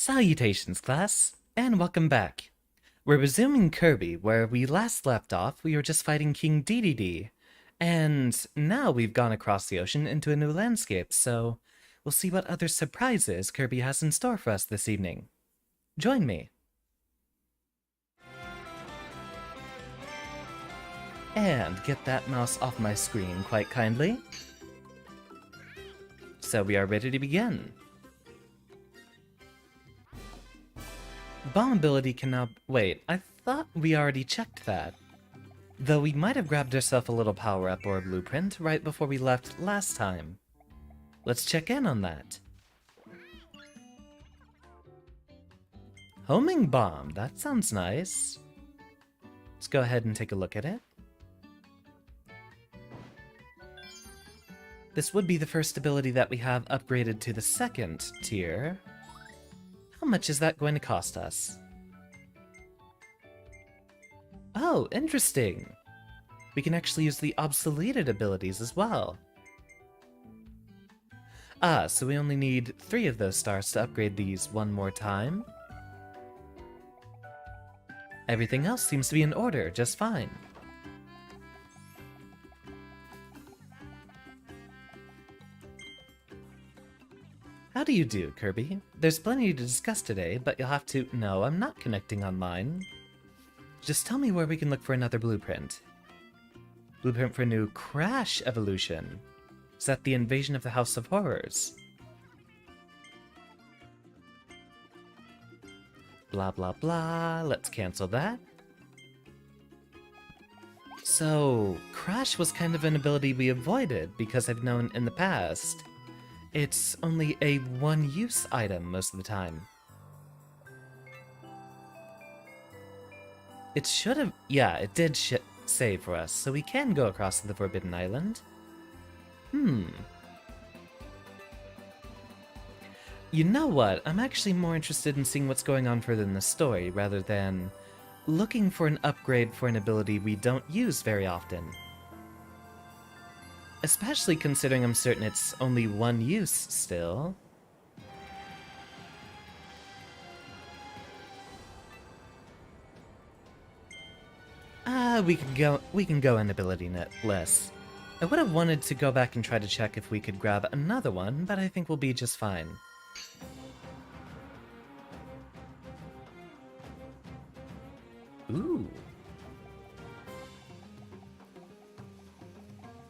Salutations, class, and welcome back. We're resuming Kirby, where we last left off. We were just fighting King DDD, and now we've gone across the ocean into a new landscape, so we'll see what other surprises Kirby has in store for us this evening. Join me. And get that mouse off my screen quite kindly. So we are ready to begin. Bomb ability can now... Wait, I thought we already checked that. Though we might have grabbed ourselves a little power-up or a blueprint right before we left last time. Let's check in on that. Homing bomb, that sounds nice. Let's go ahead and take a look at it. This would be the first ability that we have upgraded to the second tier. How much is that going to cost us? Oh, interesting! We can actually use the obsoleted abilities as well. Ah, so we only need 3 of those stars to upgrade these one more time. Everything else seems to be in order just fine. How do you do, Kirby? There's plenty to discuss today, but you'll have to... No, I'm not connecting online. Just tell me where we can look for another blueprint. Blueprint for a new Crash evolution. Is that the invasion of the House of Horrors? Blah blah blah, let's cancel that. So, Crash was kind of an ability we avoided because I've known in the past it's only a one-use item most of the time. It should have... Yeah, it did save for us, so we can go across to the Forbidden Island. You know what? I'm actually more interested in seeing what's going on further in the story, rather than looking for an upgrade for an ability we don't use very often. Especially considering I'm certain it's only one use still. We can go in ability less. I would have wanted to go back and try to check if we could grab another one, but I think we'll be just fine. Ooh.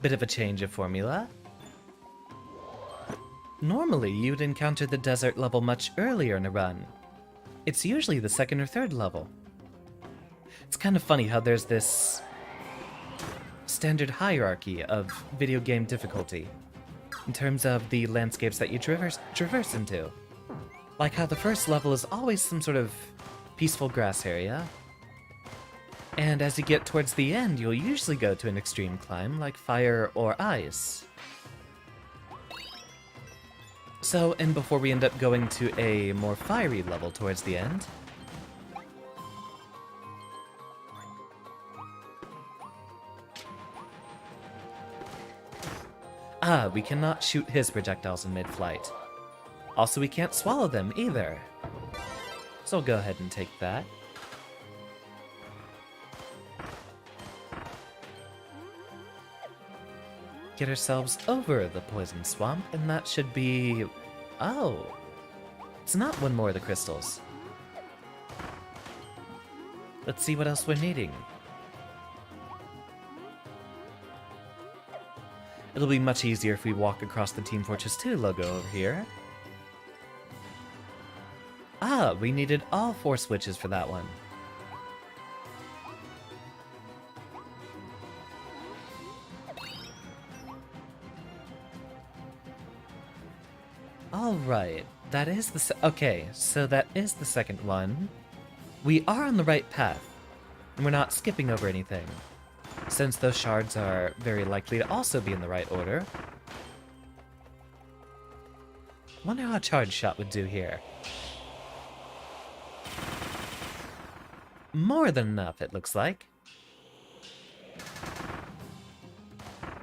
Bit of a change of formula. Normally, you'd encounter the desert level much earlier in a run. It's usually the 2nd or 3rd level. It's kind of funny how there's this standard hierarchy of video game difficulty in terms of the landscapes that you traverse into. Like how the first level is always some sort of peaceful grass area, and as you get towards the end, you'll usually go to an extreme climb like fire or ice. So, and before we end up going to a more fiery level towards the end, we cannot shoot his projectiles in mid-flight. Also, we can't swallow them either. So I'll go ahead and take that. Get ourselves over the poison swamp, and that should be... Oh! It's not one more of the crystals. Let's see what else we're needing. It'll be much easier if we walk across the Team Fortress 2 logo over here. We needed all 4 switches for that one. Alright, that is the okay, so that is the second one. We are on the right path, and we're not skipping over anything, since those shards are very likely to also be in the right order. Wonder how a charge shot would do here. More than enough, it looks like.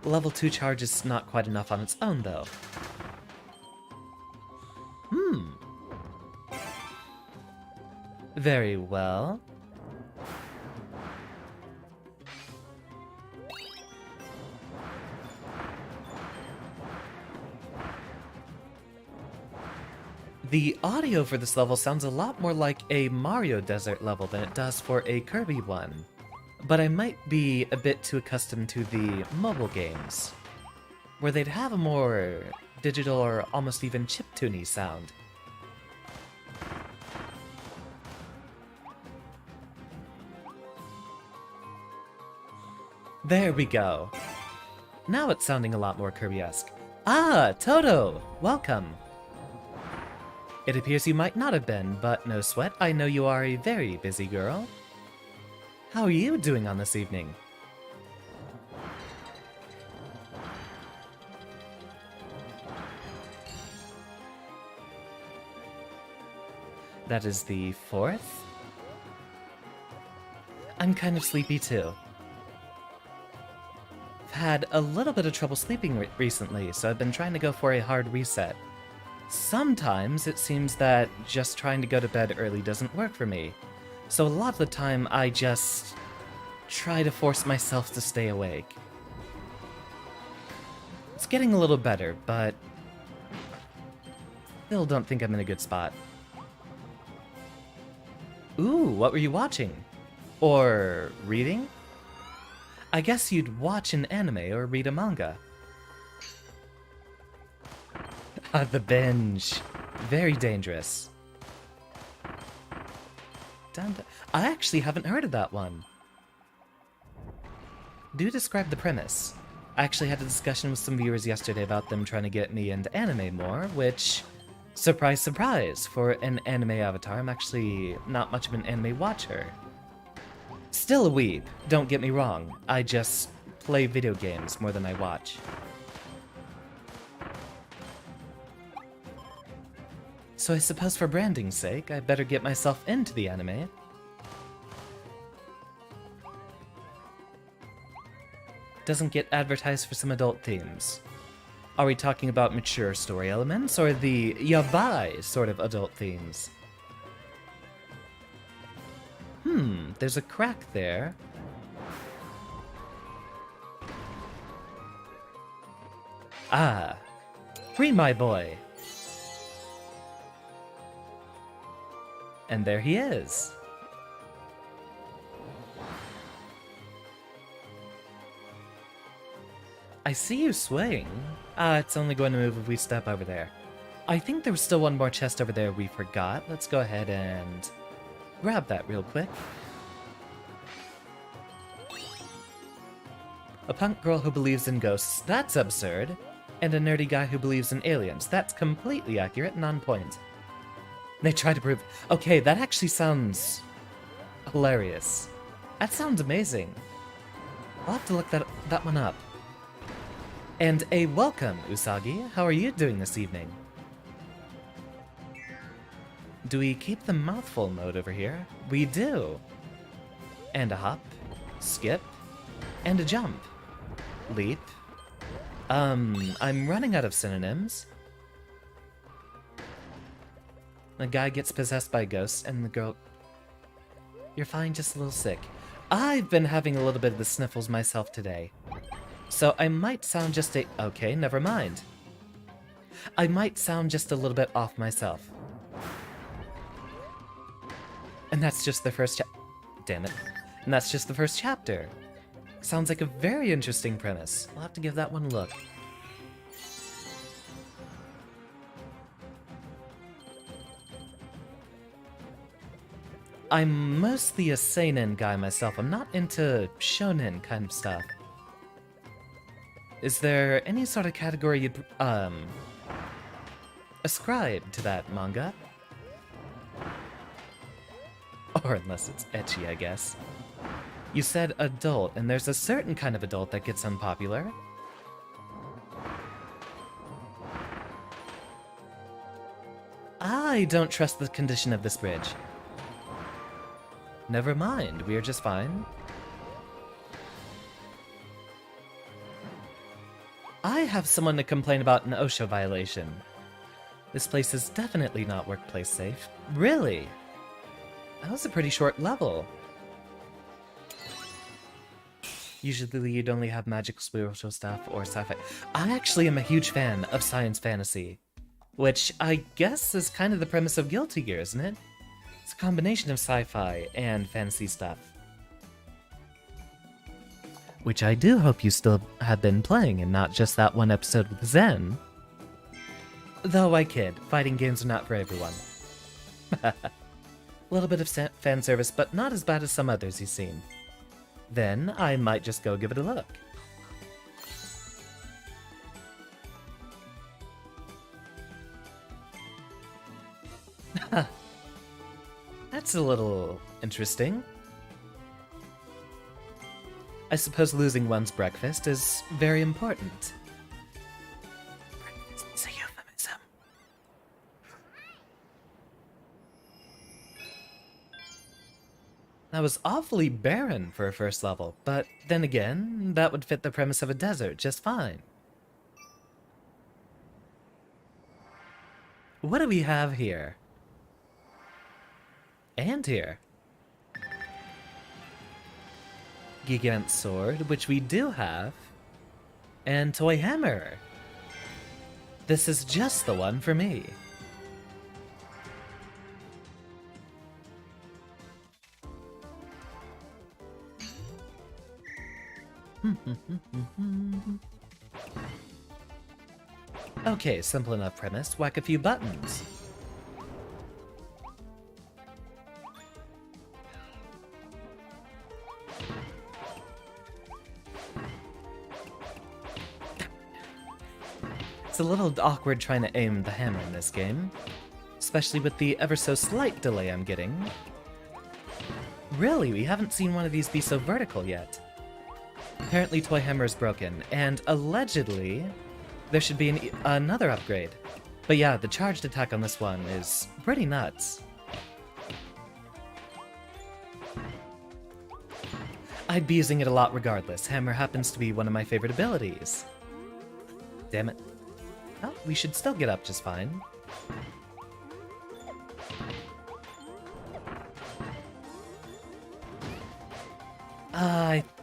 Level 2 charge is not quite enough on its own, though. Very well. The audio for this level sounds a lot more like a Mario Desert level than it does for a Kirby one, but I might be a bit too accustomed to the mobile games, where they'd have a more digital or almost even chiptune-y sound. There we go. Now it's sounding a lot more Kirby-esque. Ah, Toto! Welcome! It appears you might not have been, but no sweat, I know you are a very busy girl. How are you doing on this evening? That is the 4th? I'm kind of sleepy too. I've had a little bit of trouble sleeping recently, so I've been trying to go for a hard reset. Sometimes it seems that just trying to go to bed early doesn't work for me, so a lot of the time I just try to force myself to stay awake. It's getting a little better, but still don't think I'm in a good spot. Ooh, what were you watching? Or reading? I guess you'd watch an anime or read a manga. The binge. Very dangerous. I actually haven't heard of that one. Do describe the premise. I actually had a discussion with some viewers yesterday about them trying to get me into anime more, which, surprise, surprise, for an anime avatar, I'm actually not much of an anime watcher. Still a weeb, don't get me wrong. I just play video games more than I watch. So I suppose for branding's sake, I better get myself into the anime. Doesn't get advertised for some adult themes. Are we talking about mature story elements, or the yabai sort of adult themes? There's a crack there. Ah, free my boy. And there he is. I see you swaying. It's only going to move if we step over there. I think there was still one more chest over there we forgot. Let's go ahead and grab that real quick. A punk girl who believes in ghosts, that's absurd. And a nerdy guy who believes in aliens, that's completely accurate and on point. They try to prove... Okay, that actually sounds hilarious. That sounds amazing. I'll have to look that one up. And a welcome, Usagi. How are you doing this evening? Do we keep the mouthful mode over here? We do. And a hop, skip, and a jump. Leap. I'm running out of synonyms. The guy gets possessed by ghosts, and the girl... You're fine, just a little sick. I've been having a little bit of the sniffles myself today. So I might sound just a... Okay, never mind. I might sound just a little bit off myself. And that's just the first Damn it. And that's just the first chapter. Sounds like a very interesting premise. I'll have to give that one a look. I'm mostly a seinen guy myself. I'm not into shonen kind of stuff. Is there any sort of category you'd, ascribe to that manga? Or unless it's ecchi, I guess. You said adult, and there's a certain kind of adult that gets unpopular. I don't trust the condition of this bridge. Never mind, we are just fine. I have someone to complain about an OSHA violation. This place is definitely not workplace safe. Really? That was a pretty short level. Usually you'd only have magic, spiritual stuff, or sci-fi. I actually am a huge fan of science fantasy, which I guess is kind of the premise of Guilty Gear, isn't it? It's a combination of sci-fi and fantasy stuff. Which I do hope you still have been playing and not just that one episode with Zen. Though I kid, fighting games are not for everyone. A little bit of fan service, but not as bad as some others you've seen. Then I might just go give it a look. That's a little interesting. I suppose losing one's breakfast is very important. Breakfast is a euphemism. That was awfully barren for a first level, but then again, that would fit the premise of a desert just fine. What do we have here? And here. Gigant Sword, which we do have, and Toy Hammer. This is just the one for me. Okay, simple enough premise. Whack a few buttons. It's a little awkward trying to aim the hammer in this game, especially with the ever so slight delay I'm getting. Really, we haven't seen one of these be so vertical yet. Apparently Toy Hammer is broken, and allegedly there should be another upgrade. But yeah, the charged attack on this one is pretty nuts. I'd be using it a lot regardless. Hammer happens to be one of my favorite abilities. Damn it. Well, we should still get up just fine.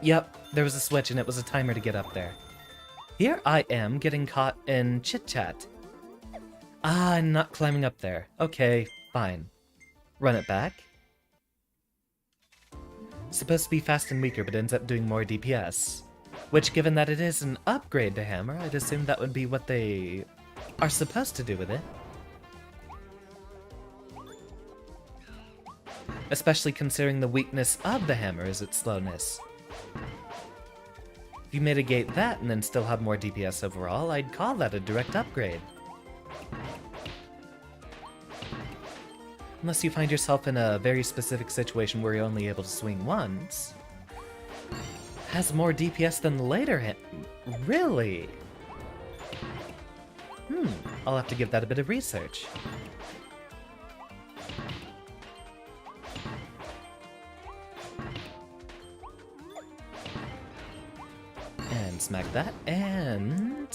Yep, there was a switch and it was a timer to get up there. Here I am getting caught in chit-chat. I'm not climbing up there. Okay, fine. Run it back. Supposed to be fast and weaker, but ends up doing more DPS. Which, given that it is an upgrade to Hammer, I'd assume that would be what they are supposed to do with it. Especially considering the weakness of the Hammer is its slowness. If you mitigate that and then still have more DPS overall, I'd call that a direct upgrade. Unless you find yourself in a very specific situation where you're only able to swing once. Has more DPS than the later Really? I'll have to give that a bit of research. And smack that, and...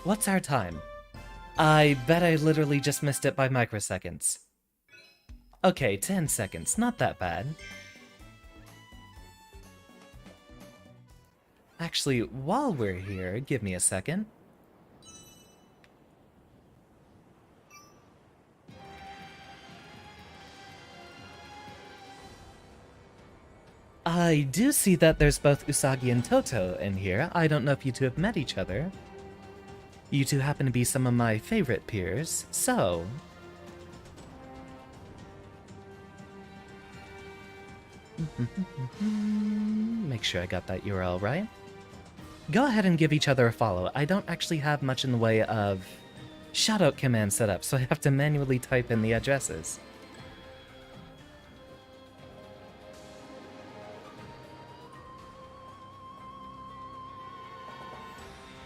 What's our time? I bet I literally just missed it by microseconds. Okay, 10 seconds, not that bad. Actually, while we're here, give me a second. I do see that there's both Usagi and Toto in here. I don't know if you two have met each other. You two happen to be some of my favorite peers, so... Make sure I got that URL right. Go ahead and give each other a follow. I don't actually have much in the way of shoutout command set up, so I have to manually type in the addresses.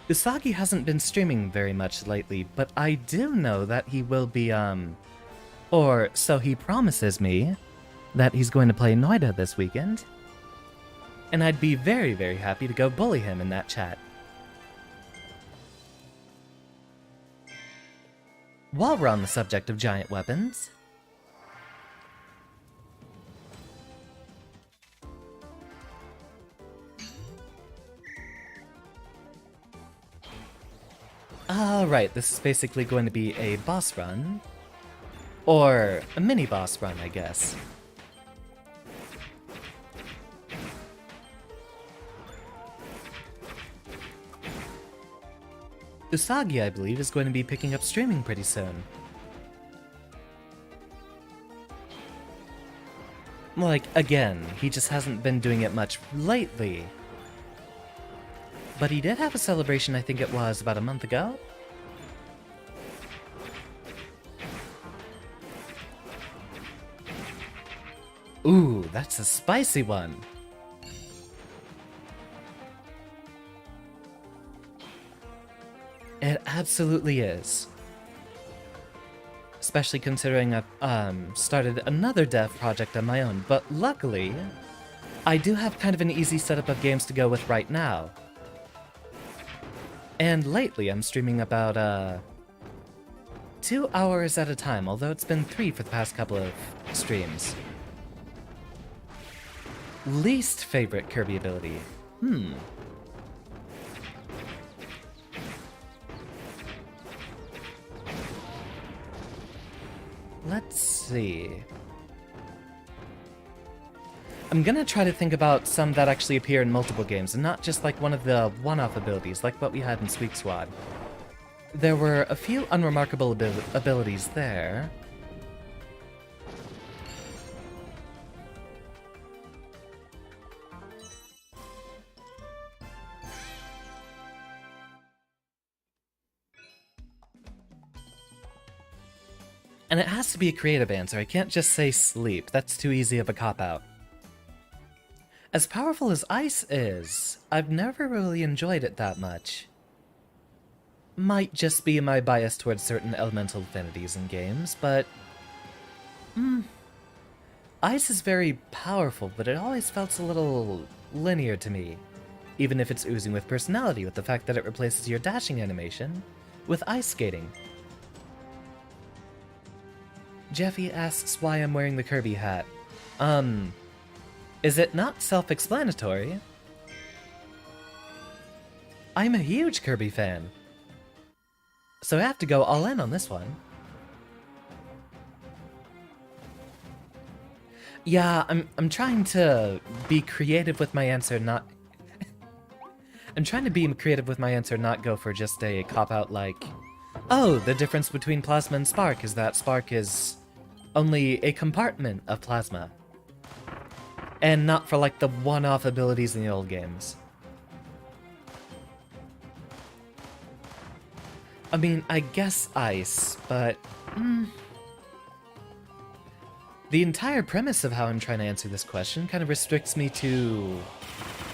Usagi hasn't been streaming very much lately, but I do know that he will be, or so he promises me, that he's going to play Noida this weekend. And I'd be very, very happy to go bully him in that chat. While we're on the subject of giant weapons, Right, this is basically going to be a boss run. Or a mini boss run, I guess. Usagi, I believe, is going to be picking up streaming pretty soon. Like, again, he just hasn't been doing it much lately. But he did have a celebration, I think it was about a month ago? Ooh, that's a spicy one. It absolutely is. Especially considering I've started another dev project on my own, but luckily, I do have kind of an easy setup of games to go with right now. And lately I'm streaming about 2 hours at a time, although it's been 3 for the past couple of streams. Least favorite Kirby ability? Let's see. I'm gonna try to think about some that actually appear in multiple games, and not just like one of the one-off abilities, like what we had in Squeak Squad. There were a few unremarkable abilities there. And it has to be a creative answer, I can't just say sleep, that's too easy of a cop-out. As powerful as ice is, I've never really enjoyed it that much. Might just be my bias towards certain elemental affinities in games, but... Ice is very powerful, but it always felt a little linear to me. Even if it's oozing with personality, with the fact that it replaces your dashing animation with ice skating. Jeffy asks why I'm wearing the Kirby hat. Is it not self-explanatory? I'm a huge Kirby fan. So I have to go all in on this one. Yeah, I'm trying to be creative with my answer, not... I'm trying to be creative with my answer, not go for just a cop-out like... Oh, the difference between Plasma and Spark is that Spark is only a compartment of Plasma. And not for like the one-off abilities in the old games. I mean, I guess Ice, but... The entire premise of how I'm trying to answer this question kind of restricts me to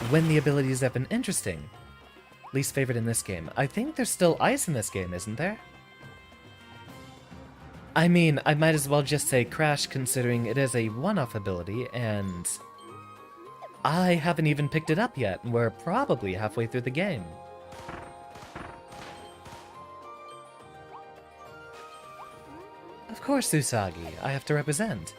when the abilities have been interesting. Least favorite in this game. I think there's still Ice in this game, isn't there? I mean, I might as well just say Crash considering it is a one-off ability, and I haven't even picked it up yet, and we're probably halfway through the game. Of course, Usagi, I have to represent.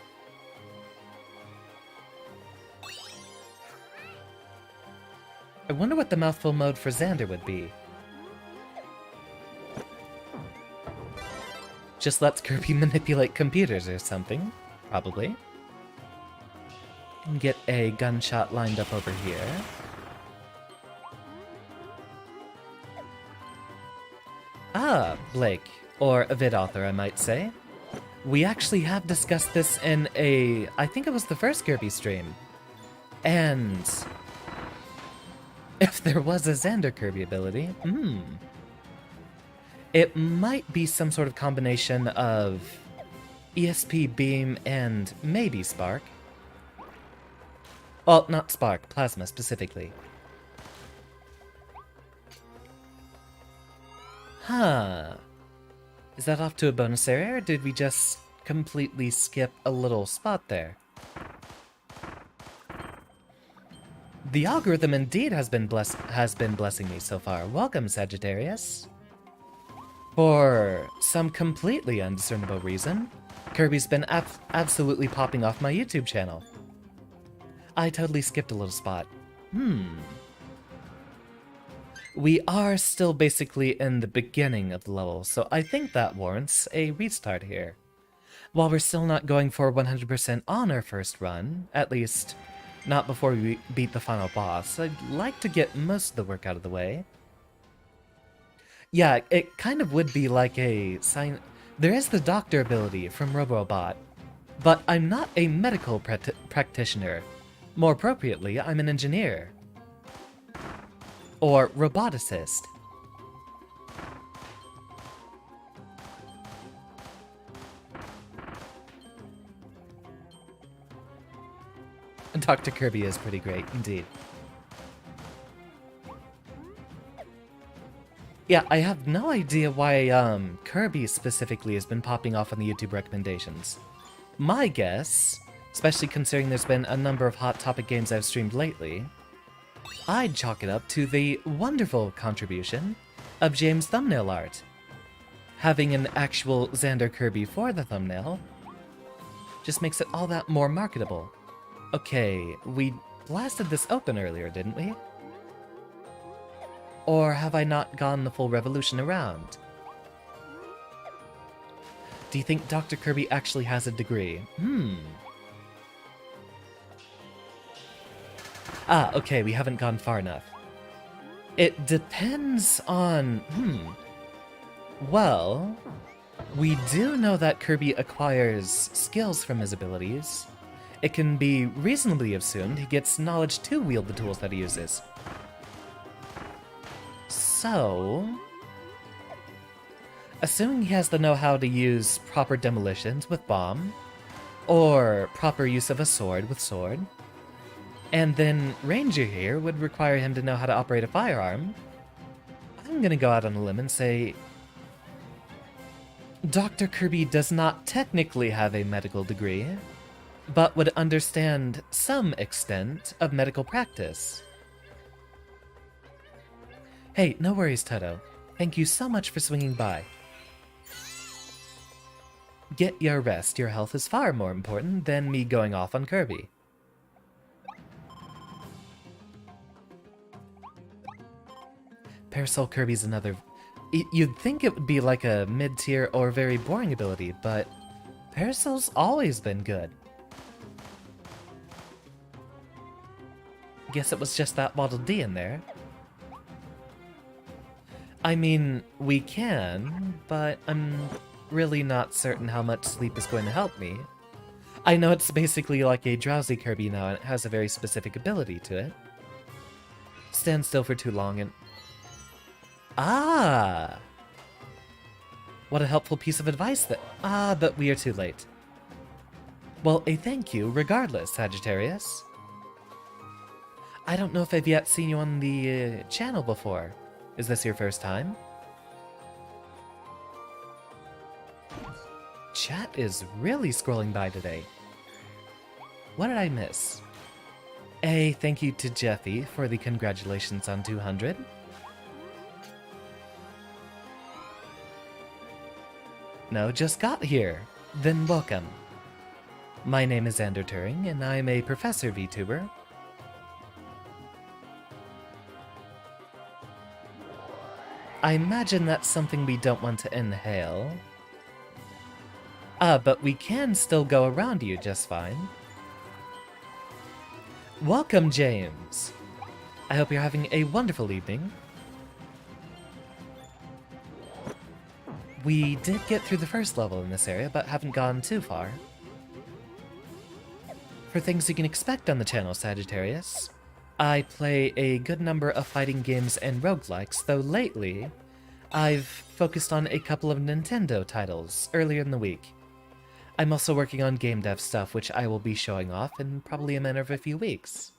I wonder what the mouthful mode for Xander would be. Just lets Kirby manipulate computers or something, probably. And get a gunshot lined up over here. Ah, Blake, or a vid author, I might say. We actually have discussed this in I think it was the first Kirby stream. And if there was a Xander Kirby ability, it might be some sort of combination of ESP Beam and maybe Spark. Well, not Spark, Plasma specifically. Huh. Is that off to a bonus area, or did we just completely skip a little spot there? The algorithm indeed has been blessing me so far. Welcome, Sagittarius. For some completely undiscernible reason, Kirby's been absolutely popping off my YouTube channel. I totally skipped a little spot. We are still basically in the beginning of the level, so I think that warrants a restart here. While we're still not going for 100% on our first run, at least not before we beat the final boss, I'd like to get most of the work out of the way. Yeah, it kind of would be like a sign. There is the doctor ability from Robobot, but I'm not a medical practitioner. More appropriately, I'm an engineer. Or roboticist. Dr. Kirby is pretty great, indeed. Yeah, I have no idea why Kirby specifically has been popping off on the YouTube recommendations. My guess, especially considering there's been a number of hot topic games I've streamed lately, I'd chalk it up to the wonderful contribution of James' thumbnail art. Having an actual Xander Kirby for the thumbnail just makes it all that more marketable. Okay, we blasted this open earlier, didn't we? Or have I not gone the full revolution around? Do you think Dr. Kirby actually has a degree? Ah, okay, we haven't gone far enough. It depends on... Well, we do know that Kirby acquires skills from his abilities. It can be reasonably assumed he gets knowledge to wield the tools that he uses. So... assuming he has the know-how to use proper demolitions with bomb, or proper use of a sword with sword, and then Ranger here would require him to know how to operate a firearm, I'm gonna go out on a limb and say Dr. Kirby does not technically have a medical degree, but would understand some extent of medical practice. Hey, no worries, Toto. Thank you so much for swinging by. Get your rest. Your health is far more important than me going off on Kirby. Parasol Kirby's another... You'd think it would be like a mid-tier or very boring ability, but Parasol's always been good. Guess it was just that Waddle Dee in there. I mean, we can, but I'm really not certain how much sleep is going to help me. I know it's basically like a drowsy Kirby now, and it has a very specific ability to it. Stand still for too long and... Ah! What a helpful piece of advice that... Ah, but we are too late. Well, a thank you regardless, Sagittarius. I don't know if I've yet seen you on the channel before. Is this your first time? Chat is really scrolling by today. What did I miss? A thank you to Jeffy for the congratulations on 200. No, just got here. Then welcome. My name is Xander Turing, and I'm a professor VTuber. I imagine that's something we don't want to inhale. But we can still go around you just fine. Welcome, James. I hope you're having a wonderful evening. We did get through the first level in this area, but haven't gone too far. For things you can expect on the channel, Sagittarius, I play a good number of fighting games and roguelikes, though lately, I've focused on a couple of Nintendo titles earlier in the week. I'm also working on game dev stuff, which I will be showing off in probably a matter of a few weeks.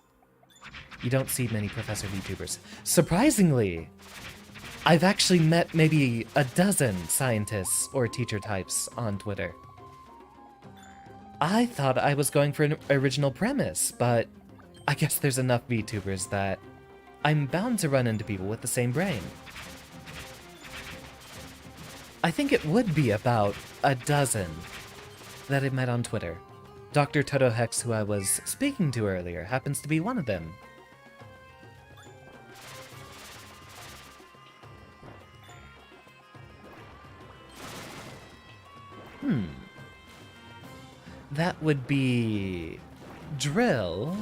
You don't see many Professor VTubers. Surprisingly, I've actually met maybe a dozen scientists or teacher types on Twitter. I thought I was going for an original premise, but I guess there's enough VTubers that I'm bound to run into people with the same brain. I think it would be about a dozen that I met on Twitter. Dr. Toto Hex, who I was speaking to earlier, happens to be one of them. that would be drill,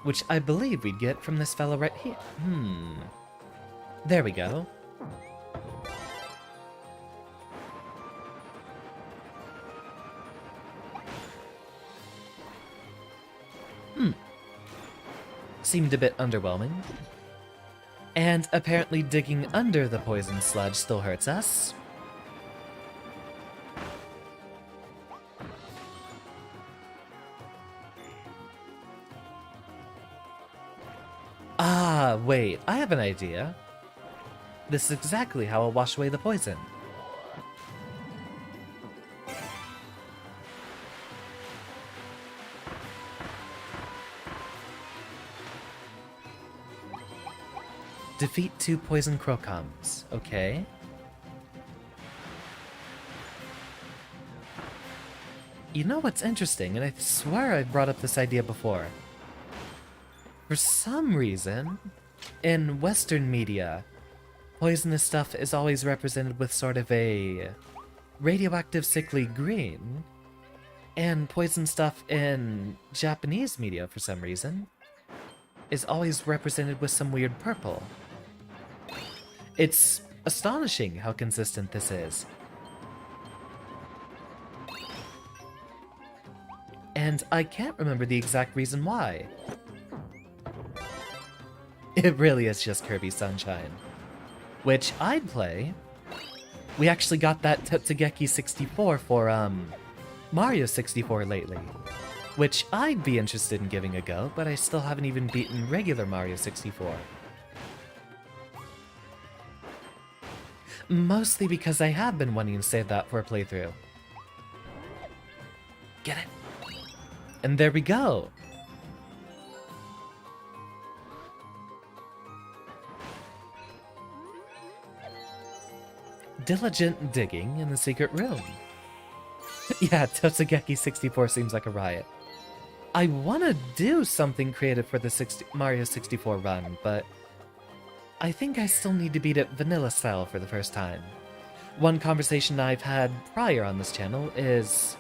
which I believe we'd get from this fellow right here. There we go. Seemed a bit underwhelming. And apparently digging under the poison sludge still hurts us. Ah, wait, I have an idea. This is exactly how I'll wash away the poison. Defeat 2 poison crocums. Okay. You know what's interesting, and I swear I brought up this idea before. For some reason, in Western media, poisonous stuff is always represented with sort of a radioactive sickly green, and poison stuff in Japanese media, for some reason, is always represented with some weird purple. It's astonishing how consistent this is. And I can't remember the exact reason why. It really is just Kirby Sunshine. Which I'd play. We actually got that Totsugeki 64 for, Mario 64 lately. Which I'd be interested in giving a go, but I still haven't even beaten regular Mario 64. Mostly because I have been wanting to save that for a playthrough. Get it? And there we go! Diligent digging in the secret room. Yeah, Totsugeki 64 seems like a riot. I want to do something creative for the Mario 64 run, but I think I still need to beat it vanilla style for the first time. One conversation I've had prior on this channel is,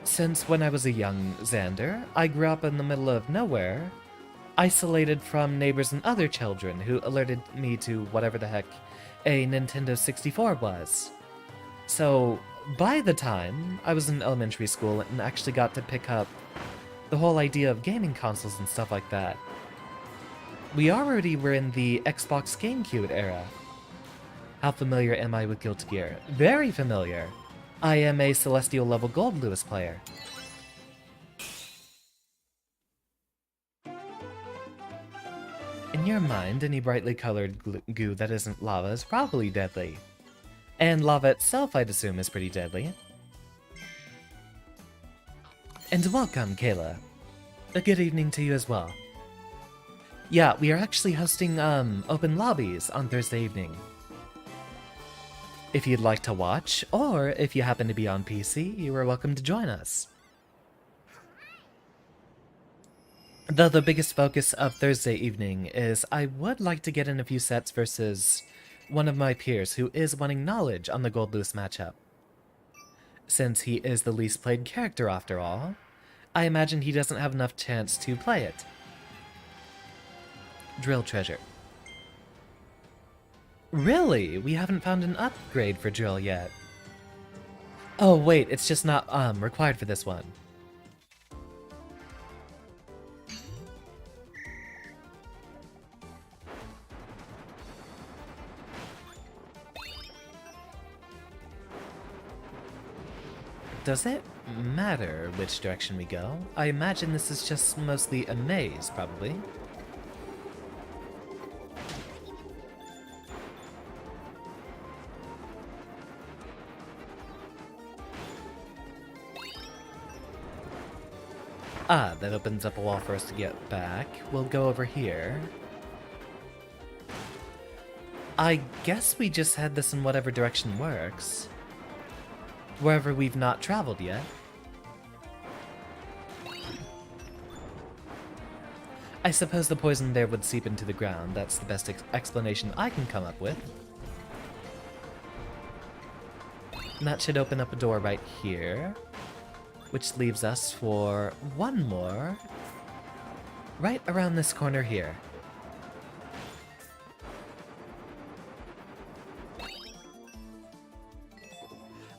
since when I was a young Xander, I grew up in the middle of nowhere, isolated from neighbors and other children who alerted me to whatever the heck a Nintendo 64 was. So, by the time I was in elementary school and actually got to pick up the whole idea of gaming consoles and stuff like that, we already were in the Xbox GameCube era. How familiar am I with Guilty Gear? Very familiar. I am a Celestial level Gold Lewis player. In your mind, any brightly colored goo that isn't lava is probably deadly. And lava itself, I'd assume, is pretty deadly. And welcome, Kayla. A good evening to you as well. Yeah, we are actually hosting, open lobbies on Thursday evening. If you'd like to watch, or if you happen to be on PC, you are welcome to join us. Though the biggest focus of Thursday evening is I would like to get in a few sets versus one of my peers who is wanting knowledge on the Gold Lewis matchup. Since he is the least played character after all, I imagine he doesn't have enough chance to play it. Drill treasure. Really? We haven't found an upgrade for drill yet. Oh wait, it's just not required for this one. Does it matter which direction we go? I imagine this is just mostly a maze, probably. Ah, that opens up a wall for us to get back. We'll go over here. I guess we just head this in whatever direction works. Wherever we've not traveled yet. I suppose the poison there would seep into the ground. That's the best explanation I can come up with. And that should open up a door right here. which leaves us for one more right around this corner here.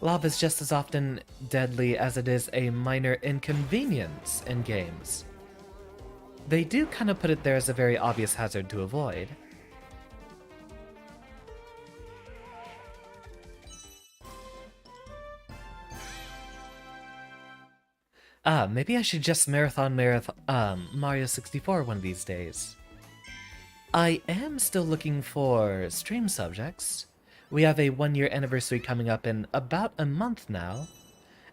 Lava is just as often deadly as it is a minor inconvenience in games. They do kind of put it there as a very obvious hazard to avoid. Maybe I should just marathon Mario 64 one of these days. I am still looking for stream subjects. We have a 1-year anniversary coming up in about a month now,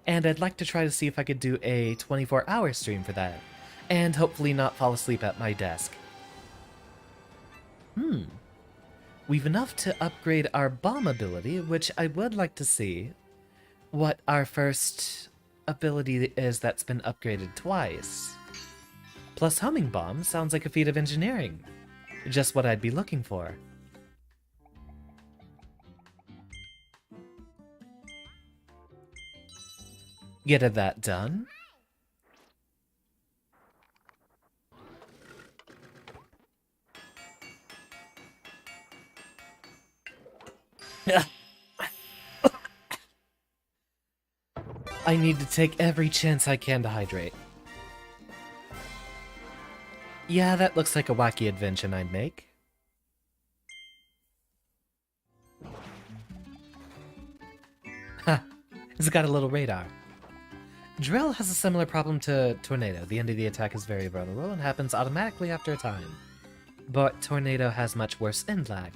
and I'd like to try to see if I could do a 24-hour stream for that, and hopefully not fall asleep at my desk. We've enough to upgrade our bomb ability, which I would like to see what our first ability is that's been upgraded twice. Plus homing bomb sounds like a feat of engineering. Just what I'd be looking for. Get that done. I need to take every chance I can to hydrate. Yeah, that looks like a wacky invention I'd make. Ha! It's got a little radar. Drill has a similar problem to Tornado. The end of the attack is very vulnerable and happens automatically after a time. But Tornado has much worse end lag.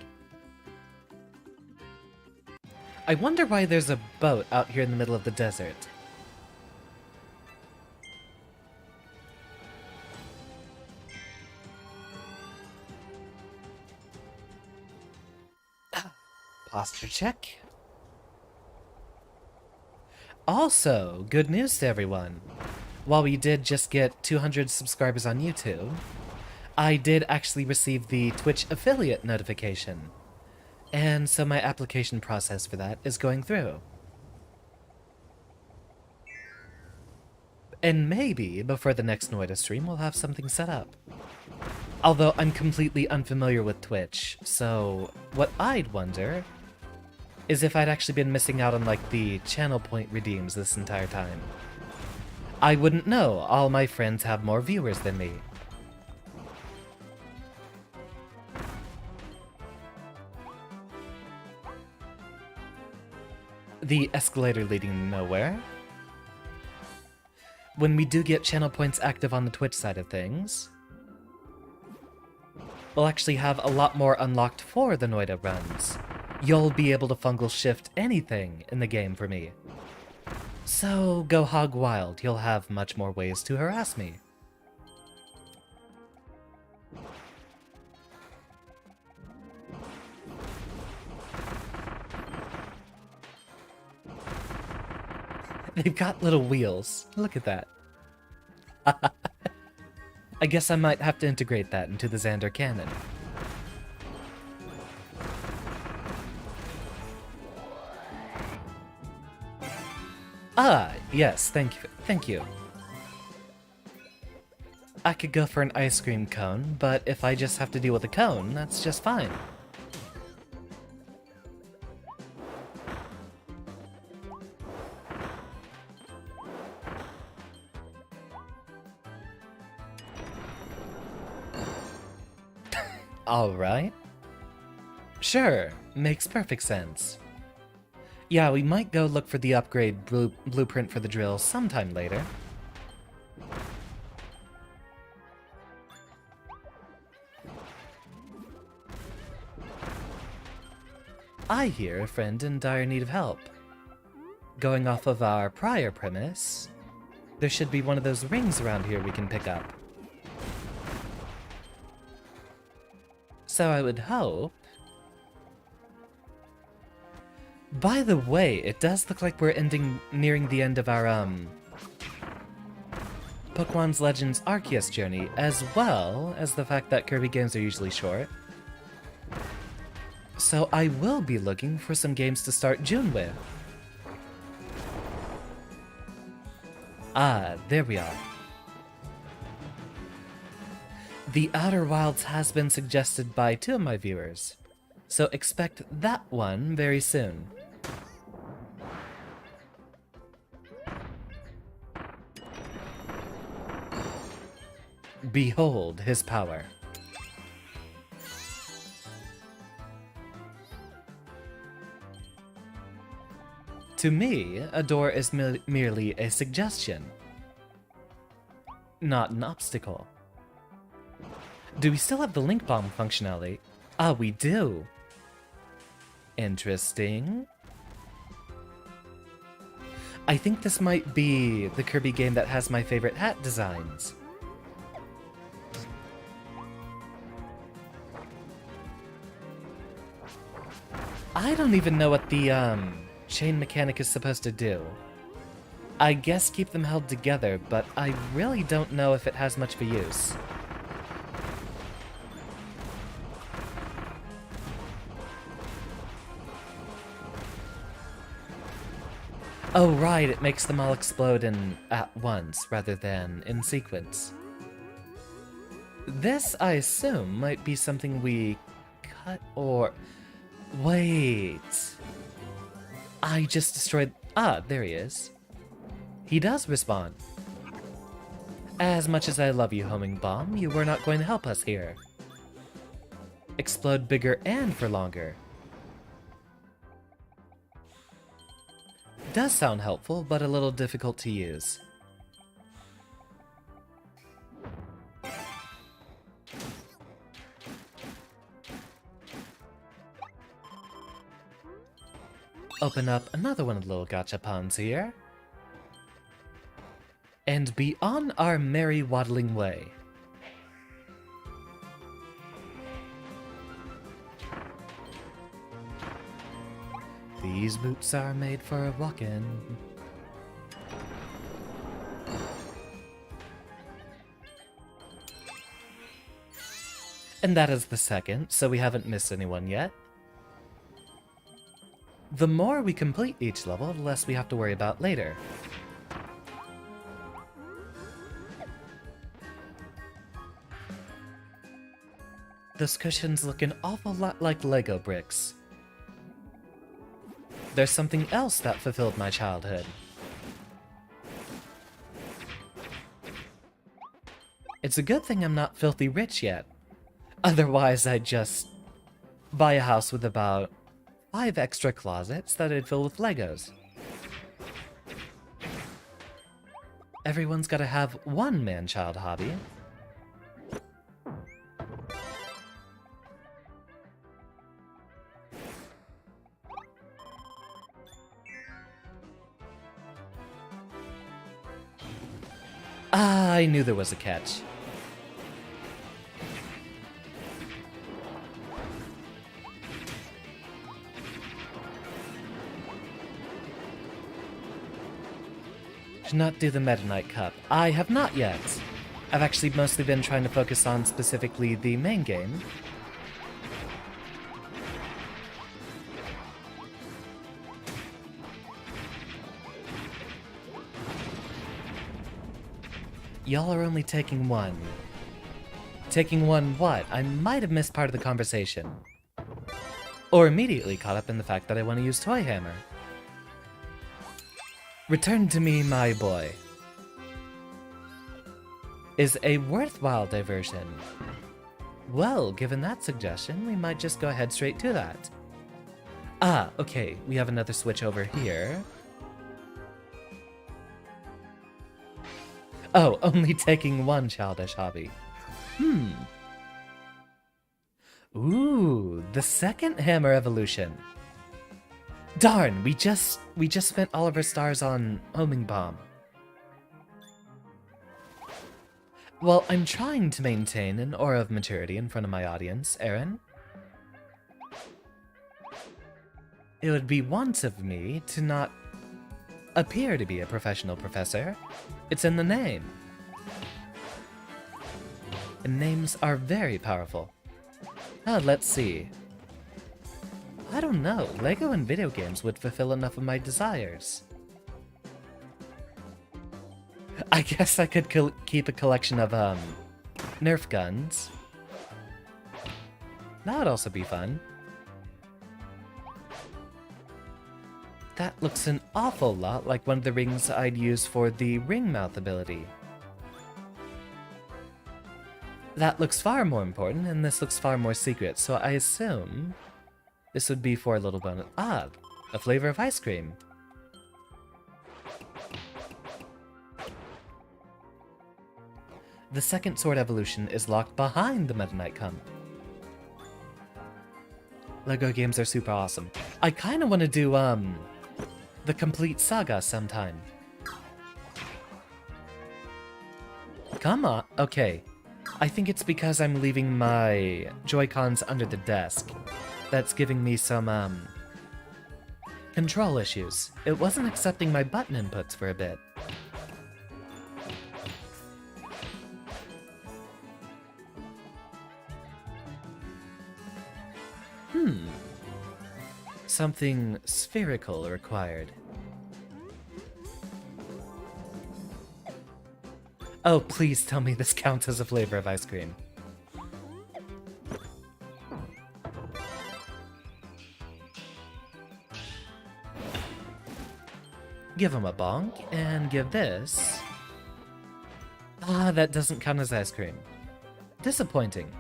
I wonder why there's a boat out here in the middle of the desert. Posture check. Also, good news to everyone. While we did just get 200 subscribers on YouTube, I did actually receive the Twitch affiliate notification. And so my application process for that is going through. And maybe before the next Noida stream we'll have something set up. Although I'm completely unfamiliar with Twitch, so what I'd wonder is if I'd actually been missing out on, like, the channel point redeems this entire time. I wouldn't know. All my friends have more viewers than me. The escalator leading nowhere. When we do get channel points active on the Twitch side of things, we'll actually have a lot more unlocked for the Noida runs. You'll be able to fungal shift anything in the game for me. So go hog wild, you'll have much more ways to harass me. They've got little wheels. Look at that. I guess I might have to integrate that into the Xander canon. Ah, yes, thank you. I could go for an ice cream cone, but if I just have to deal with a cone, that's just fine. Alright. Sure, makes perfect sense. Yeah, we might go look for the upgrade blueprint for the drill sometime later. I hear a friend in dire need of help. Going off of our prior premise, there should be one of those rings around here we can pick up. So I would hope... By the way, it does look like we're nearing the end of our, Pokemon's Legends Arceus journey, as well as the fact that Kirby games are usually short. So I will be looking for some games to start June with. Ah, there we are. The Outer Wilds has been suggested by 2 of my viewers, so expect that one very soon. Behold his power. To me, a door is merely a suggestion, not an obstacle. Do we still have the link bomb functionality? Ah, we do. Interesting. I think this might be the Kirby game that has my favorite hat designs. I don't even know what the chain mechanic is supposed to do. I guess keep them held together, but I really don't know if it has much of a use. Oh right, it makes them all explode at once, rather than in sequence. This, I assume, might be something we cut or... Wait... I just destroyed... Ah, there he is. He does respawn. As much as I love you, homing bomb, you were not going to help us here. Explode bigger and for longer. Does sound helpful, but a little difficult to use. Open up another one of the little gachapons here. And be on our merry waddling way. These boots are made for walking. And that is the second, so we haven't missed anyone yet. The more we complete each level, the less we have to worry about later. Those cushions look an awful lot like Lego bricks. There's something else that fulfilled my childhood. It's a good thing I'm not filthy rich yet. Otherwise, I'd just buy a house with about 5 extra closets that I'd fill with Legos. Everyone's gotta have one man-child hobby. Ah, I knew there was a catch. Should not do the Meta Knight Cup. I have not yet. I've actually mostly been trying to focus on specifically the main game. Y'all are only taking one. Taking one what? I might have missed part of the conversation. Or immediately caught up in the fact that I want to use Toy Hammer. Return to me, my boy. Is a worthwhile diversion. Well, given that suggestion, we might just go ahead straight to that. Ah, okay, we have another switch over here. Oh, only taking one childish hobby. Ooh, the second hammer evolution. Darn, we just spent all of our stars on homing bomb. Well, I'm trying to maintain an aura of maturity in front of my audience, Aaron. It would be want of me to not appear to be a professional professor. It's in the name. And names are very powerful. Let's see. I don't know, Lego and video games would fulfill enough of my desires. I guess I could keep a collection of, Nerf guns. That would also be fun. That looks an awful lot like one of the rings I'd use for the ring mouth ability. That looks far more important, and this looks far more secret, so I assume this would be for a little bonus. Ah, a flavor of ice cream. The second sword evolution is locked behind the Meta Knight Comp. LEGO games are super awesome. I kinda wanna do, the complete saga sometime. Come on, okay. I think it's because I'm leaving my Joy-Cons under the desk. That's giving me some, control issues. It wasn't accepting my button inputs for a bit. Something spherical required. Oh, please tell me this counts as a flavor of ice cream. Give him a bonk, and give this... Ah, that doesn't count as ice cream. Disappointing.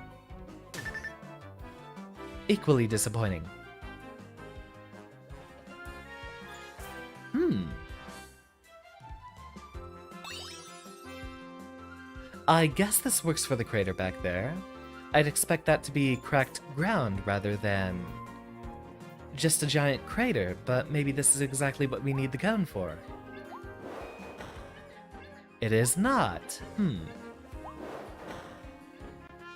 Equally disappointing. I guess this works for the crater back there. I'd expect that to be cracked ground rather than just a giant crater, but maybe this is exactly what we need the cone for. It is not.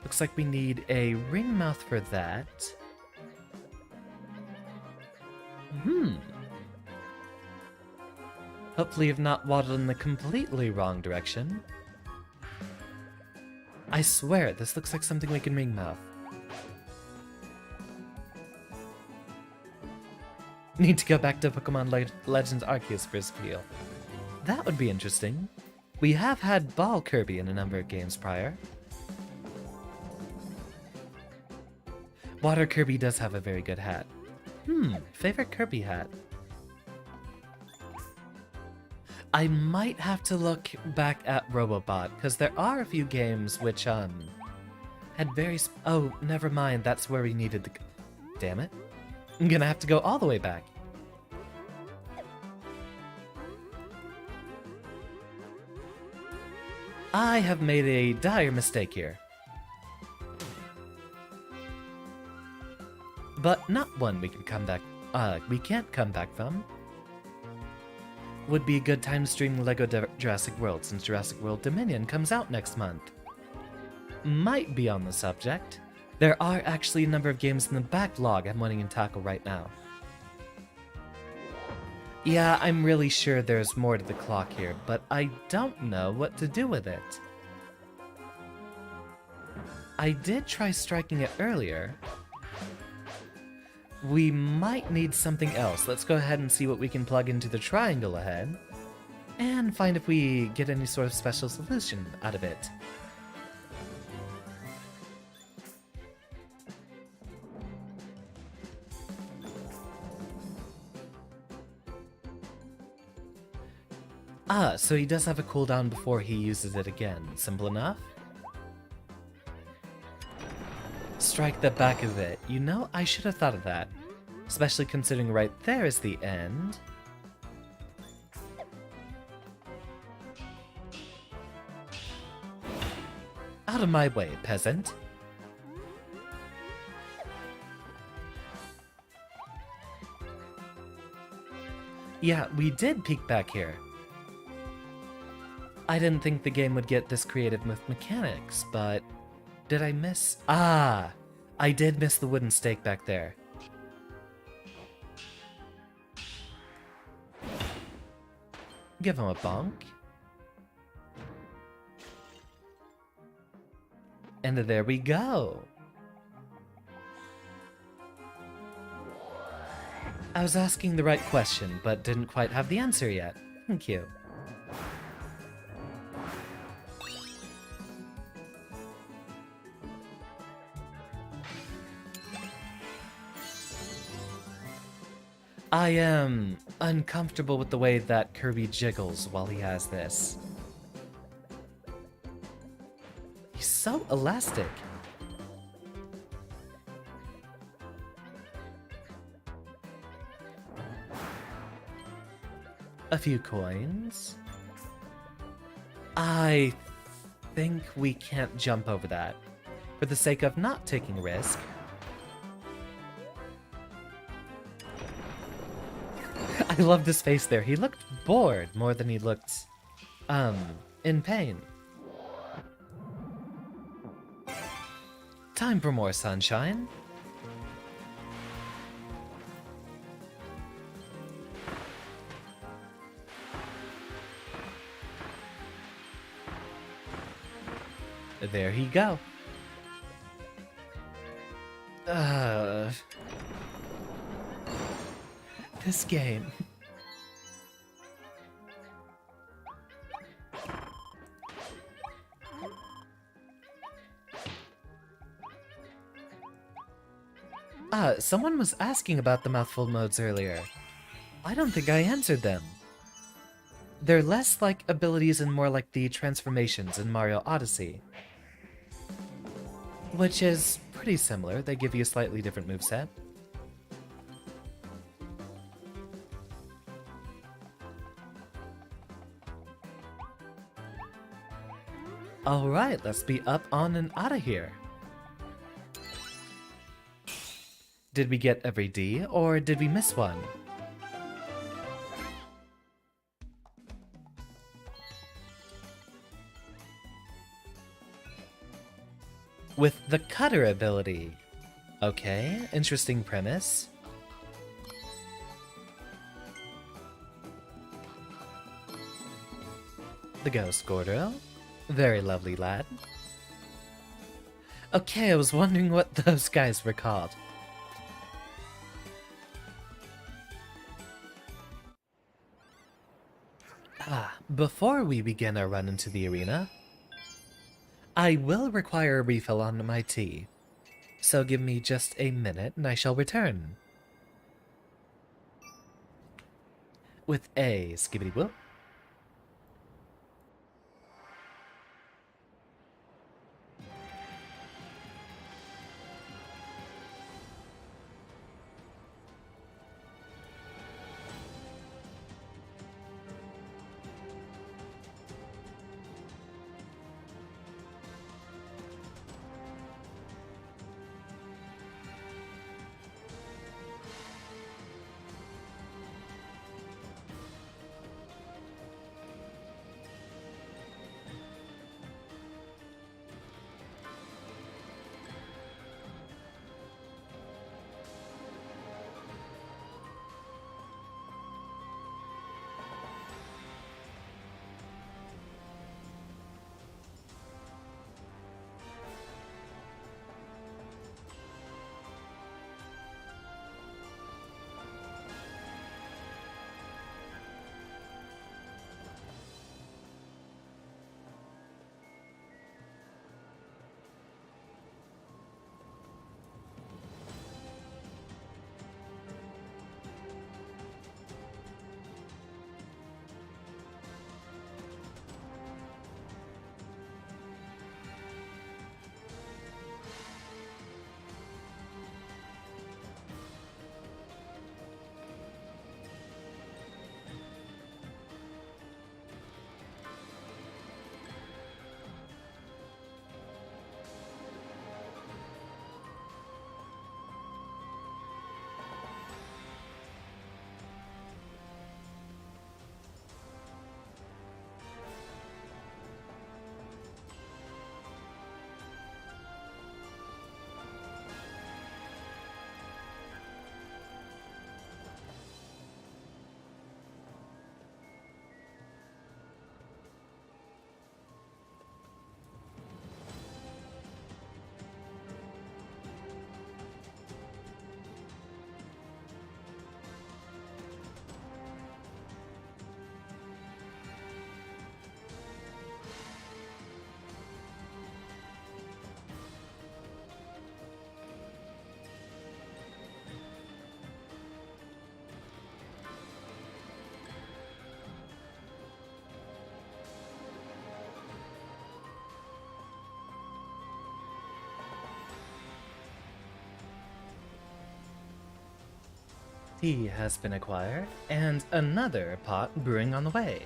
Looks like we need a ring mouth for that. Hopefully I've not waddled in the completely wrong direction. I swear, this looks like something we can ring mouth. Need to go back to Pokemon Legends Arceus for his feel. That would be interesting. We have had Ball Kirby in a number of games prior. Water Kirby does have a very good hat. Favorite Kirby hat? I might have to look back at Robobot, because there are a few games which, had very oh, never mind, that's where we needed the... Damn it. I'm gonna have to go all the way back. I have made a dire mistake here. But not one we can come back... we can't come back from. Would be a good time to stream LEGO Jurassic World, since Jurassic World Dominion comes out next month. Might be on the subject. There are actually a number of games in the backlog I'm wanting to tackle right now. Yeah, I'm really sure there's more to the clock here, but I don't know what to do with it. I did try striking it earlier. We might need something else. Let's go ahead and see what we can plug into the triangle ahead, and find if we get any sort of special solution out of it. Ah, so he does have a cooldown before he uses it again. Simple enough. Strike the back of it. You know, I should have thought of that. Especially considering right there is the end. Out of my way, peasant. Yeah, we did peek back here. I didn't think the game would get this creative with mechanics, but... Did I miss? Ah! I did miss the wooden stake back there. Give him a bonk. And there we go! I was asking the right question, but didn't quite have the answer yet. Thank you. I am uncomfortable with the way that Kirby jiggles while he has this. He's so elastic. A few coins. I think we can't jump over that. For the sake of not taking risk. I loved his face there. He looked bored more than he looked, in pain. Time for more sunshine. There he go. This game. Someone was asking about the mouthful modes earlier. I don't think I answered them. They're less like abilities and more like the transformations in Mario Odyssey. Which is pretty similar, they give you a slightly different moveset. Alright, let's be up on and out of here. Did we get every D, or did we miss one? With the cutter ability. Okay, interesting premise. The Ghost Gordo. Very lovely lad. Okay, I was wondering what those guys were called. Before we begin our run into the arena, I will require a refill on my tea, so give me just a minute and I shall return. With a skibbity-whoop. Tea has been acquired, and another pot brewing on the way.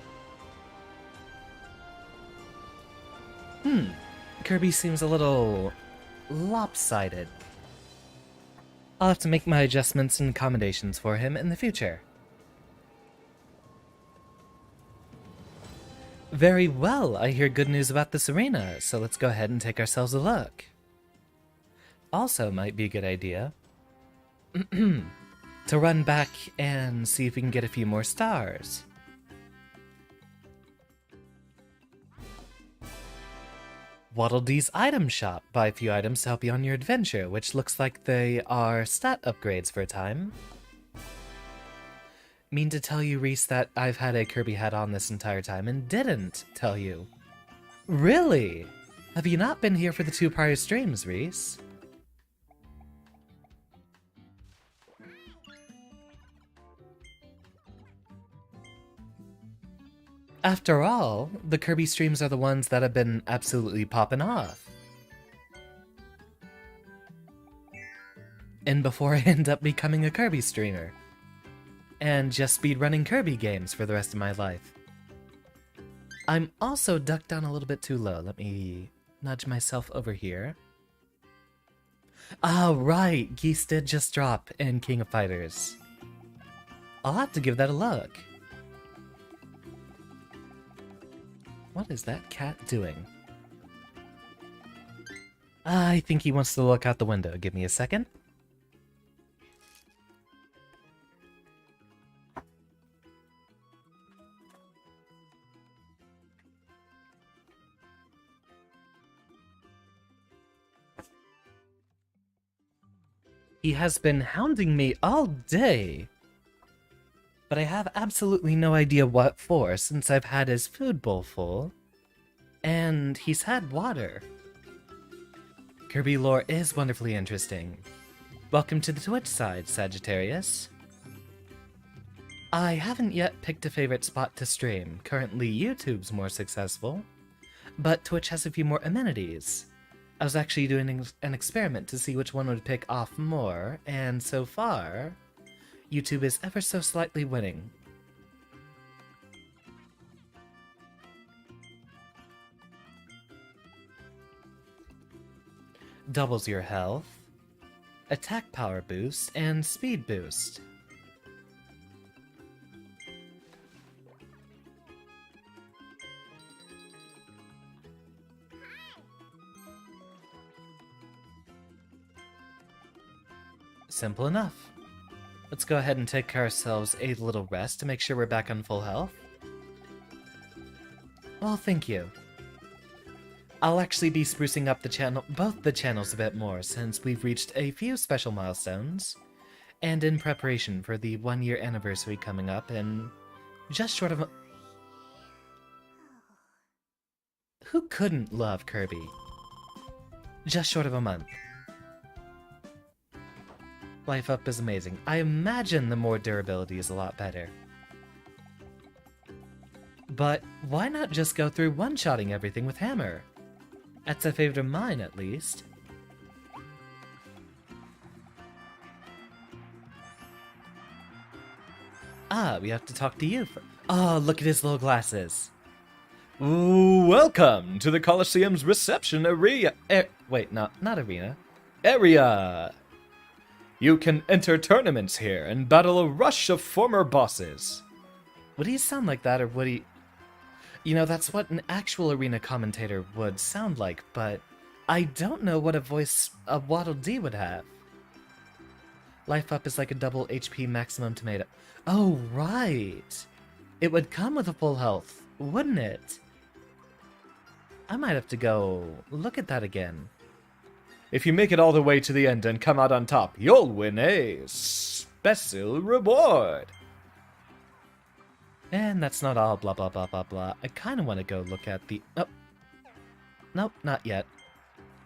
Kirby seems a little lopsided. I'll have to make my adjustments and accommodations for him in the future. Very well, I hear good news about this arena, so let's go ahead and take ourselves a look. Also might be a good idea to run back and see if we can get a few more stars. Waddle Dee's item shop. Buy a few items to help you on your adventure, which looks like they are stat upgrades for a time. Mean to tell you, Reese, that I've had a Kirby hat on this entire time and didn't tell you. Really? Have you not been here for the 2 prior streams, Reese? After all, the Kirby streams are the ones that have been absolutely popping off. And before I end up becoming a Kirby streamer. And just speedrunning Kirby games for the rest of my life. I'm also ducked down a little bit too low. Let me nudge myself over here. Ah, right! Geese did just drop in King of Fighters. I'll have to give that a look. What is that cat doing? I think he wants to look out the window. Give me a second. He has been hounding me all day. But I have absolutely no idea what for, since I've had his food bowl full. And he's had water. Kirby lore is wonderfully interesting. Welcome to the Twitch side, Sagittarius. I haven't yet picked a favorite spot to stream. Currently, YouTube's more successful. But Twitch has a few more amenities. I was actually doing an experiment to see which one would pick off more, and so far, YouTube is ever so slightly winning. Doubles your health, attack power boost, and speed boost. Simple enough. Let's go ahead and take ourselves a little rest to make sure we're back on full health. Well, thank you. I'll actually be sprucing up both the channels a bit more since we've reached a few special milestones, and in preparation for the 1-year anniversary coming up in just short of a... Who couldn't love Kirby? Just short of a month. Life Up is amazing. I imagine the more durability is a lot better. But why not just go through one-shotting everything with Hammer? That's a favorite of mine, at least. Ah, we have to talk to you for... Oh, look at his little glasses. Welcome to the Coliseum's reception area. Wait, not arena. Area. You can enter tournaments here and battle a rush of former bosses. Would he sound like that, or would he... You know, that's what an actual arena commentator would sound like, but I don't know what a voice a Waddle Dee would have. Life Up is like a double HP maximum tomato. Oh, right. It would come with a full health, wouldn't it? I might have to go look at that again. If you make it all the way to the end and come out on top, you'll win a special reward. And that's not all, blah blah blah blah blah. I kind of want to go look at the... Oh. Nope, not yet.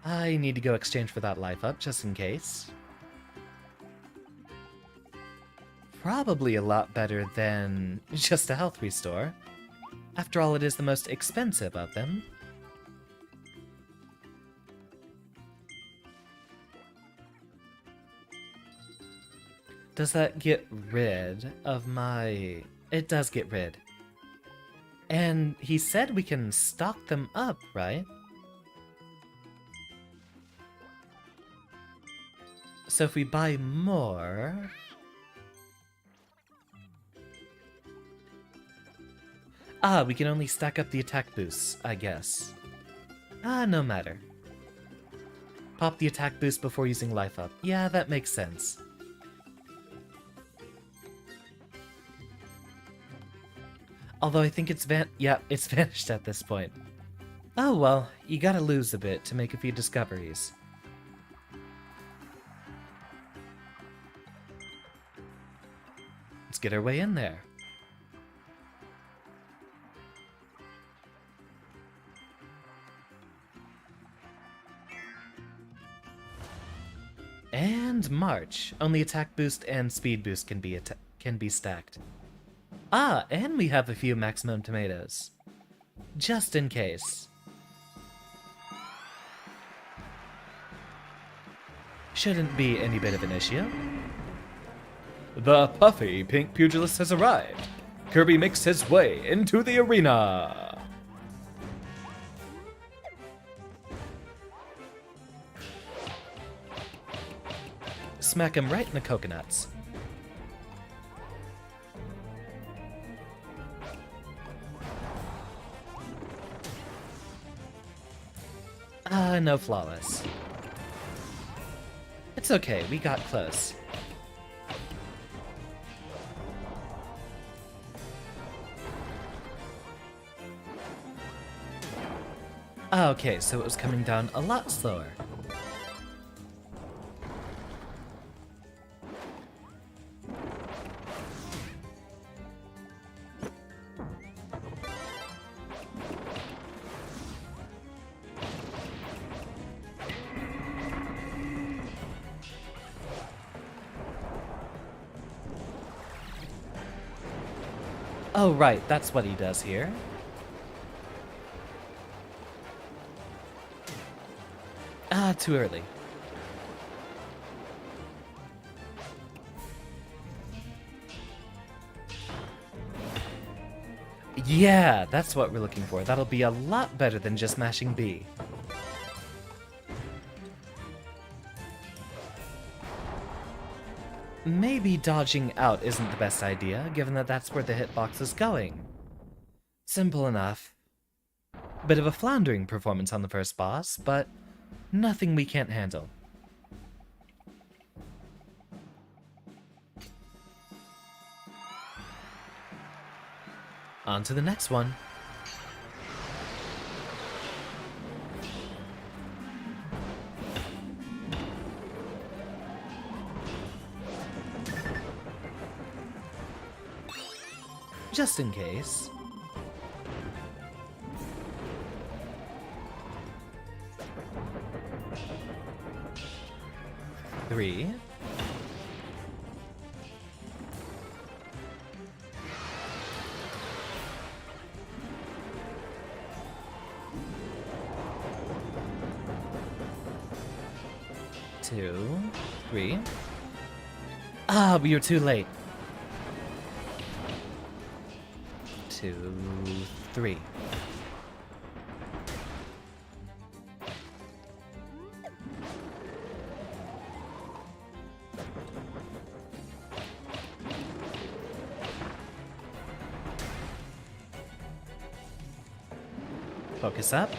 I need to go exchange for that Life Up, just in case. Probably a lot better than just a health restore. After all, it is the most expensive of them. Does that get rid of my... It does get rid. And he said we can stock them up, right? So if we buy more... Ah, we can only stack up the attack boosts, I guess. Ah, no matter. Pop the attack boost before using life up. Yeah, that makes sense. Although I think it's it's vanished at this point. Oh well, you gotta lose a bit to make a few discoveries. Let's get our way in there. And march. Only attack boost and speed boost can be stacked. Ah, and we have a few maximum tomatoes. Just in case. Shouldn't be any bit of an issue. The puffy pink pugilist has arrived. Kirby makes his way into the arena. Smack him right in the coconuts. No flawless. It's okay, we got close. Okay, so it was coming down a lot slower. Oh right, that's what he does here. Ah, too early. Yeah, that's what we're looking for. That'll be a lot better than just mashing B. Maybe dodging out isn't the best idea, given that that's where the hitbox is going. Simple enough. Bit of a floundering performance on the first boss, but nothing we can't handle. On to the next one. Just in case. Three. Two. Three. Ah, we were too late. 2, 3. Focus up.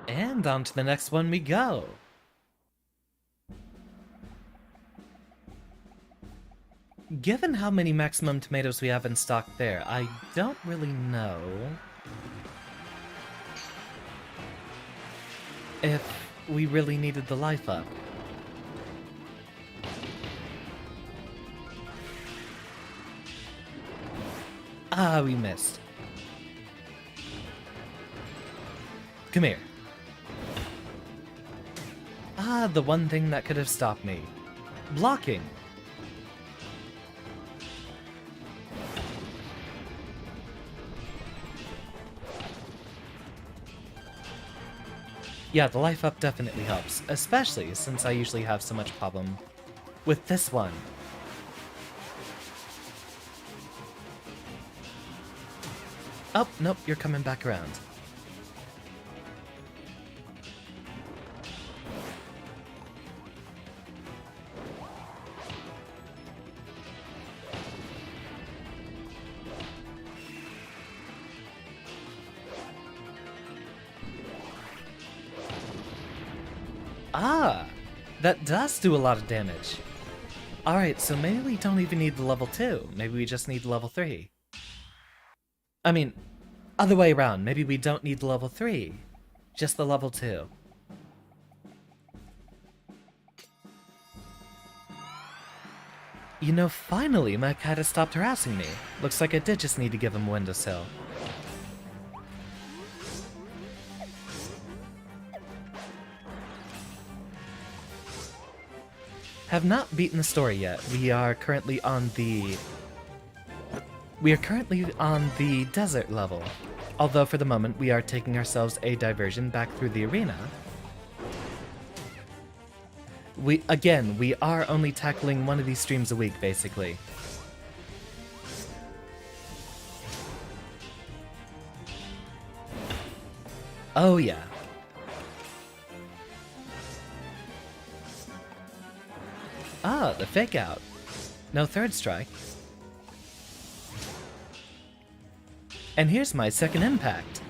And on to the next one we go. Given how many maximum tomatoes we have in stock there, I don't really know if we really needed the life up. Ah, we missed. Come here. Ah, the one thing that could have stopped me. Blocking. Yeah, the life up definitely helps, especially since I usually have so much problem with this one. Oh, nope, you're coming back around. Ah, that does do a lot of damage. Alright, so maybe we don't even need the level 2. Maybe we just need the level 3. I mean, other way around. Maybe we don't need the level 3. Just the level 2. You know, finally my cat has stopped harassing me. Looks like I did just need to give him a windowsill. Have not beaten the story yet. We are currently on the desert level. Although for the moment we are taking ourselves a diversion back through the arena. We are only tackling one of these streams a week, basically. Oh yeah. Ah, the fake out. No third strike. And here's my second impact.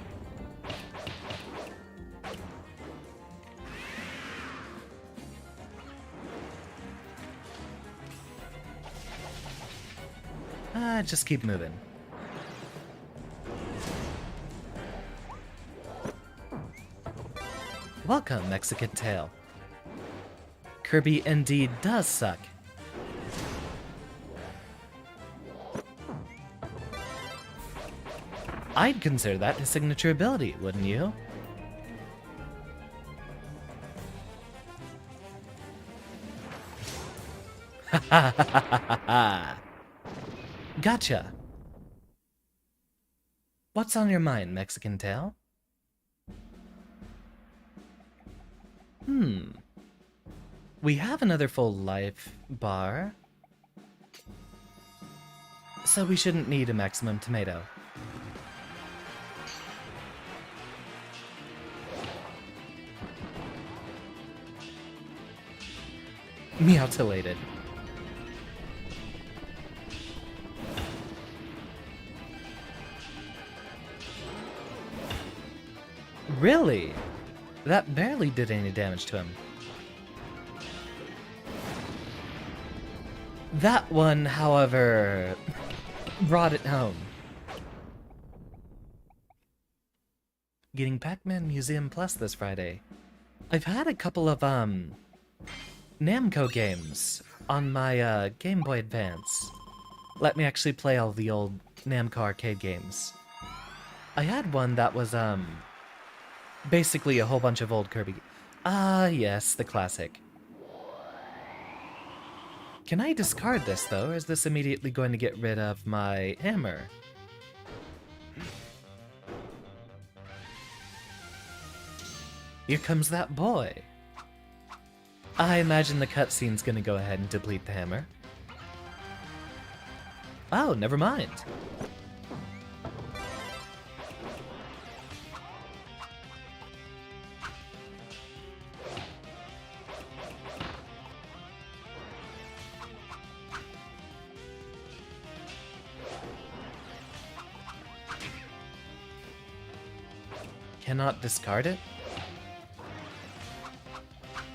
Just keep moving. Welcome, Mexican Tail. Kirby indeed does suck. I'd consider that his signature ability, wouldn't you? Ha ha ha ha ha! Gotcha! What's on your mind, Mexican Tail? We have another full life bar, so we shouldn't need a maximum tomato. Meowtilated. Really? That barely did any damage to him. That one, however, brought it home. Getting Pac-Man Museum Plus this Friday. I've had a couple of, Namco games on my, Game Boy Advance. Let me actually play all the old Namco arcade games. I had one that was, basically a whole bunch of old Kirby. Ah, yes, the classic. Can I discard this, though, or is this immediately going to get rid of my hammer? Here comes that boy. I imagine the cutscene's gonna go ahead and deplete the hammer. Oh, never mind. Cannot discard it?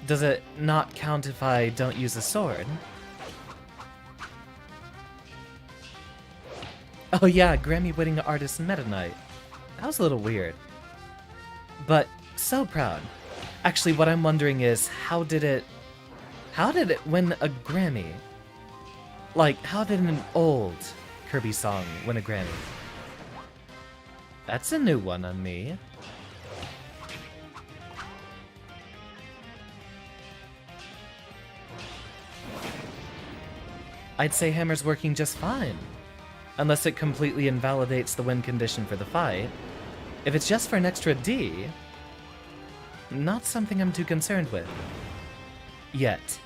Does it not count if I don't use a sword? Oh yeah, Grammy-winning artist Meta Knight. That was a little weird. But so proud. Actually, what I'm wondering is, how did it win a Grammy? Like, how did an old Kirby song win a Grammy? That's a new one on me. I'd say hammer's working just fine. Unless it completely invalidates the win condition for the fight. If it's just for an extra D... Not something I'm too concerned with. Yet.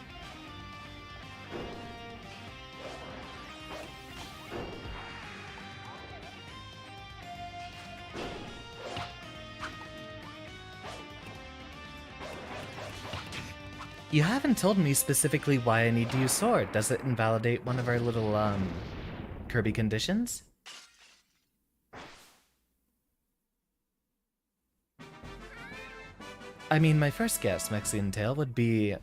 You haven't told me specifically why I need to use sword. Does it invalidate one of our little, Kirby conditions? I mean, my first guess, Mexican Tail, would be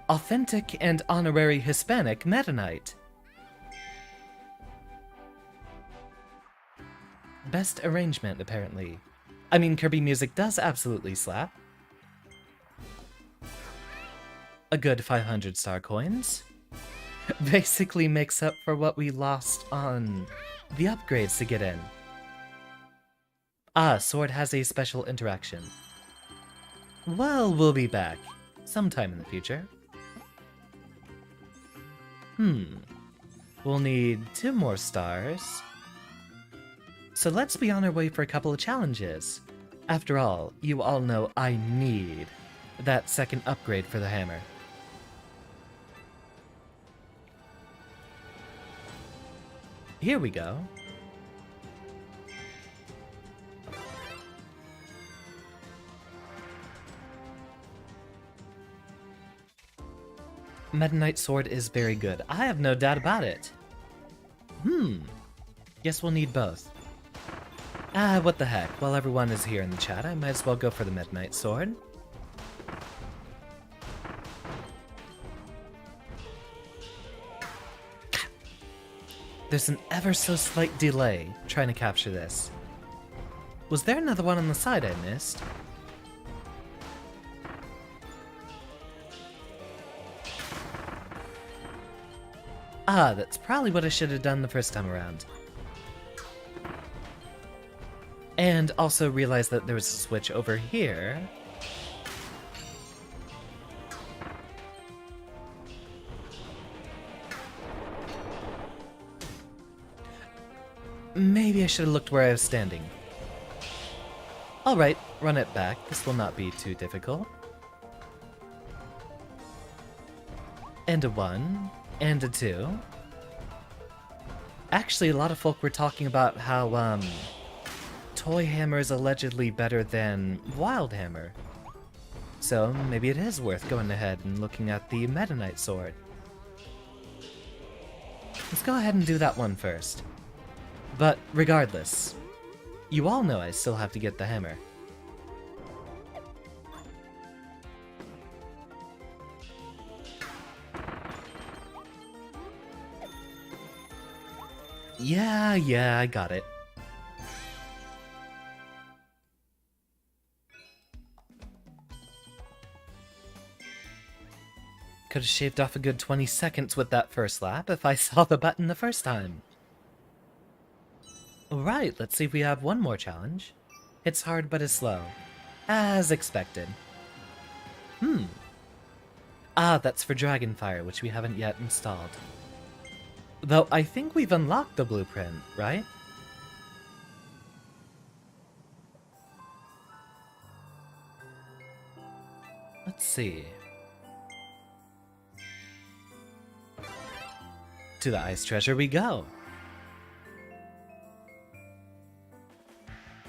authentic and honorary Hispanic Meta Knight. Best arrangement, apparently. I mean, Kirby music does absolutely slap. A good 500 star coins. Basically makes up for what we lost on the upgrades to get in. Ah, sword has a special interaction. Well, we'll be back. Sometime in the future. We'll need 2 more stars. So let's be on our way for a couple of challenges. After all, you all know I need that second upgrade for the hammer. Here we go. Meta Knight Sword is very good. I have no doubt about it. Guess we'll need both. Ah, what the heck. While everyone is here in the chat, I might as well go for the Meta Knight Sword. There's an ever so slight delay trying to capture this. Was there another one on the side I missed? Ah, that's probably what I should have done the first time around. And also realized that there was a switch over here. Maybe I should have looked where I was standing. Alright, run it back. This will not be too difficult. And a 1. And a 2. Actually, a lot of folk were talking about how, Toy Hammer is allegedly better than Wild Hammer. So, maybe it is worth going ahead and looking at the Meta Knight Sword. Let's go ahead and do that one first. But, regardless, you all know I still have to get the hammer. Yeah, I got it. Could have shaved off a good 20 seconds with that first lap if I saw the button the first time. Alright, let's see if we have one more challenge. It's hard but is slow. As expected. Ah, that's for Dragonfire, which we haven't yet installed. Though I think we've unlocked the blueprint, right? Let's see. To the ice treasure we go.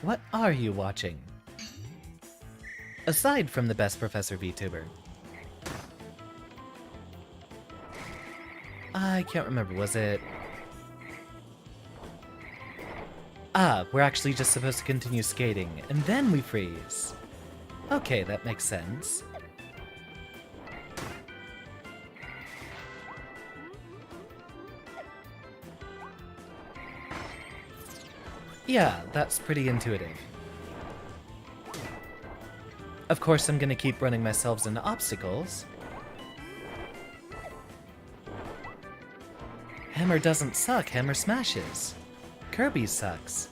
What are you watching? Aside from the best Professor Vtuber. I can't remember, was it... Ah, we're actually just supposed to continue skating, and then we freeze. Okay, that makes sense. Yeah, that's pretty intuitive. Of course, I'm gonna keep running myself into obstacles. Hammer doesn't suck, Hammer smashes. Kirby sucks.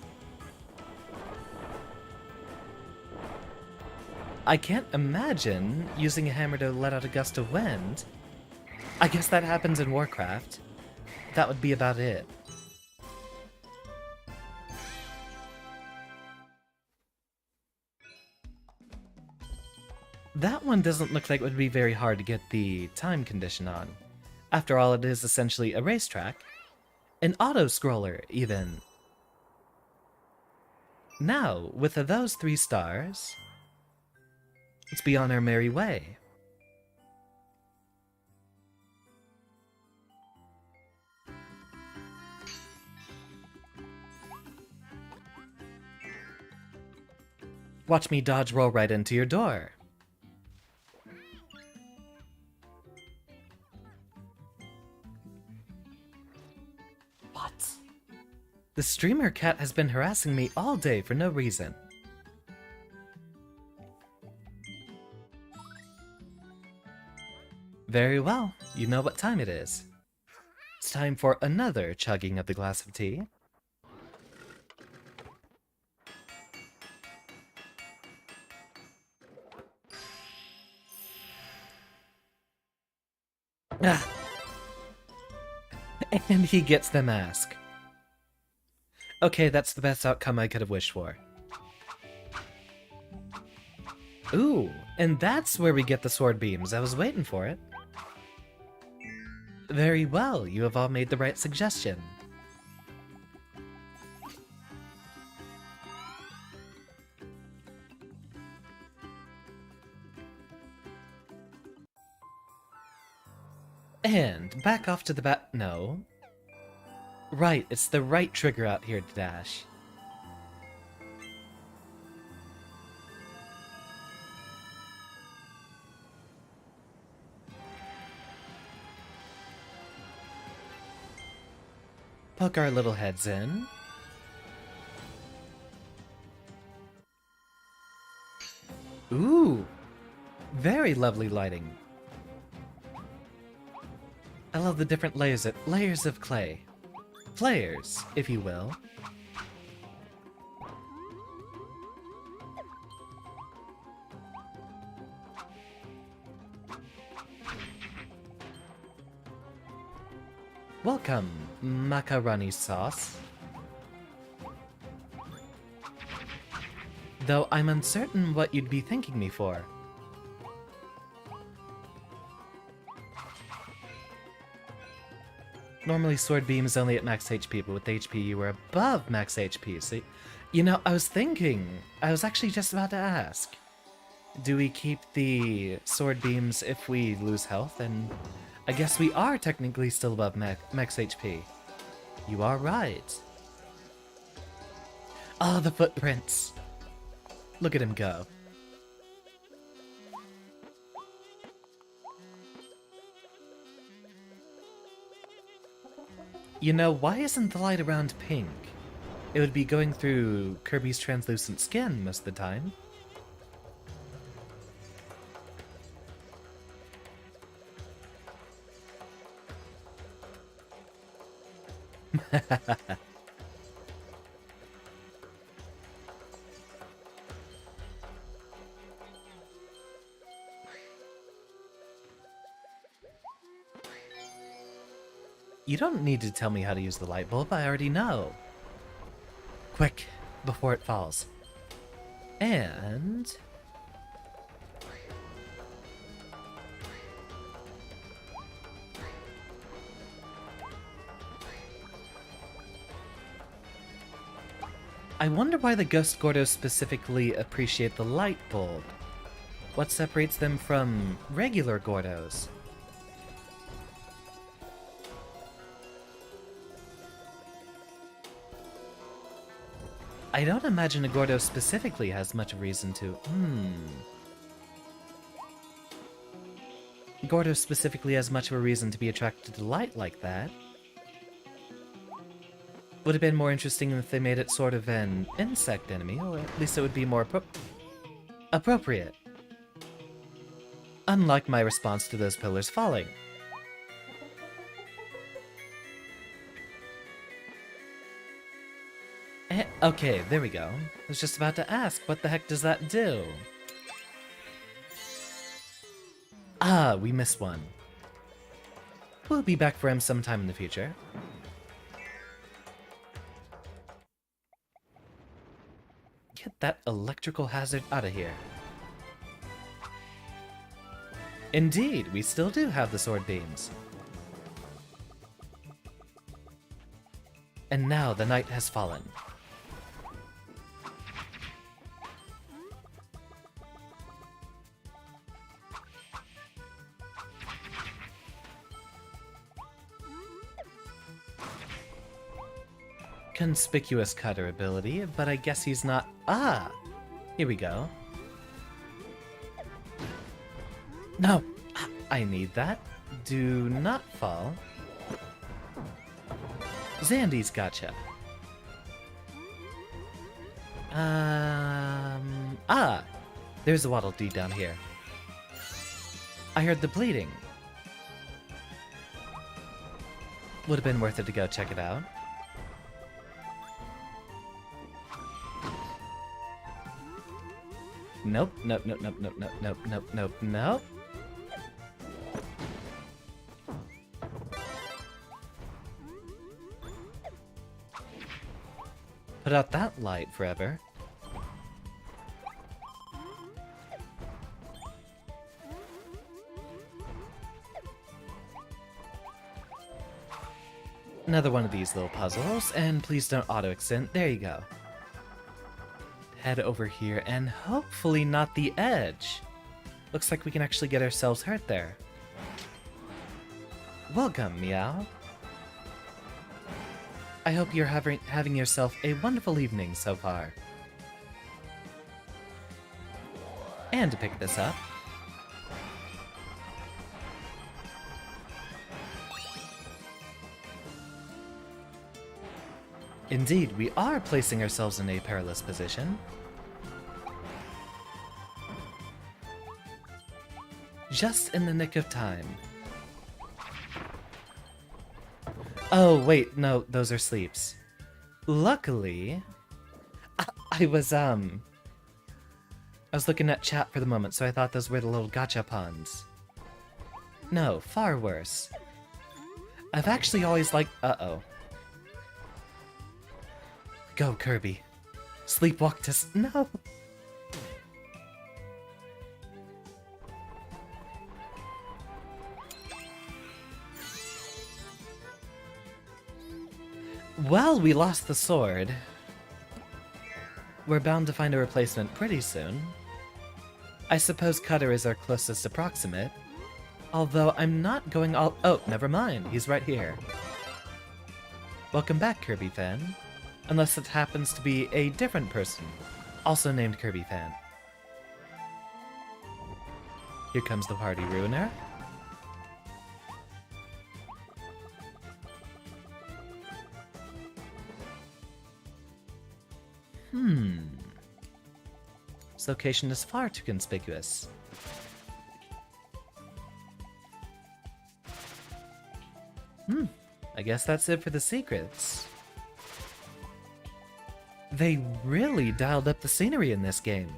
I can't imagine using a hammer to let out a gust of wind. I guess that happens in Warcraft. That would be about it. That one doesn't look like it would be very hard to get the time condition on. After all, it is essentially a racetrack. An auto-scroller, even. Now, with those 3 stars, let's be on our merry way. Watch me dodge roll right into your door. What? The streamer cat has been harassing me all day for no reason. Very well, you know what time it is. It's time for another chugging of the glass of tea. Ah. And he gets the mask. Okay, that's the best outcome I could have wished for. Ooh, and that's where we get the sword beams. I was waiting for it. Very well, you have all made the right suggestion. And back off to the no. Right, it's the right trigger out here to dash. Poke our little heads in. Ooh! Very lovely lighting. I love the different layers of clay. Players, if you will. Welcome, macaroni sauce. Though I'm uncertain what you'd be thanking me for. Normally sword beam is only at max HP, but with HP you were above max HP, so... You know, I was actually just about to ask. Do we keep the sword beams if we lose health? And I guess we are technically still above max HP. You are right. Ah, the footprints. Look at him go. You know, why isn't the light around pink? It would be going through Kirby's translucent skin most of the time. You don't need to tell me how to use the light bulb, I already know. Quick, before it falls. And... I wonder why the Ghost Gordos specifically appreciate the light bulb. What separates them from regular Gordos? I don't imagine a Gordo specifically has much reason to... Gordo specifically has much of a reason to be attracted to light like that. Would have been more interesting if they made it sort of an insect enemy, or at least it would be more appropriate. Unlike my response to those pillars falling. Okay, there we go. I was just about to ask, what the heck does that do? Ah, we missed one. We'll be back for him sometime in the future. Get that electrical hazard out of here. Indeed, we still do have the sword beams. And now the night has fallen. Conspicuous cutter ability, but I guess he's not. Ah! Here we go. No! I need that. Do not fall. Zandy's gotcha. Ah! There's a Waddle Dee down here. I heard the bleeding. Would have been worth it to go check it out. Nope, nope, nope, nope, nope, nope, nope, nope, nope, nope. Put out that light forever. Another one of these little puzzles, and please don't auto-extend. There you go. Head over here, and hopefully not the edge. Looks like we can actually get ourselves hurt there. Welcome, Meow. I hope you're having yourself a wonderful evening so far. And to pick this up, indeed, we are placing ourselves in a perilous position. Just in the nick of time. Oh, wait, no, those are sleeps. Luckily, I was looking at chat for the moment, so I thought those were the little gotcha puns. No, far worse. I've actually always liked— uh-oh. Go, Kirby. Sleepwalk to— no! Well, we lost the sword. We're bound to find a replacement pretty soon. I suppose Cutter is our closest approximate. Although I'm not going all— oh, never mind, he's right here. Welcome back, Kirby fan. Unless it happens to be a different person, also named Kirby fan. Here comes the party ruiner. This location is far too conspicuous. I guess that's it for the secrets. They really dialed up the scenery in this game.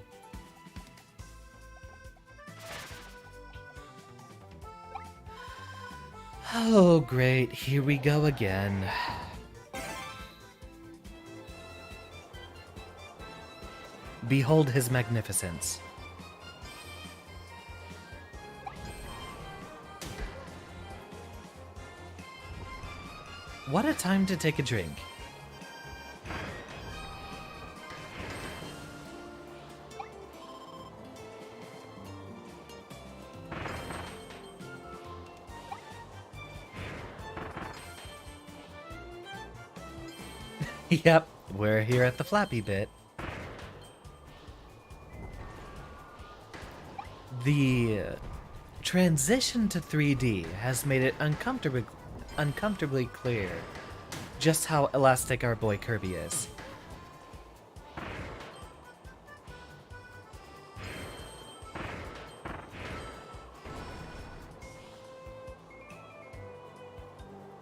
Oh great, here we go again. Behold his magnificence. What a time to take a drink. Yep, we're here at the Flappy bit. The transition to 3D has made it uncomfortably clear just how elastic our boy Kirby is.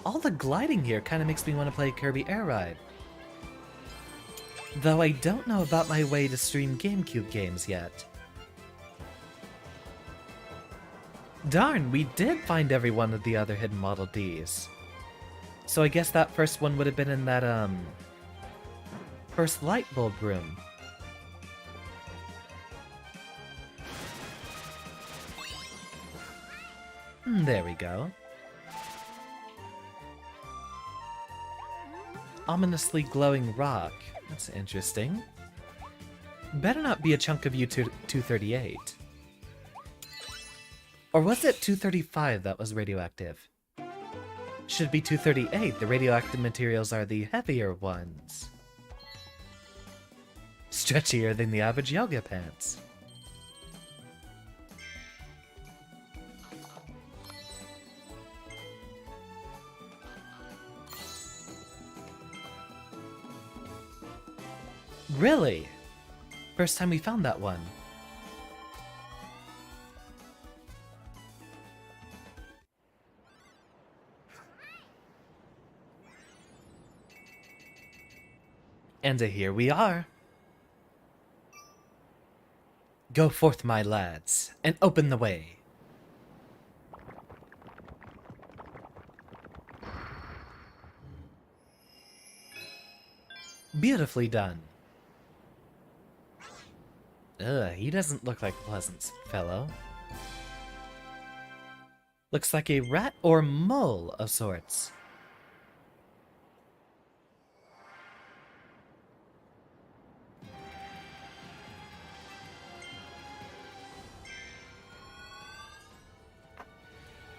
All the gliding here kind of makes me want to play Kirby Air Ride. Though I don't know about my way to stream GameCube games yet. Darn, we did find every one of the other hidden Model Ds. So I guess that first one would have been in that, first light bulb room. There we go. Ominously glowing rock. That's interesting. Better not be a chunk of U-238. Or was it 235 that was radioactive? Should be 238. The radioactive materials are the heavier ones. Stretchier than the average yoga pants. Really? First time we found that one. And here we are. Go forth, my lads, and open the way. Beautifully done. Ugh, he doesn't look like a pleasant fellow. Looks like a rat or mole of sorts.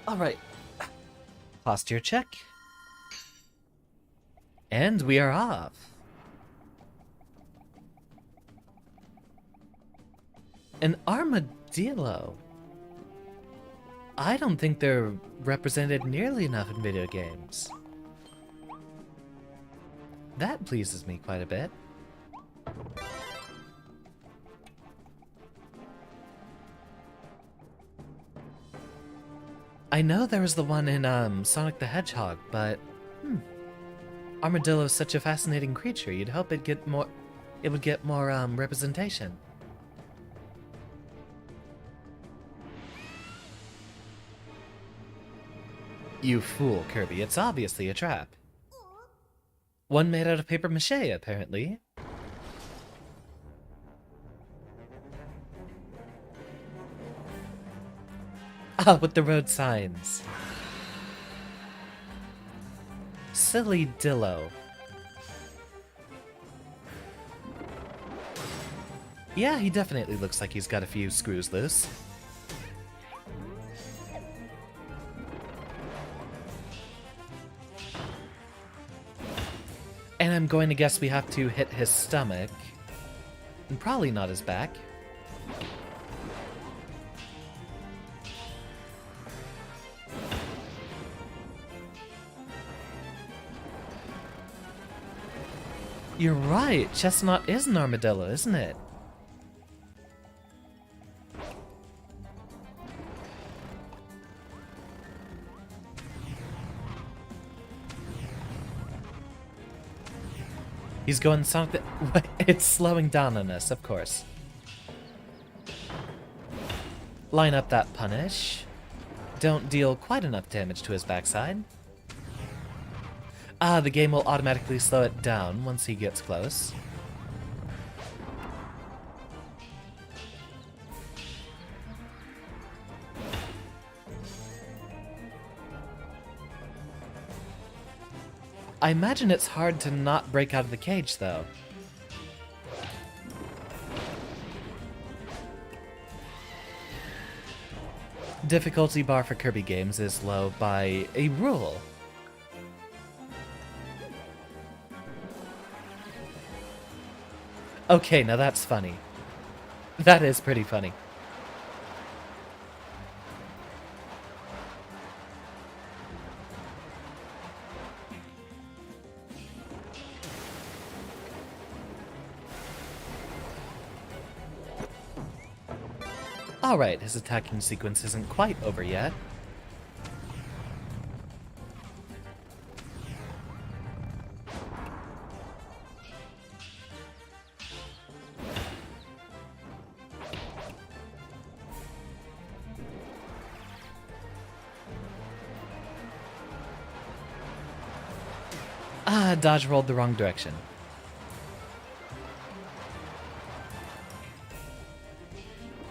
Alright. Posture check. And we are off. An armadillo. I don't think they're represented nearly enough in video games. That pleases me quite a bit. I know there was the one in Sonic the Hedgehog, but Armadillo is such a fascinating creature. You'd hope it would get more representation. You fool, Kirby. It's obviously a trap. One made out of paper mache, apparently. Ah, with the road signs. Silly Dillo. Yeah, he definitely looks like he's got a few screws loose. And I'm going to guess we have to hit his stomach. And probably not his back. You're right, Chestnut is an armadillo, isn't it? He's going Sonic the... It's slowing down on us, of course. Line up that punish. Don't deal quite enough damage to his backside. Ah, the game will automatically slow it down once he gets close. I imagine it's hard to not break out of the cage, though. Difficulty bar for Kirby games is low by a rule. Okay, now that's funny. That is pretty funny. Alright, his attacking sequence isn't quite over yet. Ah, dodge rolled the wrong direction.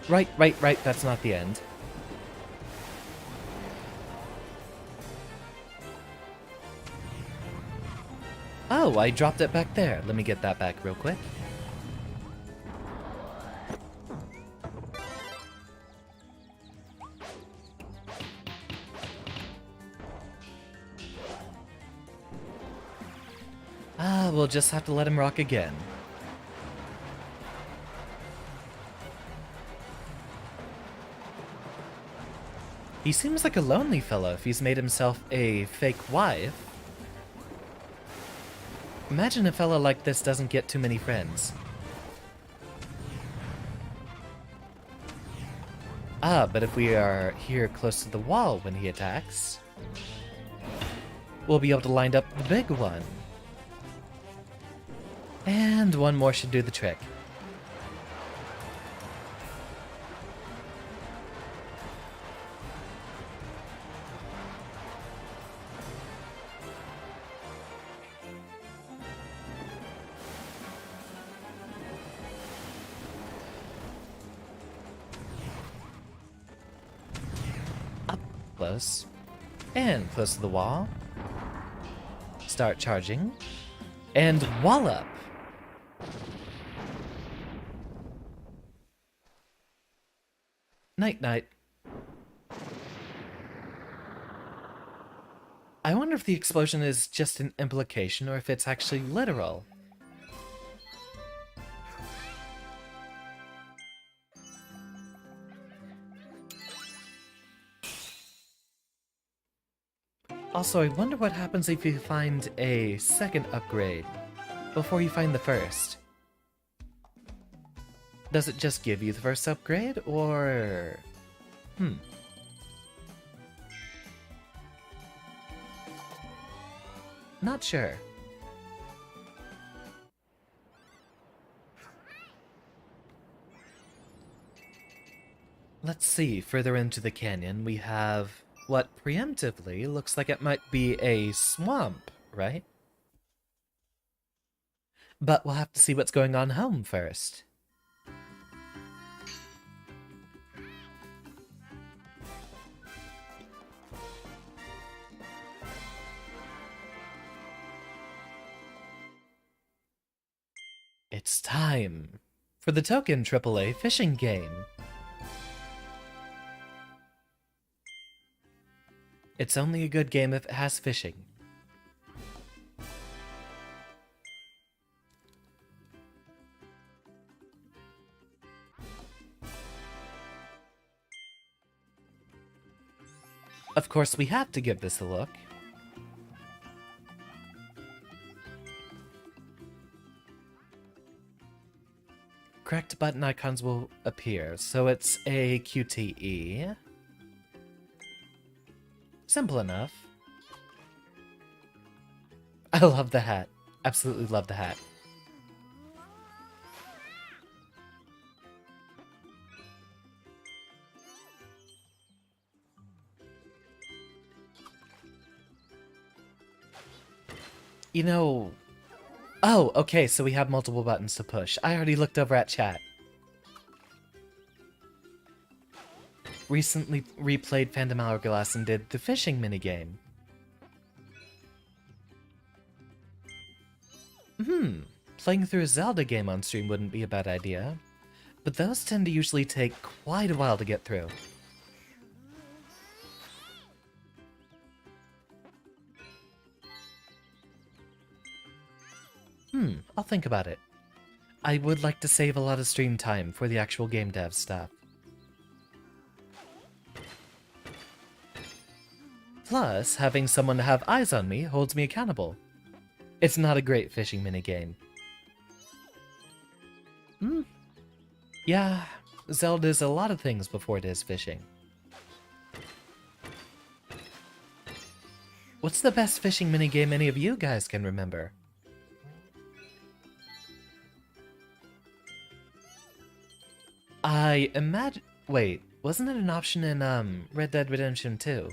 Right, that's not the end. Oh, I dropped it back there. Let me get that back real quick. Ah, we'll just have to let him rock again. He seems like a lonely fellow if he's made himself a fake wife. Imagine a fellow like this doesn't get too many friends. Ah, but if we are here close to the wall when he attacks, we'll be able to line up the big one. And one more should do the trick. Up close. And close to the wall. Start charging. And wallop! Night-night. I wonder if the explosion is just an implication or if it's actually literal. Also, I wonder what happens if you find a second upgrade before you find the first. Does it just give you the first upgrade, or... Not sure. Let's see, further into the canyon we have what preemptively looks like it might be a swamp, right? But we'll have to see what's going on home first. It's time for the token AAA fishing game. It's only a good game if it has fishing. Of course, we have to give this a look. Correct button icons will appear, so it's a QTE. Simple enough. I love the hat. Absolutely love the hat. You know... Oh, okay, so we have multiple buttons to push. I already looked over at chat. Recently replayed Phantom Hourglass and did the fishing minigame. Playing through a Zelda game on stream wouldn't be a bad idea. But those tend to usually take quite a while to get through. I'll think about it. I would like to save a lot of stream time for the actual game dev stuff. Plus, having someone to have eyes on me holds me accountable. It's not a great fishing minigame. Yeah, Zelda is a lot of things before it is fishing. What's the best fishing minigame any of you guys can remember? I imagine... Wait, wasn't it an option in, Red Dead Redemption 2?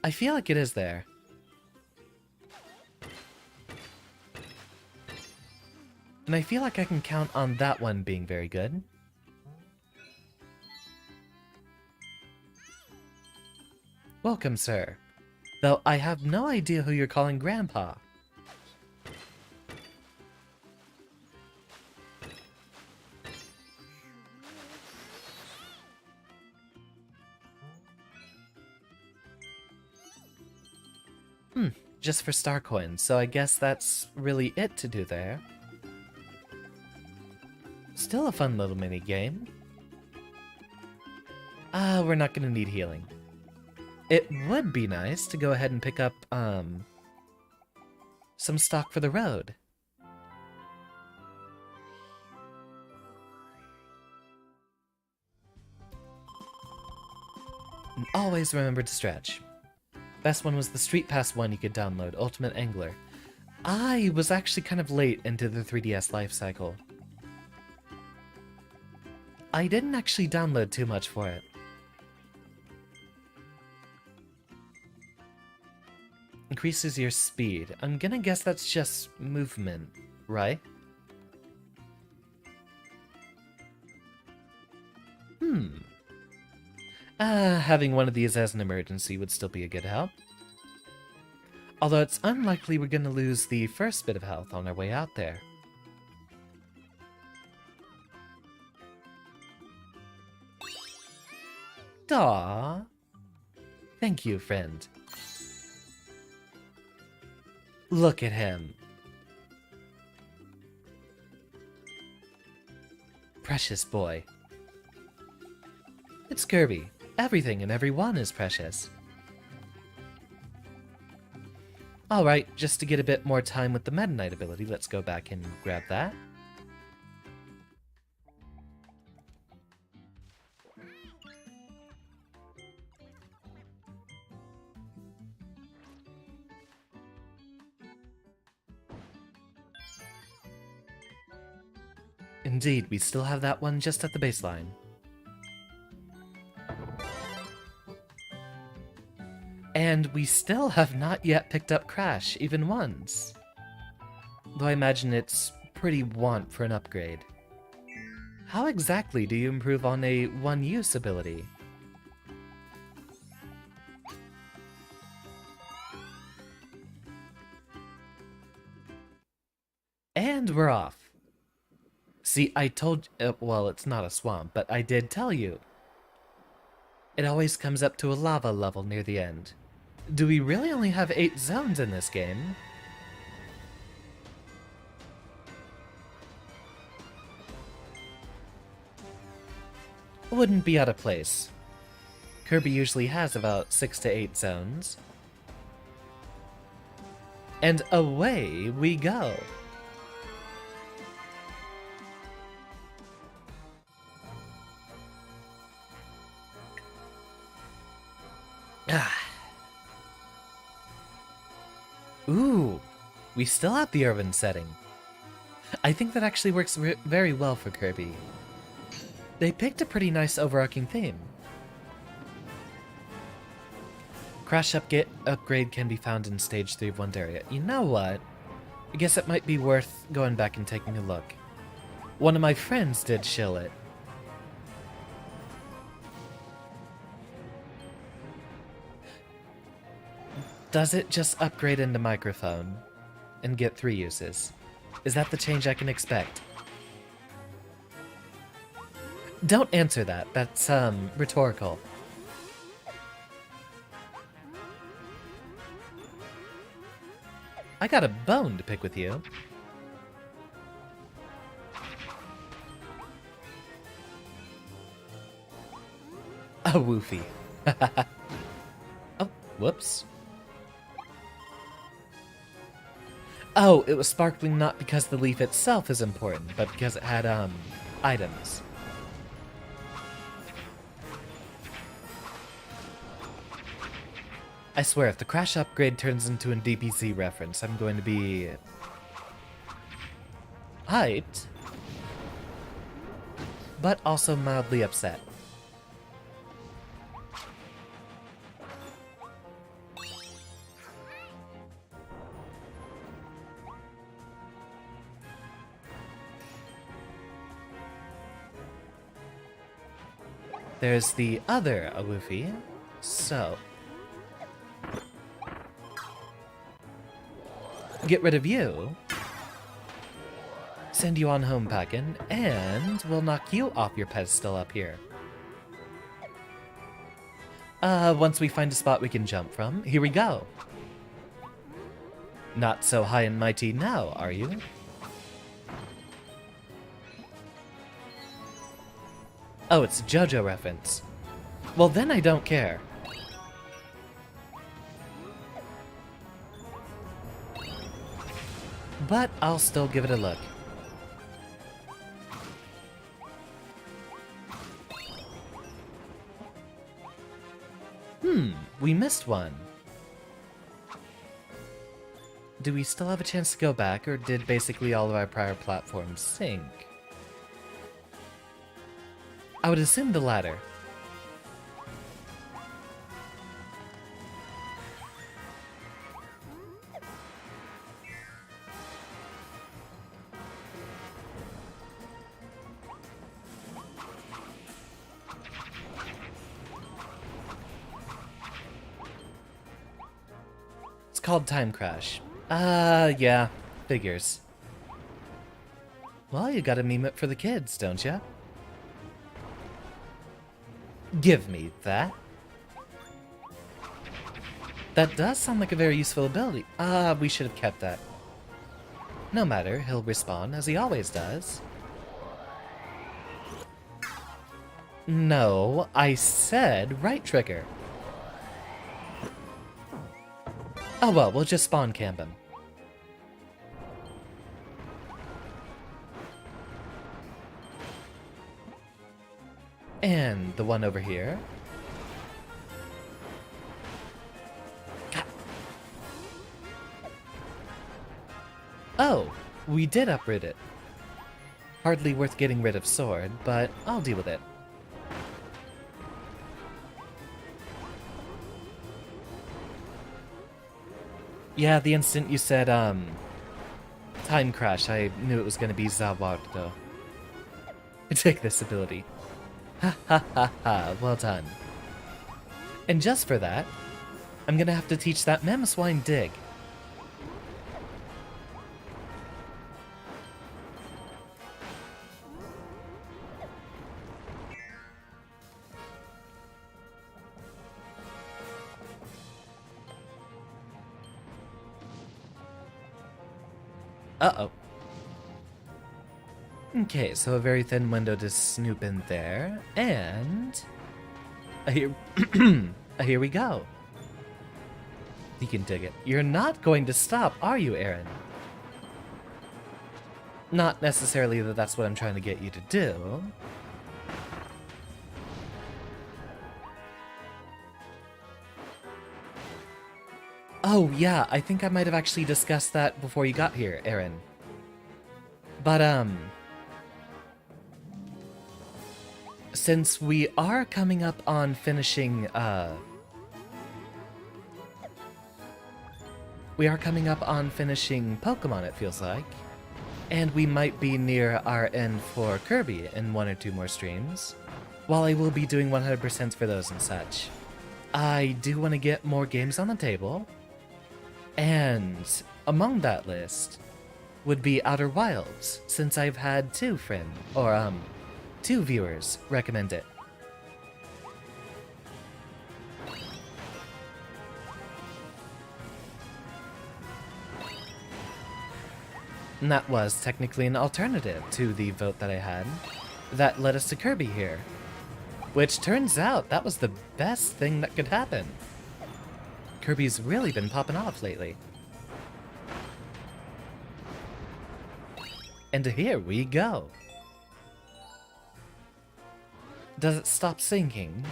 I feel like it is there. And I feel like I can count on that one being very good. Welcome, sir. Though I have no idea who you're calling Grandpa. just for star coins, so I guess that's really it to do there. Still a fun little mini game. We're not gonna need healing. It would be nice to go ahead and pick up, some stock for the road. And always remember to stretch. Best one was the Street Pass one you could download, Ultimate Angler. I was actually kind of late into the 3DS life cycle. I didn't actually download too much for it. Increases your speed. I'm gonna guess that's just movement, right? Having one of these as an emergency would still be a good help. Although it's unlikely we're gonna lose the first bit of health on our way out there. Aw. Thank you, friend. Look at him. Precious boy. It's Kirby. Everything and everyone is precious. Alright, just to get a bit more time with the Meta Knight ability, let's go back and grab that. Indeed, we still have that one just at the baseline. And we still have not yet picked up Crash, even once. Though I imagine it's pretty want for an upgrade. How exactly do you improve on a one-use ability? And we're off. See, I told well, it's not a swamp, but I did tell you. It always comes up to a lava level near the end. Do we really only have 8 zones in this game? Wouldn't be out of place. Kirby usually has about 6 to 8 zones. And away we go! Ooh, we still have the urban setting. I think that actually works very well for Kirby. They picked a pretty nice overarching theme. Crash upgrade can be found in Stage 3 of Wonderia. You know what? I guess it might be worth going back and taking a look. One of my friends did shill it. Does it just upgrade into microphone and get 3 uses? Is that the change I can expect? Don't answer that. That's, rhetorical. I got a bone to pick with you. A woofy. Oh, whoops. Oh, it was sparkling not because the leaf itself is important, but because it had, items. I swear, if the Crash upgrade turns into a DPC reference, I'm going to be hyped, but also mildly upset. There's the other Awufi, so get rid of you, send you on home packin', and we'll knock you off your pedestal up here. Once we find a spot we can jump from, here we go. Not so high and mighty now, are you? Oh, it's a JoJo reference. Well, then I don't care. But I'll still give it a look. We missed one. Do we still have a chance to go back, or did basically all of our prior platforms sink? I would assume the latter. It's called Time Crash. Yeah, figures. Well, you gotta meme it for the kids, don't ya? Give me that. That does sound like a very useful ability. We should have kept that. No matter, he'll respawn, as he always does. No, I said right trigger. Oh well, we'll just spawn camp him. And the one over here. Oh, we did uproot it. Hardly worth getting rid of sword, but I'll deal with it. Yeah, the instant you said, Time Crash, I knew it was gonna be Zawardo. Take this ability. Ha ha ha ha, well done. And just for that, I'm gonna have to teach that Mamoswine dig. Uh-oh. Okay, so a very thin window to snoop in there, and... here we go. You can dig it. You're not going to stop, are you, Aaron? Not necessarily that that's what I'm trying to get you to do. Oh, yeah, I think I might have actually discussed that before you got here, Aaron. But, since we are coming up on finishing, Pokemon, it feels like. And we might be near our end for Kirby in 1 or 2 more streams. While I will be doing 100% for those and such, I do want to get more games on the table. And among that list would be Outer Wilds, since I've had 2 viewers recommend it. And that was technically an alternative to the vote that I had that led us to Kirby here. Which turns out that was the best thing that could happen. Kirby's really been popping off lately. And here we go. Does it stop sinking?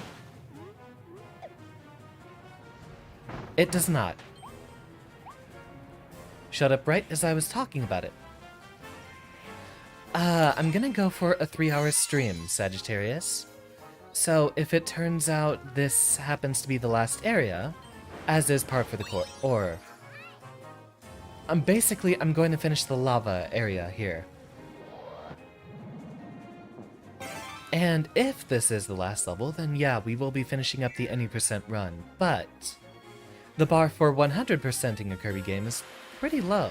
It does not. Shut up right as I was talking about it. I'm gonna go for a 3-hour stream, Sagittarius. So if it turns out this happens to be the last area, as is par for the course, or... I'm going to finish the lava area here. And if this is the last level, then yeah, we will be finishing up the any percent run, but the bar for 100%ing a Kirby game is pretty low.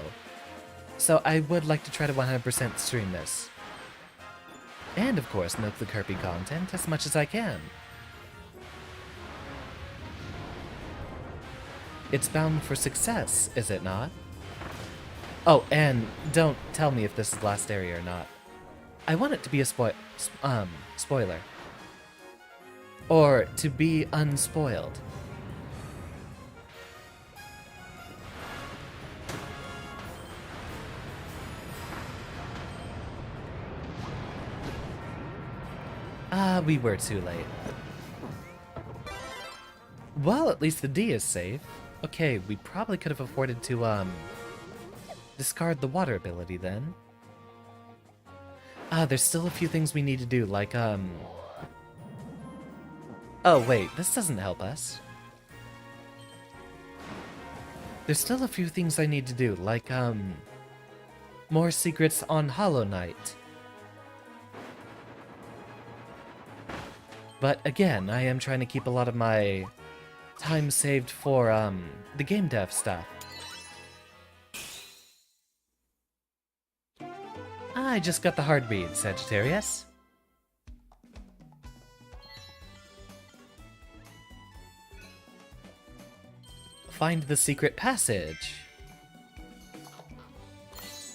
So I would like to try to 100% stream this. And of course, milk the Kirby content as much as I can. It's bound for success, is it not? Oh, and don't tell me if this is the last area or not. I want it to be a spoiler. Or to be unspoiled. We were too late. Well, at least the D is safe. Okay, we probably could have afforded to, discard the water ability then. There's still a few things we need to do, like, Oh, wait, this doesn't help us. There's still a few things I need to do, like, more secrets on Hollow Knight. But again, I am trying to keep a lot of my time saved for, the game dev stuff. I just got the hard read, Sagittarius. Find the secret passage.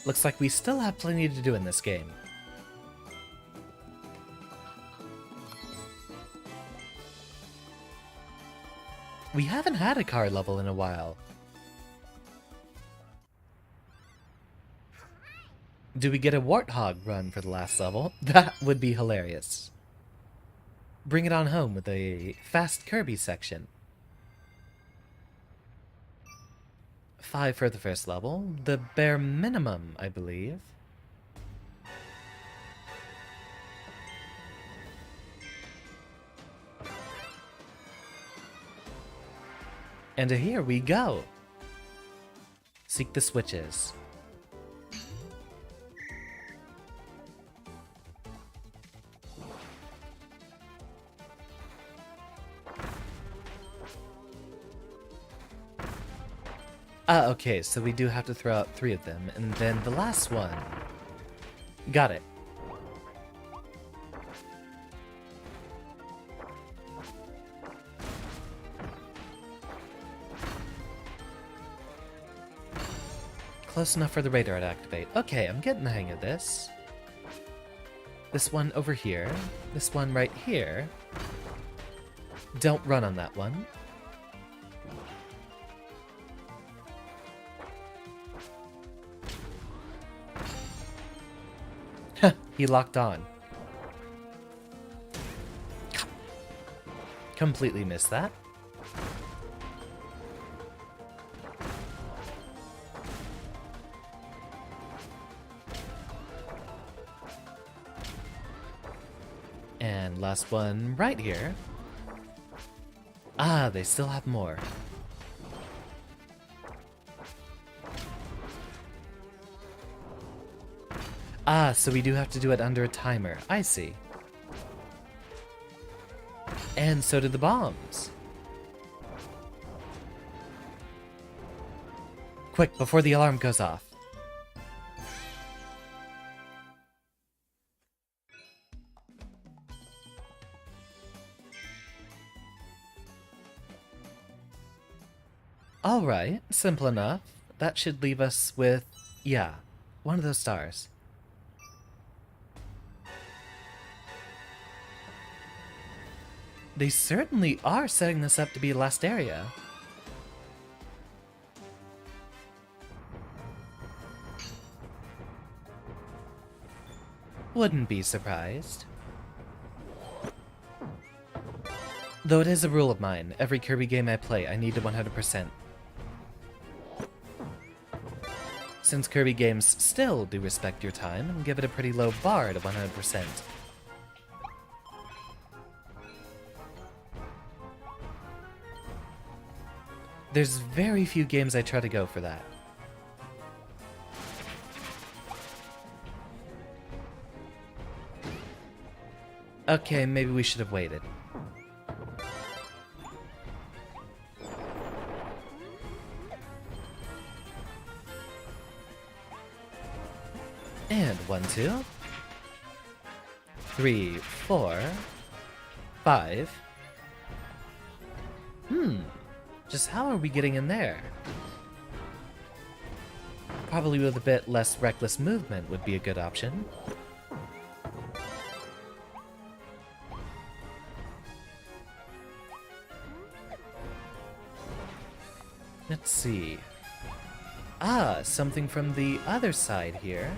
Looks like we still have plenty to do in this game. We haven't had a car level in a while. Do we get a warthog run for the last level? That would be hilarious. Bring it on home with a fast Kirby section. 5 for the first level, the bare minimum, I believe. And here we go! Seek the switches. Okay, so we do have to throw out 3 of them, and then the last one. Got it. Close enough for the radar to activate. Okay, I'm getting the hang of this. This one over here. This one right here. Don't run on that one. He locked on. Completely missed that. And last one right here. They still have more. So we do have to do it under a timer. I see. And so did the bombs. Quick, before the alarm goes off. Alright, simple enough. That should leave us with, yeah, one of those stars. They certainly are setting this up to be the last area. Wouldn't be surprised. Though it is a rule of mine, every Kirby game I play, I need to 100%. Since Kirby games still do respect your time and give it a pretty low bar to 100%. There's very few games I try to go for that. Okay, maybe we should have waited. And 1, 2, 3, 4, 5. Just how are we getting in there? probably with a bit less reckless movement would be a good option. Let's see. Ah, something from the other side here.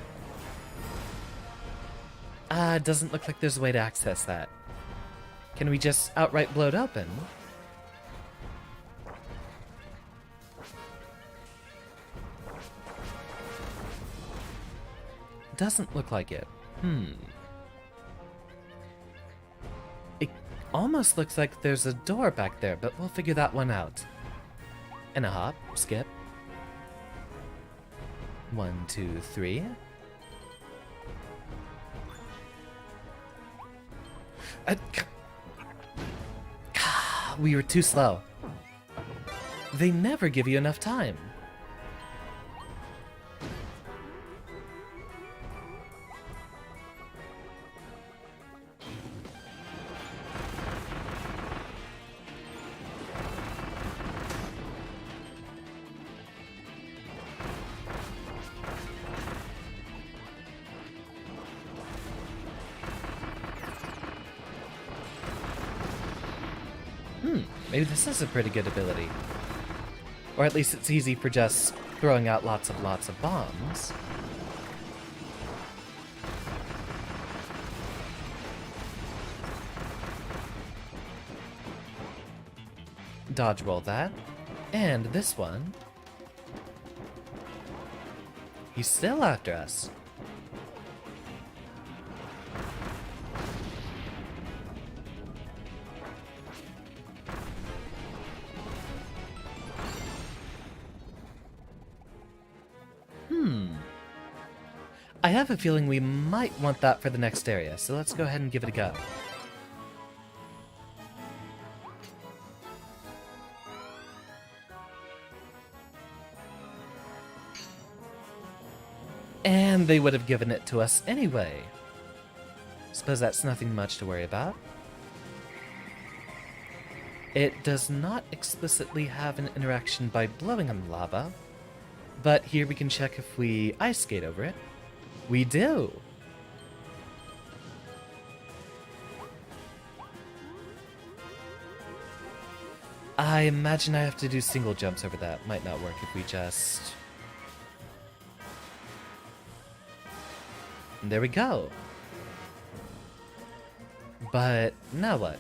Ah, doesn't look like there's a way to access that. Can we just outright blow it open? Doesn't look like it. It almost looks like there's a door back there, but we'll figure that one out. And a hop, skip. 1, 2, 3. We were too slow. They never give you enough time. Maybe this is a pretty good ability. Or at least it's easy for just throwing out lots of bombs. Dodge roll that. And this one. He's still after us. I have a feeling we might want that for the next area, so let's go ahead and give it a go. And they would have given it to us anyway. Suppose that's nothing much to worry about. It does not explicitly have an interaction by blowing on the lava, but here we can check if we ice skate over it. We do! I imagine I have to do single jumps over that. Might not work if we just... There we go! But now what?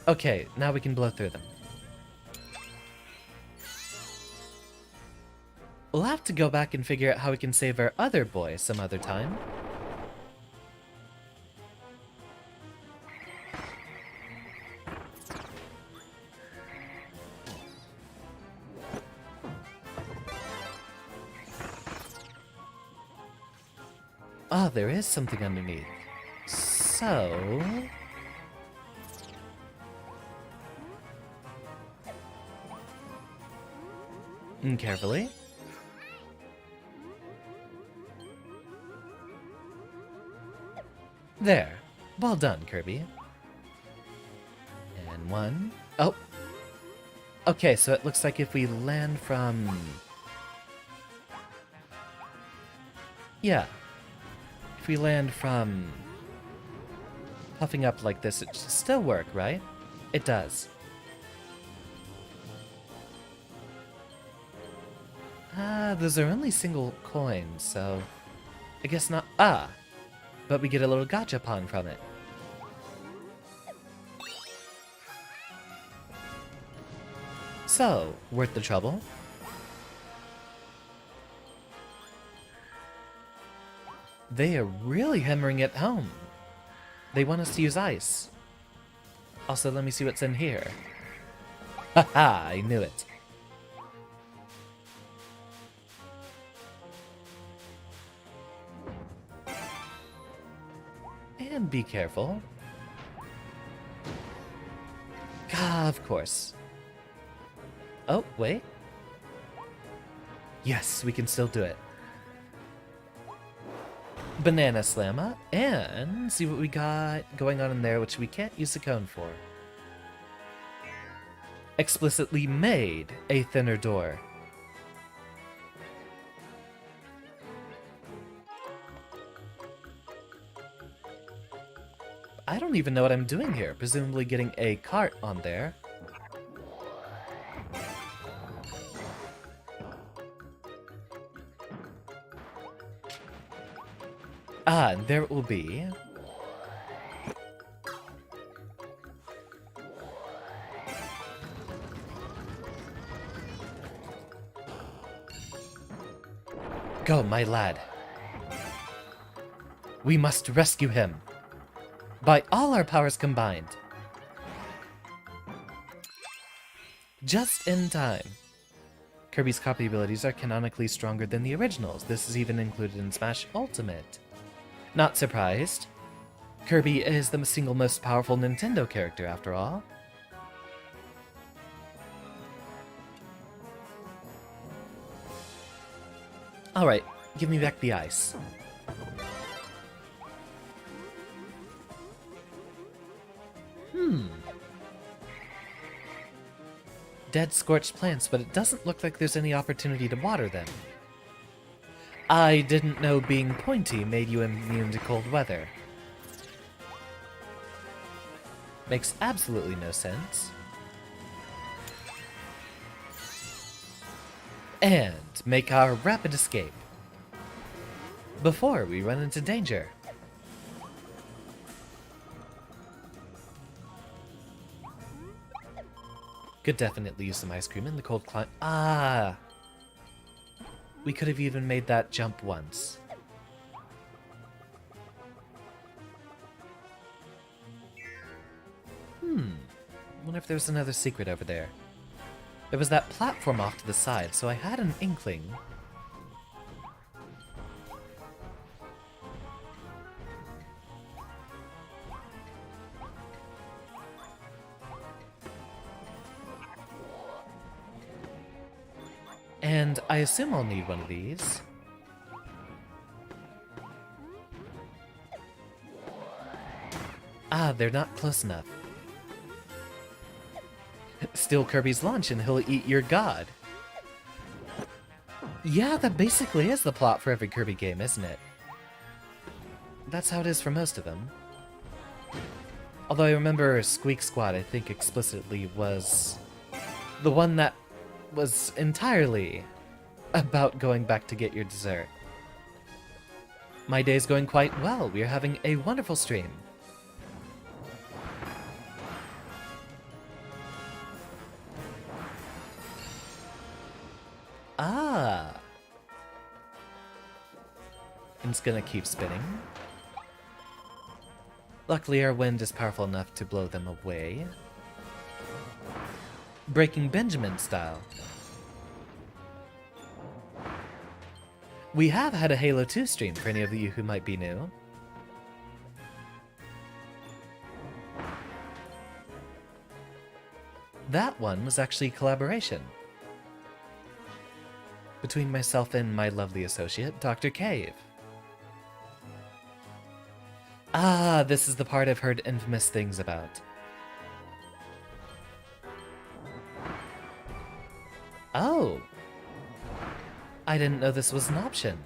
Okay, now we can blow through them. We'll have to go back and figure out how we can save our other boy some other time. Oh, there is something underneath. So... And carefully. There. Well done, Kirby. And one. Oh! Okay, so it looks like if we land from... Yeah. If we land from... puffing up like this, it should still work, right? It does. Those are only single coins, so... I guess not... Ah! But we get a little gachapon from it. So, worth the trouble? They are really hammering it home. They want us to use ice. Also, let me see what's in here. Haha, I knew it. And be careful. Ah, of course. Oh, wait. Yes, we can still do it. Banana Slamma, and see what we got going on in there, which we can't use the cone for. Explicitly made a thinner door. I don't even know what I'm doing here. Presumably getting a cart on there. Ah, and there it will be. Go, my lad. We must rescue him. By all our powers combined. Just in time. Kirby's copy abilities are canonically stronger than the originals. This is even included in Smash Ultimate. Not surprised. Kirby is the single most powerful Nintendo character, after all. Alright, give me back the ice. Dead, scorched plants, but it doesn't look like there's any opportunity to water them. I didn't know being pointy made you immune to cold weather. Makes absolutely no sense. And make our rapid escape before we run into danger. Could definitely use some ice cream in the cold climate. Ah! We could have even made that jump once. Wonder if there's another secret over there. There was that platform off to the side, so I had an inkling. And I assume I'll need one of these. Ah, they're not close enough. Steal Kirby's lunch and he'll eat your god. Yeah, that basically is the plot for every Kirby game, isn't it? That's how it is for most of them. Although I remember Squeak Squad, I think explicitly, was the one that was entirely about going back to get your dessert. My day's going quite well. We are having a wonderful stream. Ah. And it's gonna keep spinning. Luckily, our wind is powerful enough to blow them away. Breaking Benjamin style. We have had a Halo 2 stream for any of you who might be new. That one was actually a collaboration between myself and my lovely associate, Dr. Cave. Ah, this is the part I've heard infamous things about. Oh! I didn't know this was an option.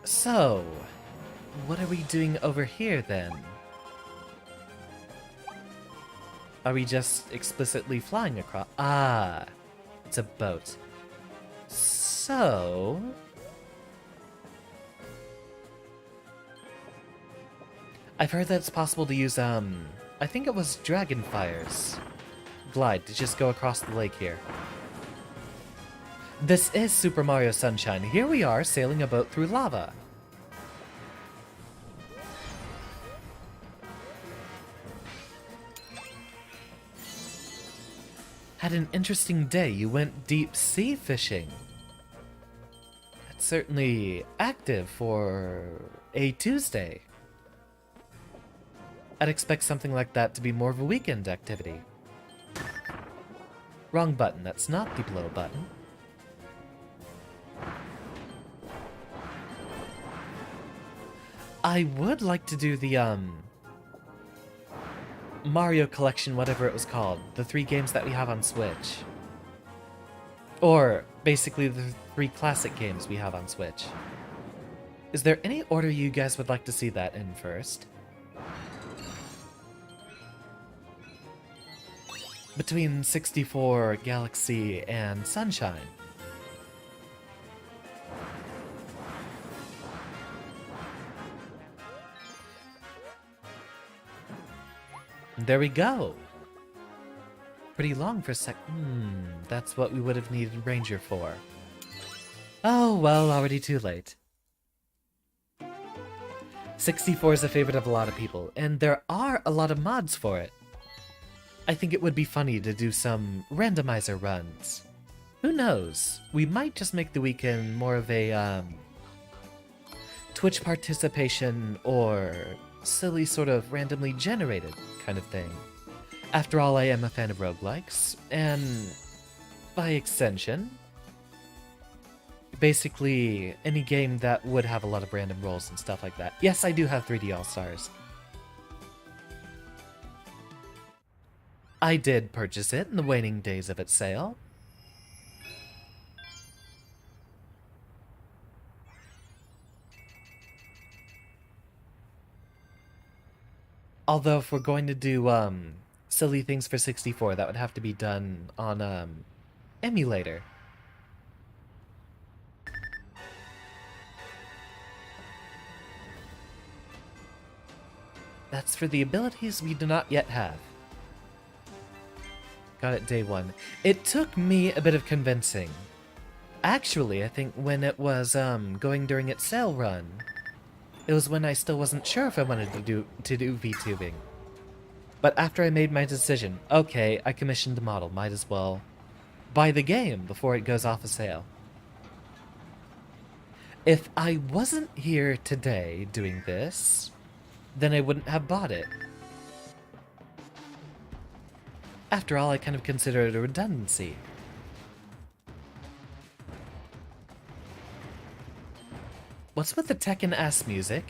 So, what are we doing over here then? Are we just explicitly flying across? Ah, it's a boat. So... I've heard that it's possible to use, I think it was Dragonfire's glide to just go across the lake here. This is Super Mario Sunshine. Here we are, sailing a boat through lava. Had an interesting day. You went deep sea fishing. That's certainly active for a Tuesday. I'd expect something like that to be more of a weekend activity. Wrong button. That's not the blow button. I would like to do the, Mario Collection, whatever it was called. The 3 games that we have on Switch. Or, basically, the 3 classic games we have on Switch. Is there any order you guys would like to see that in first? Between 64, Galaxy, and Sunshine. There we go. Pretty long for that's what we would have needed Ranger for. Oh, well, already too late. 64 is a favorite of a lot of people, and there are a lot of mods for it. I think it would be funny to do some randomizer runs. Who knows? We might just make the weekend more of a, Twitch participation or silly sort of randomly generated kind of thing. After all, I am a fan of roguelikes, and by extension, basically any game that would have a lot of random rolls and stuff like that. Yes, I do have 3D All-Stars. I did purchase it in the waning days of its sale. Although if we're going to do silly things for 64, that would have to be done on emulator. That's for the abilities we do not yet have. Got it day 1. It took me a bit of convincing. Actually, I think when it was going during its sale run, it was when I still wasn't sure if I wanted to do VTubing. But after I made my decision, okay, I commissioned the model, might as well buy the game before it goes off a sale. If I wasn't here today doing this, then I wouldn't have bought it. After all, I kind of consider it a redundancy. What's with the Tekken-ass music?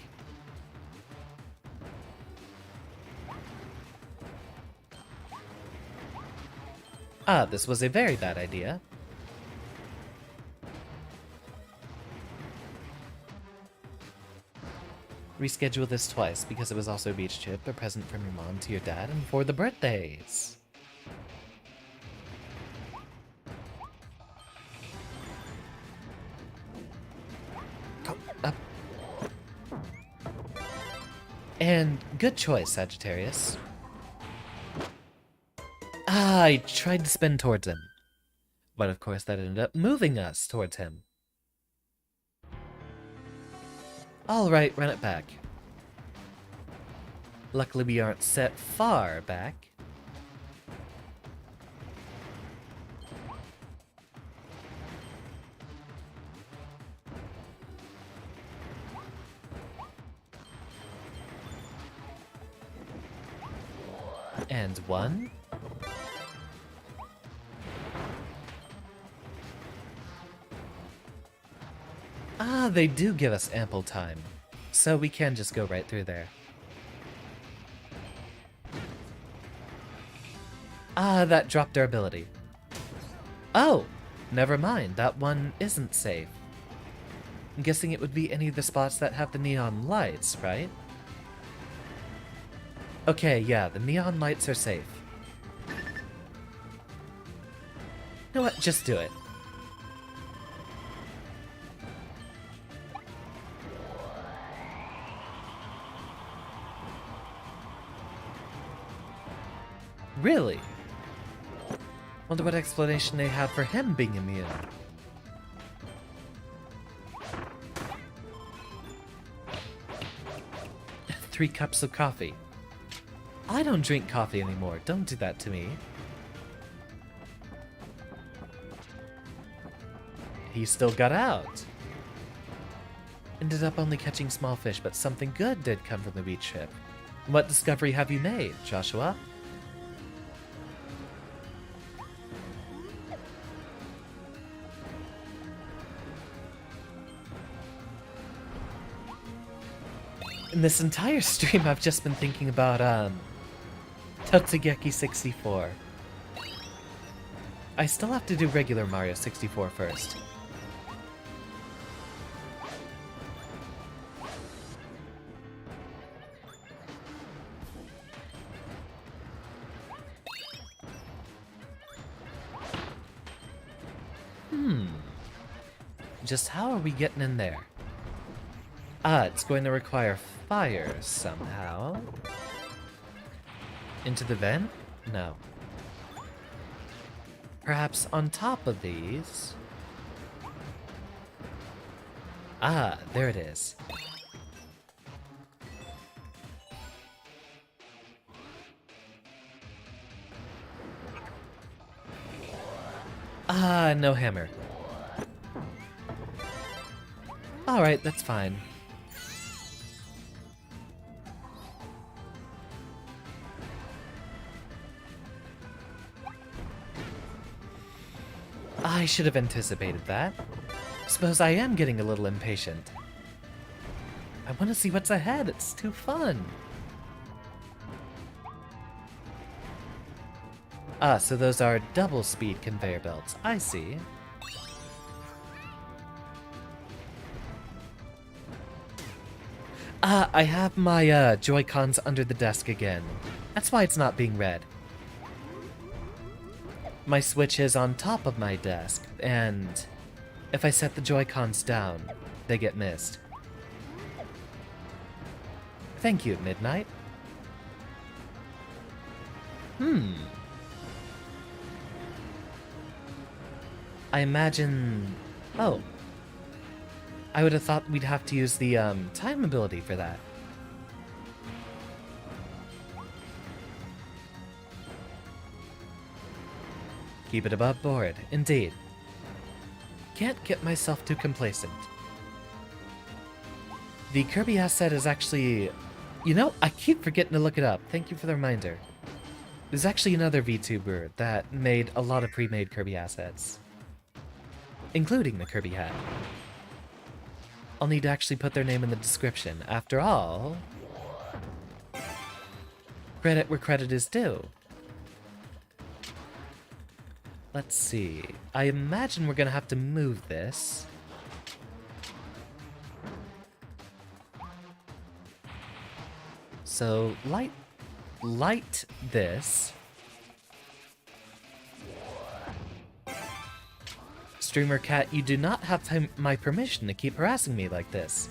Ah, this was a very bad idea. Reschedule this twice because it was also a beach trip, a present from your mom to your dad, and for the birthdays. Up. And good choice, Sagittarius. Ah, I tried to spin towards him. But of course that ended up moving us towards him. Alright, run it back. Luckily we aren't set far back. And 1. Ah, they do give us ample time, so we can just go right through there. Ah, that dropped our ability. Oh, never mind, that one isn't safe. I'm guessing it would be any of the spots that have the neon lights, right? Okay, yeah, the neon lights are safe. You know what, just do it. Really? Wonder what explanation they have for him being immune. Three cups of coffee. I don't drink coffee anymore. Don't do that to me. He still got out. Ended up only catching small fish, but something good did come from the beach trip. What discovery have you made, Joshua? In this entire stream, I've just been thinking about, Totsugeki 64. I still have to do regular Mario 64 first. Just how are we getting in there? Ah, it's going to require fire somehow. Into the vent? No. Perhaps on top of these? Ah, there it is. Ah, no hammer. Alright, that's fine. I should have anticipated that. Suppose I am getting a little impatient. I want to see what's ahead, it's too fun. Ah, so those are double-speed conveyor belts. I see. Ah, I have my Joy-Cons under the desk again. That's why it's not being read. My Switch is on top of my desk, and if I set the Joy-Cons down, they get missed. Thank you, Midnight. I imagine... Oh. I would have thought we'd have to use the, time ability for that. Keep it above board, indeed. Can't get myself too complacent. The Kirby asset is actually... You know, I keep forgetting to look it up. Thank you for the reminder. There's actually another VTuber that made a lot of pre-made Kirby assets. Including the Kirby hat. I'll need to actually put their name in the description. After all... Credit where credit is due. Let's see. I imagine we're gonna have to move this. So, light this. Streamer Cat, you do not have my permission to keep harassing me like this.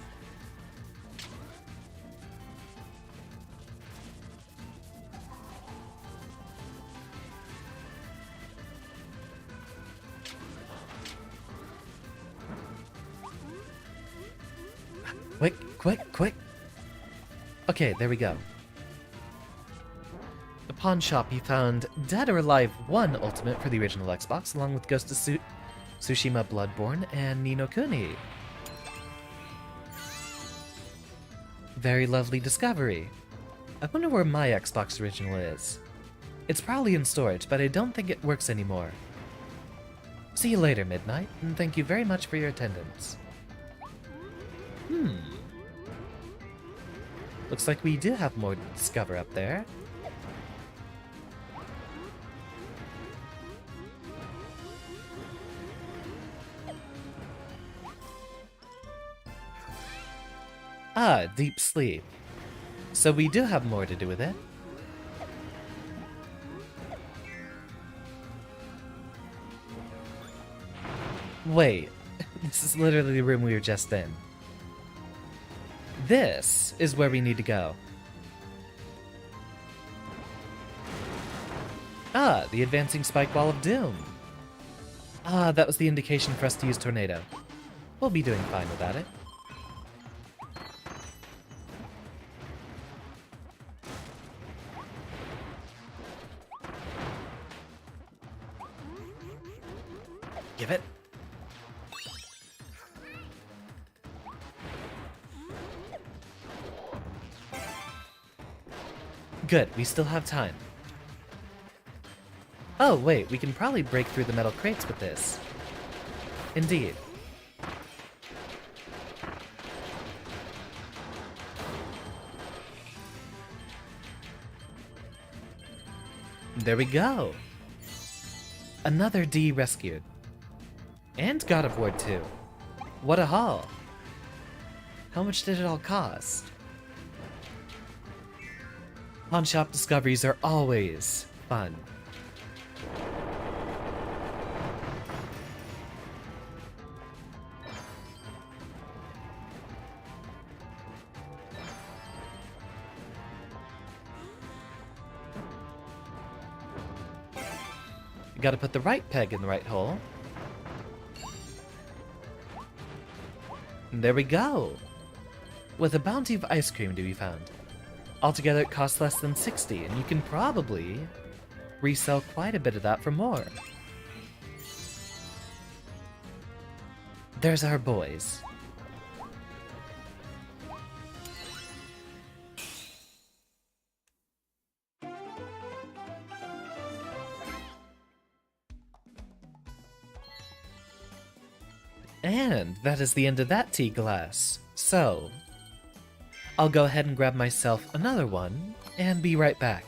Quick! Okay, there we go. The pawn shop, you found Dead or Alive 1 Ultimate for the original Xbox, along with Ghost of Tsushima Bloodborne and Ni no Kuni. Very lovely discovery. I wonder where my Xbox original is. It's probably in storage, but I don't think it works anymore. See you later, Midnight, and thank you very much for your attendance. Looks like we do have more to discover up there. Ah, deep sleep. So we do have more to do with it. Wait, this is literally the room we were just in. This is where we need to go. Ah, the advancing spike wall of doom. Ah, that was the indication for us to use tornado. We'll be doing fine without it. Give it. Good, we still have time. Oh, wait, we can probably break through the metal crates with this. Indeed. There we go. Another D rescued. And God of War 2. What a haul. How much did it all cost? Pawn shop discoveries are always fun. You gotta put the right peg in the right hole. And there we go! With a bounty of ice cream to be found. Altogether it costs less than 60, and you can probably resell quite a bit of that for more. There's our boys. And that is the end of that tea glass. So, I'll go ahead and grab myself another one, and be right back.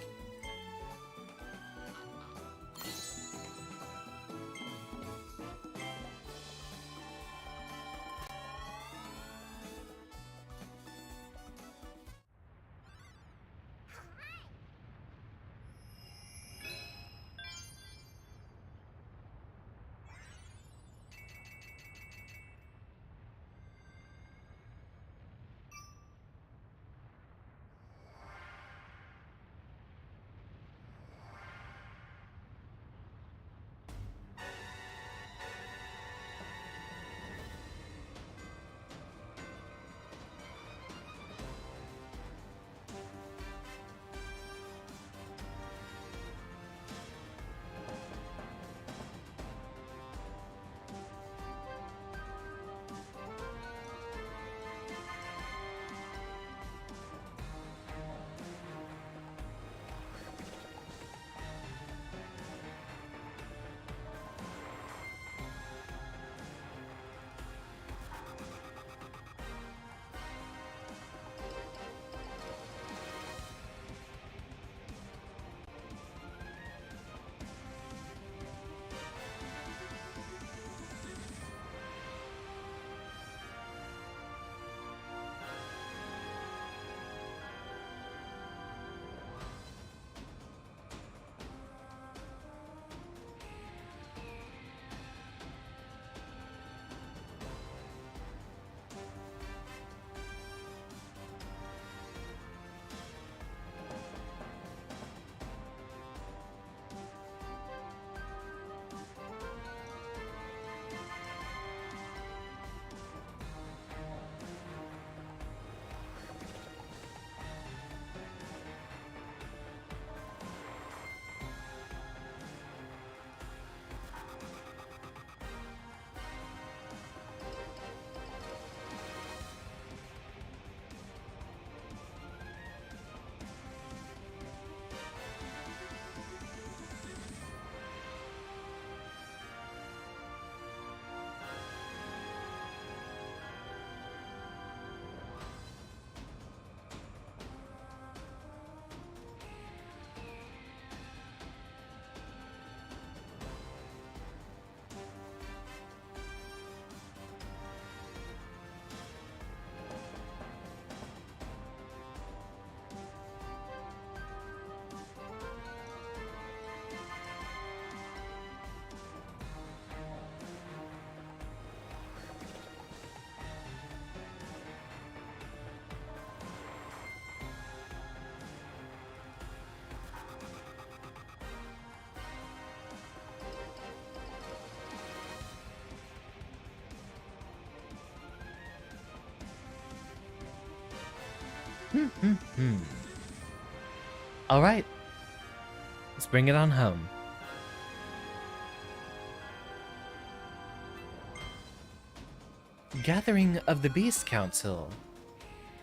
Alright, let's bring it on home. Gathering of the Beast Council.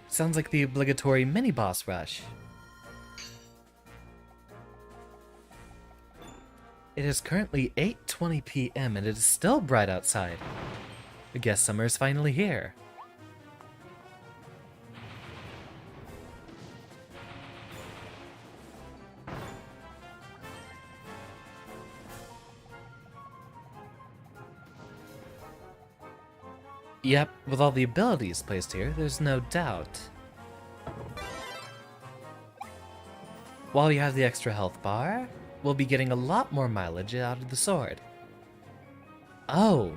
Sounds like the obligatory mini-boss rush. It is currently 8:20 p.m. and it is still bright outside. I guess summer is finally here. Yep, with all the abilities placed here, there's no doubt. While we have the extra health bar, we'll be getting a lot more mileage out of the sword. Oh,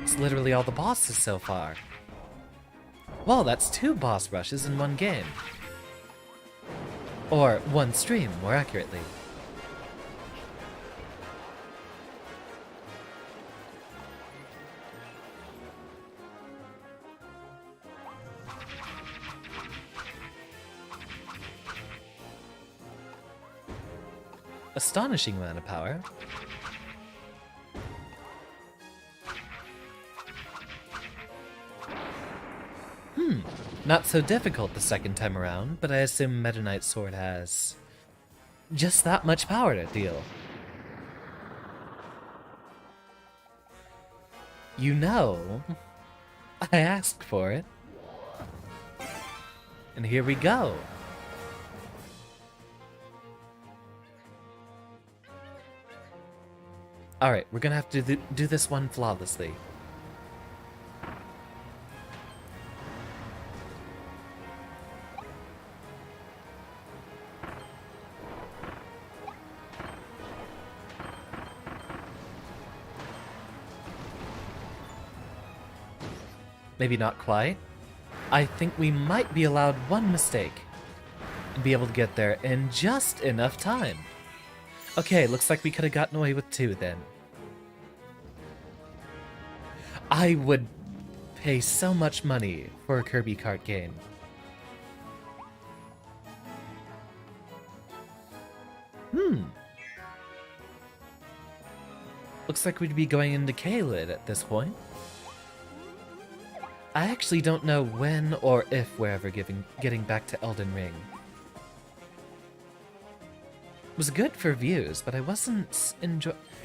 it's literally all the bosses so far. Well, that's 2 boss rushes in one game. Or one stream, more accurately. Astonishing amount of power. Not so difficult the second time around, but I assume Meta Knight's sword has just that much power to deal. You know, I asked for it. And here we go. Alright, we're gonna have to do this one flawlessly. Maybe not quite. I think we might be allowed one mistake and be able to get there in just enough time. Okay, looks like we could have gotten away with 2 then. I would pay so much money for a Kirby cart game. Looks like we'd be going into K-Lid at this point. I actually don't know when or if we're ever getting back to Elden Ring. It was good for views, but I wasn't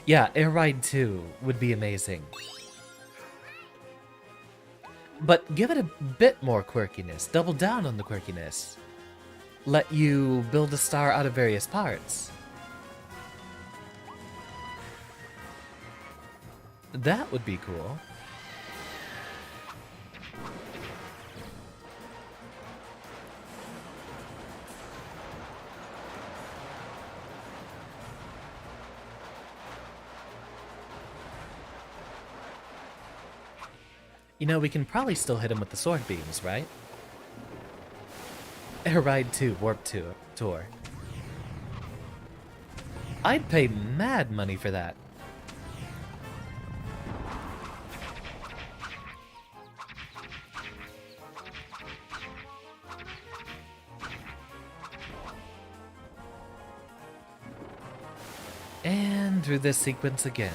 Yeah, Air Ride 2 would be amazing. But give it a bit more quirkiness. Double down on the quirkiness. Let you build a star out of various parts. That would be cool. You know, we can probably still hit him with the sword beams, right? Air Ride 2 Warp Tour. I'd pay mad money for that. And through this sequence again.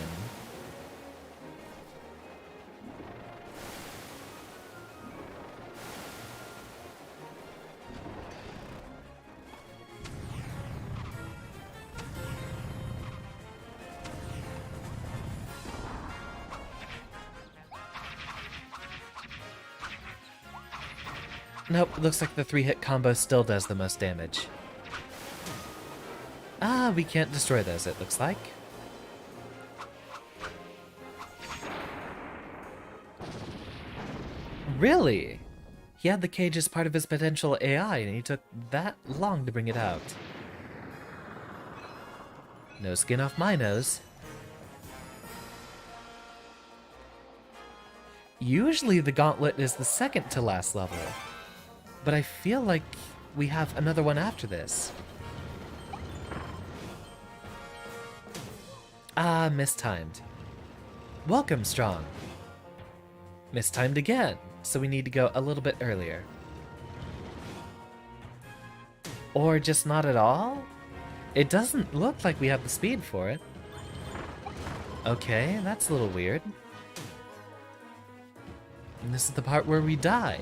Nope, looks like the 3-hit combo still does the most damage. Ah, we can't destroy those, it looks like. Really? He had the cage as part of his potential AI, and he took that long to bring it out. No skin off my nose. Usually the gauntlet is the second to last level, but I feel like we have another one after this. Ah, mistimed. Welcome, Strong. Mistimed again, so we need to go a little bit earlier. Or just not at all? It doesn't look like we have the speed for it. Okay, that's a little weird. And this is the part where we die.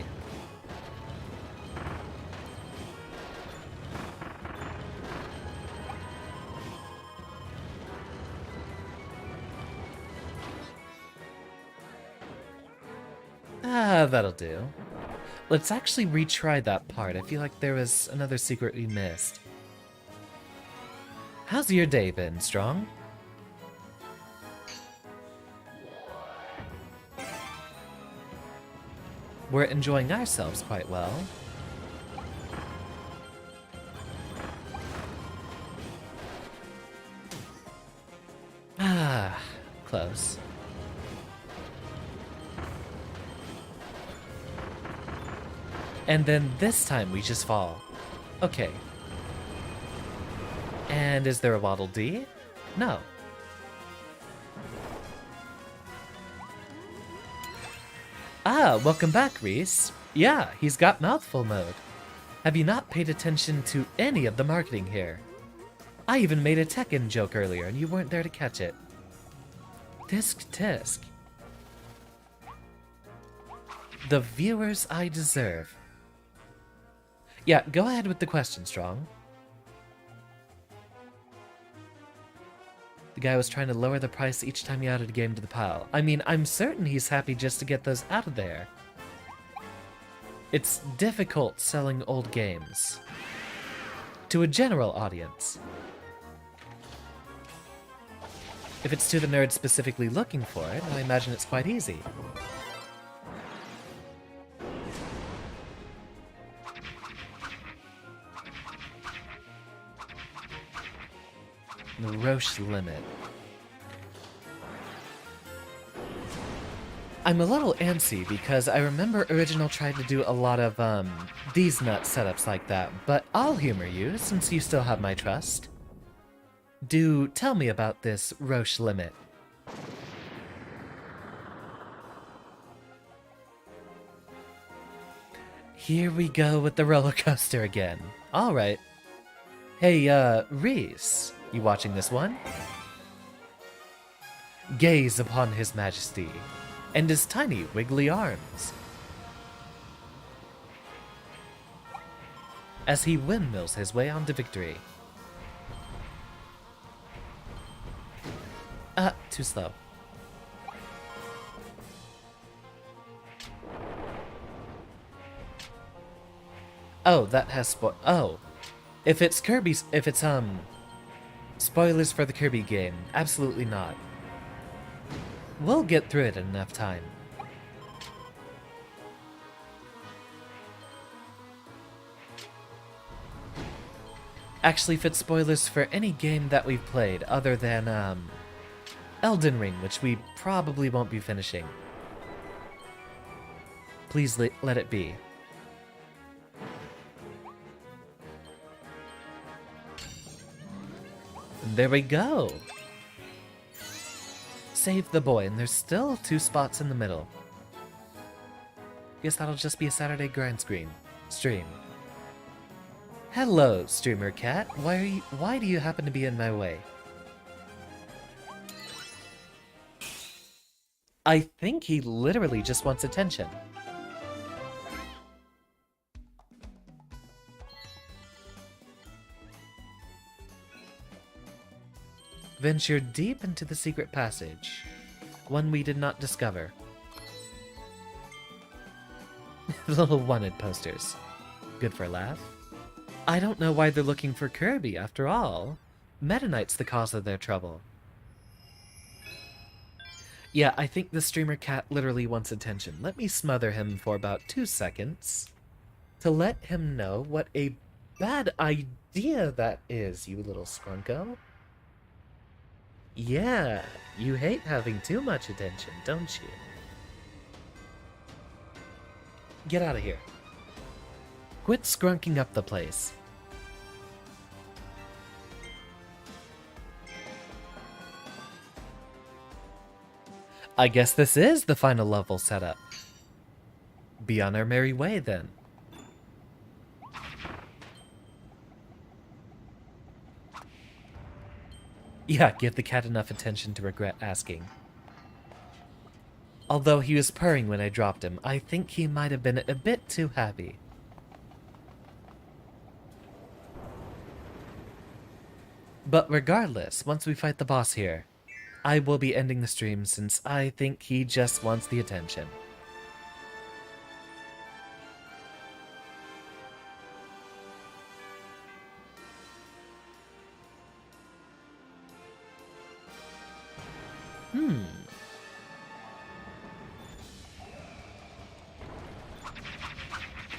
Ah, that'll do. Let's actually retry that part. I feel like there was another secret we missed. How's your day been, Strong? We're enjoying ourselves quite well. Ah, close. And then this time we just fall. Okay. And is there a Waddle Dee? No. Ah, welcome back, Reese. Yeah, he's got mouthful mode. Have you not paid attention to any of the marketing here? I even made a Tekken joke earlier and you weren't there to catch it. Tisk tisk. The viewers I deserve. Yeah, go ahead with the question, Strong. The guy was trying to lower the price each time he added a game to the pile. I mean, I'm certain he's happy just to get those out of there. It's difficult selling old games to a general audience. If it's to the nerds specifically looking for it, I imagine it's quite easy. The Roche limit. I'm a little antsy because I remember Original tried to do a lot of, these nut setups like that, but I'll humor you since you still have my trust. Do tell me about this Roche limit. Here we go with the roller coaster again. Alright. Hey, Reese, you watching this one? Gaze upon his majesty and his tiny wiggly arms as he windmills his way onto victory. Too slow. Oh, that has oh. If it's Kirby's, spoilers for the Kirby game, absolutely not. We'll get through it in enough time. Actually, if it's spoilers for any game that we've played, other than, Elden Ring, which we probably won't be finishing. Please let it be. And there we go! Save the boy, and there's still 2 spots in the middle. Guess that'll just be a Saturday grind stream. Hello, Streamer Cat. Why do you happen to be in my way? I think he literally just wants attention. Venture deep into the secret passage, one we did not discover. Little wanted posters. Good for a laugh. I don't know why they're looking for Kirby, after all. Meta Knight's the cause of their trouble. Yeah, I think the Streamer Cat literally wants attention. Let me smother him for about 2 seconds to let him know what a bad idea that is, you little scrunko. Yeah, you hate having too much attention, don't you? Get out of here. Quit scrunking up the place. I guess this is the final level setup. Be on our merry way, then. Yeah, give the cat enough attention to regret asking. Although he was purring when I dropped him, I think he might have been a bit too happy. But regardless, once we fight the boss here, I will be ending the stream since I think he just wants the attention.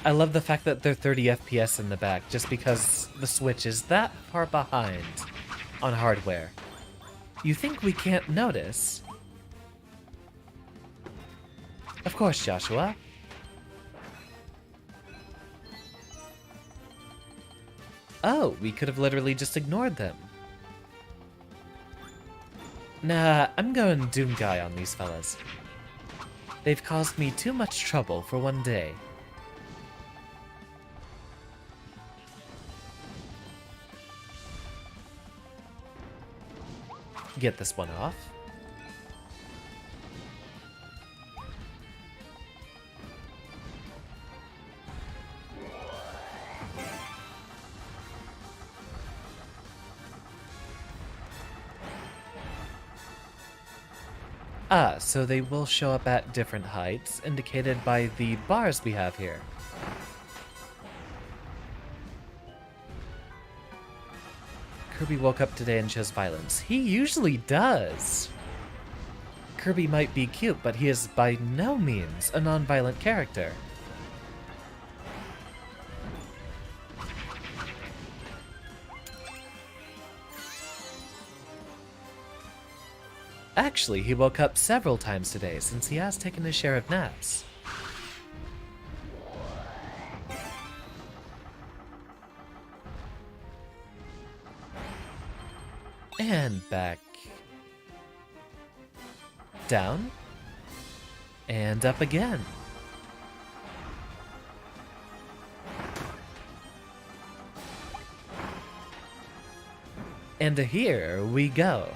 I love the fact that they're 30 FPS in the back, just because the Switch is that far behind on hardware. You think we can't notice? Of course, Joshua. Oh, we could have literally just ignored them. Nah, I'm going Doom Guy on these fellas. They've caused me too much trouble for one day. Get this one off. Ah, so they will show up at different heights, indicated by the bars we have here. Kirby woke up today and chose violence. He usually does! Kirby might be cute, but he is by no means a non-violent character. Actually, he woke up several times today, since he has taken his share of naps. And back. Down. And up again. And here we go.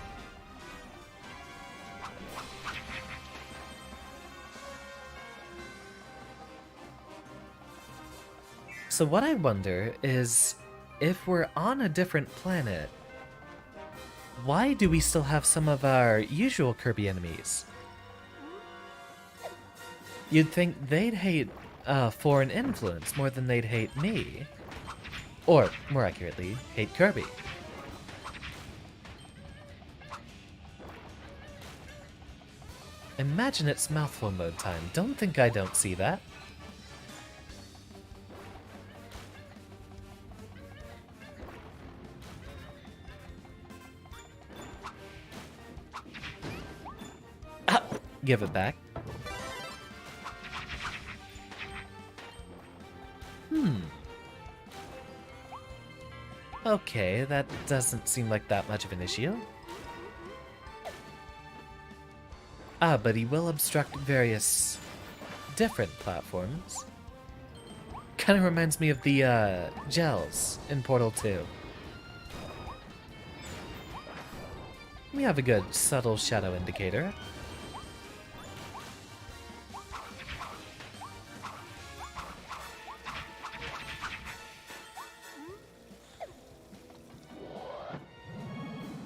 So what I wonder is, if we're on a different planet, why do we still have some of our usual Kirby enemies? You'd think they'd hate foreign influence more than they'd hate me. Or, more accurately, hate Kirby. Imagine it's mouthful mode time. Don't think I don't see that. Give it back. Okay, that doesn't seem like that much of an issue. Ah, but he will obstruct various different platforms. Kinda reminds me of the gels in Portal 2. We have a good subtle shadow indicator.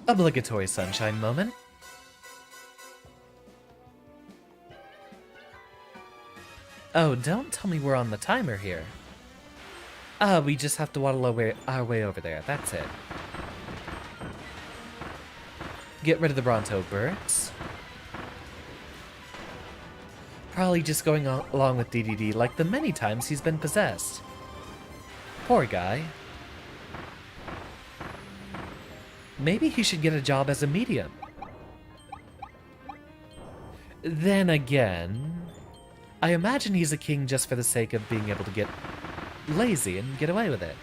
Obligatory sunshine moment. Oh, don't tell me we're on the timer here. We just have to waddle our way over there, that's it. Get rid of the Bronto birds. Probably just going along with DDD like the many times he's been possessed. Poor guy. Maybe he should get a job as a medium. Then again, I imagine he's a king just for the sake of being able to get lazy and get away with it.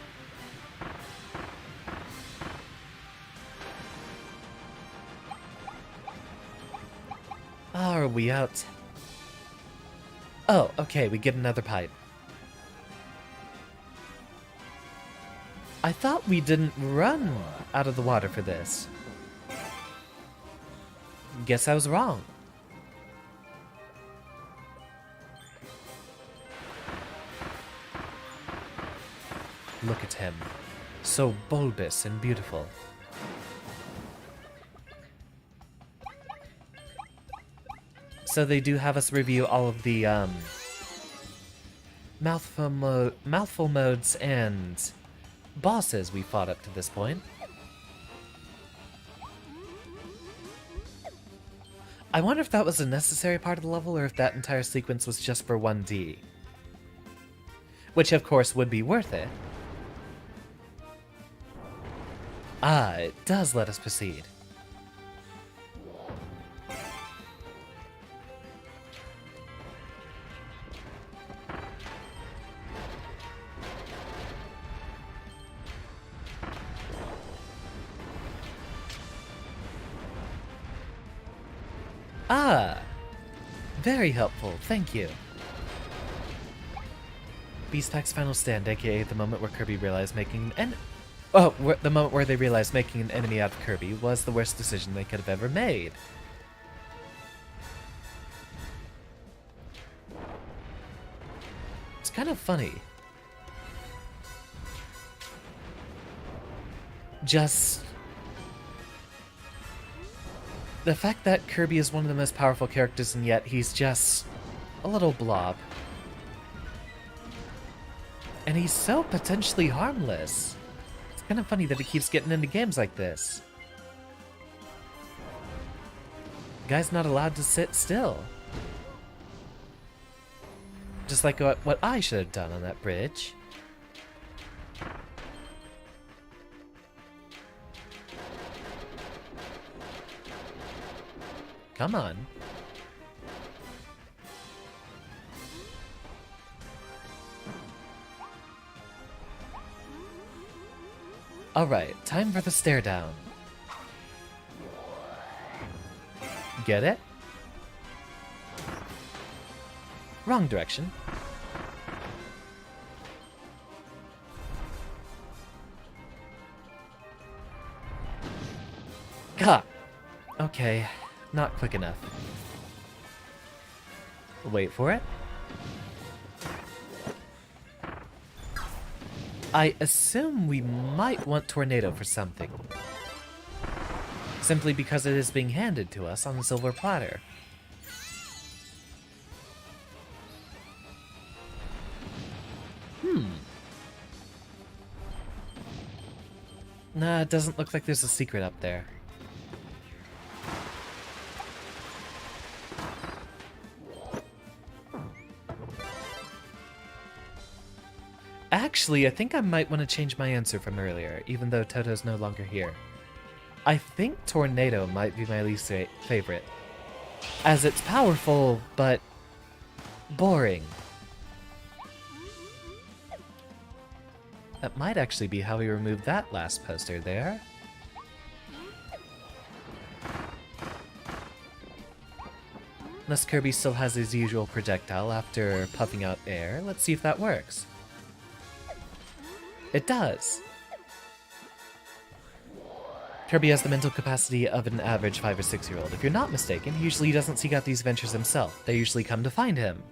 Are we out? Oh, okay, we get another pipe. I thought we didn't run out of the water for this. Guess I was wrong. Look at him. So bulbous and beautiful. So they do have us review all of the mouthful modes and bosses we fought up to this point. I wonder if that was a necessary part of the level or if that entire sequence was just for 1D. which of course would be worth it. Ah, it does let us proceed. Ah, very helpful, thank you. Beastpack's final stand, aka the moment where Kirby realized making the moment where they realized making an enemy out of Kirby was the worst decision they could have ever made. It's kind of funny. Just the fact that Kirby is one of the most powerful characters and yet he's just a little blob. And he's so potentially harmless. It's kind of funny that he keeps getting into games like this. The guy's not allowed to sit still. Just like what I should have done on that bridge. Come on. Alright, time for the stare down. Get it? Wrong direction. Gah! Okay, not quick enough. Wait for it. I assume we might want Tornado for something. Simply because it is being handed to us on a silver platter. Nah, it doesn't look like there's a secret up there. Actually, I think I might want to change my answer from earlier, even though Toto's no longer here. I think Tornado might be my least favorite, as it's powerful, but boring. That might actually be how we removed that last poster there. Unless Kirby still has his usual projectile after puffing out air, let's see if that works. It does! Kirby has the mental capacity of an average 5 or 6 year old. If you're not mistaken, he usually doesn't seek out these adventures himself. They usually come to find him.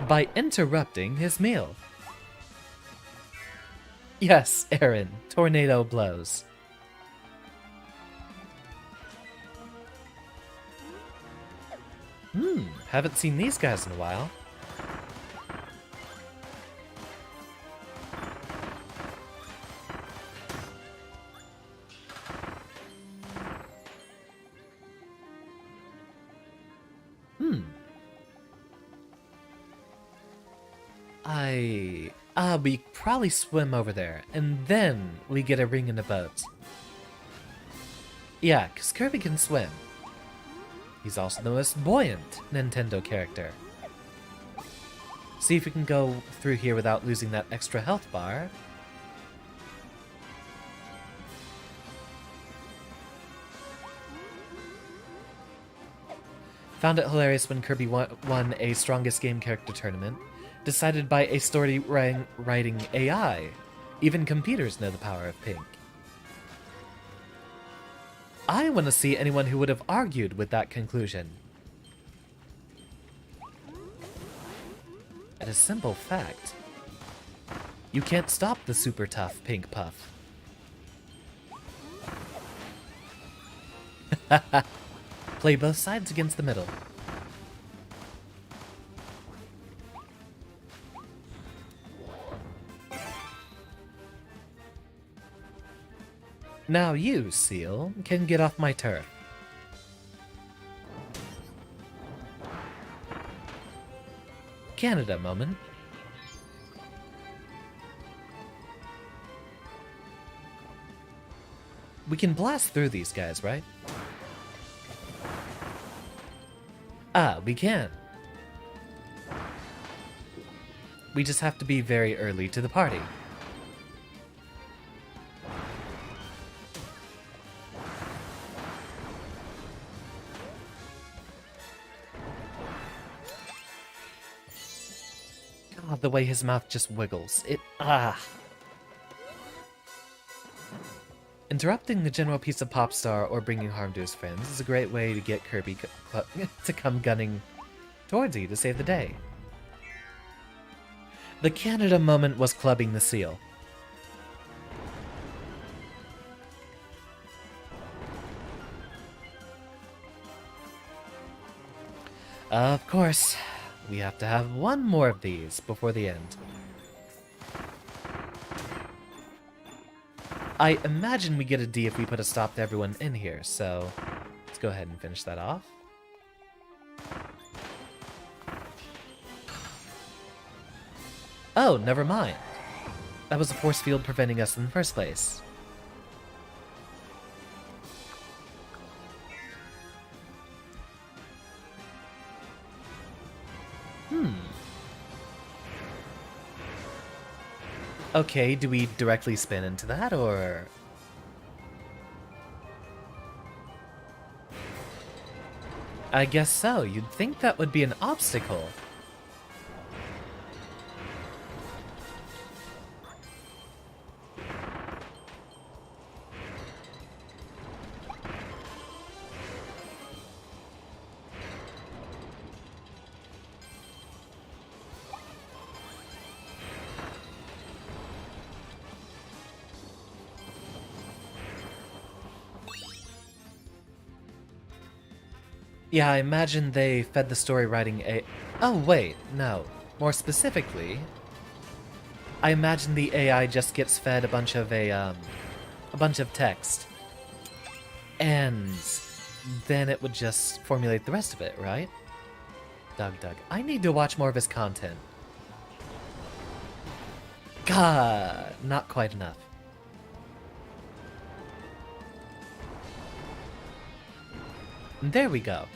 By interrupting his meal. Yes, Aaron. Tornado blows. Haven't seen these guys in a while. We probably swim over there, and then we get a ring in a boat. Yeah, because Kirby can swim. He's also the most buoyant Nintendo character. See if we can go through here without losing that extra health bar. Found it hilarious when Kirby won a Strongest Game Character tournament, decided by a story writing AI. Even computers know the power of pink. I want to see anyone who would have argued with that conclusion. And a simple fact. You can't stop the super tough pink puff. Play both sides against the middle. Now you, Seal, can get off my turf. Canada moment. We can blast through these guys, right? Ah, we can. We just have to be very early to the party. God, the way his mouth just wiggles. Interrupting the general piece of pop star or bringing harm to his friends is a great way to get Kirby to come gunning towards you to save the day. The Canada moment was clubbing the seal. Of course, we have to have one more of these before the end. I imagine we get a D if we put a stop to everyone in here, so let's go ahead and finish that off. Oh, never mind. That was a force field preventing us in the first place. Okay, do we directly spin into that, or... I guess so. You'd think that would be an obstacle. Yeah, I imagine they fed the story writing a... Oh, wait, no. More specifically, I imagine the AI just gets fed a bunch of text. And then it would just formulate the rest of it, right? Doug. I need to watch more of his content. God, not quite enough. There we go.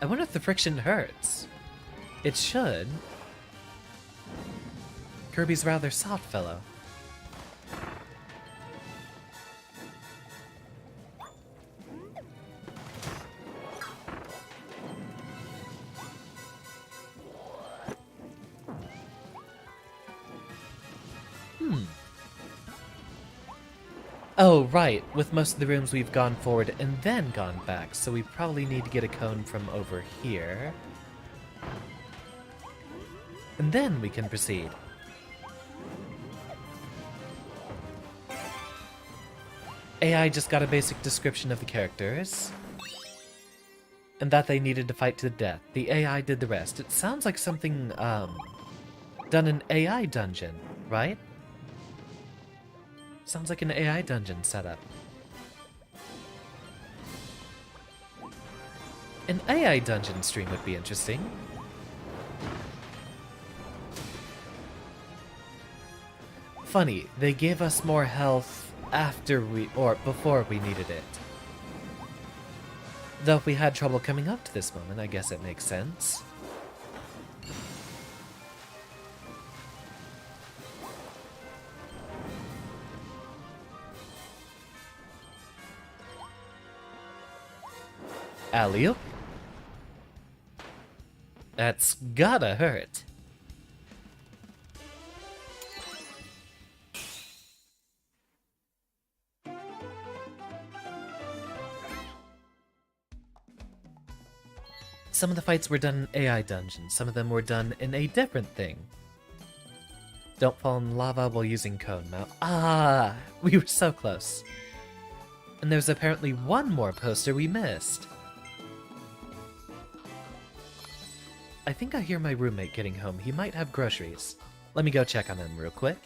I wonder if the friction hurts. It should. Kirby's a rather soft fellow. Oh, right. With most of the rooms we've gone forward and then gone back, so we probably need to get a cone from over here. And then we can proceed. AI just got a basic description of the characters. And that they needed to fight to the death. The AI did the rest. It sounds like something, done in AI dungeon, right? Sounds like an AI dungeon setup. An AI dungeon stream would be interesting. Funny, they gave us more health after before we needed it. Though if we had trouble coming up to this moment, I guess it makes sense. Alley-oop. That's gotta hurt. Some of the fights were done in AI dungeons, some of them were done in a different thing. Don't fall in lava while using cone mount. Ah, we were so close. And there's apparently one more poster we missed. I think I hear my roommate getting home. He might have groceries. Let me go check on him real quick.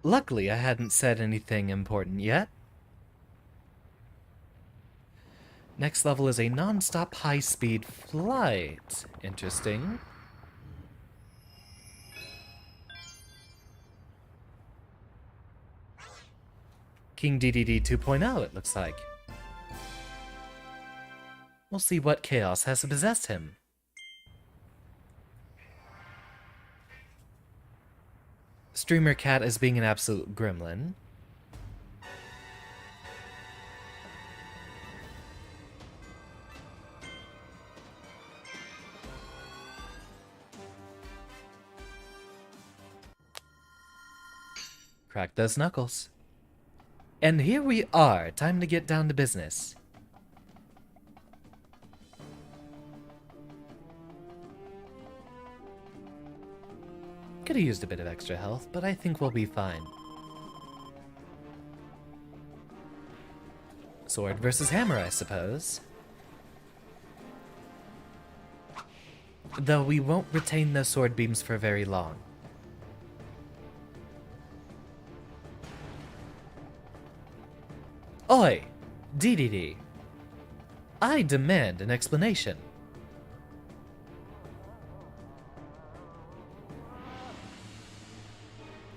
Luckily, I hadn't said anything important yet. Next level is a non-stop high-speed flight. Interesting. King DDD 2.0, it looks like. We'll see what chaos has possessed him. Streamer Cat is being an absolute gremlin. Crack those knuckles. And here we are, time to get down to business. Could've used a bit of extra health, but I think we'll be fine. Sword versus hammer, I suppose. Though we won't retain those sword beams for very long. Oi! DDD. I demand an explanation.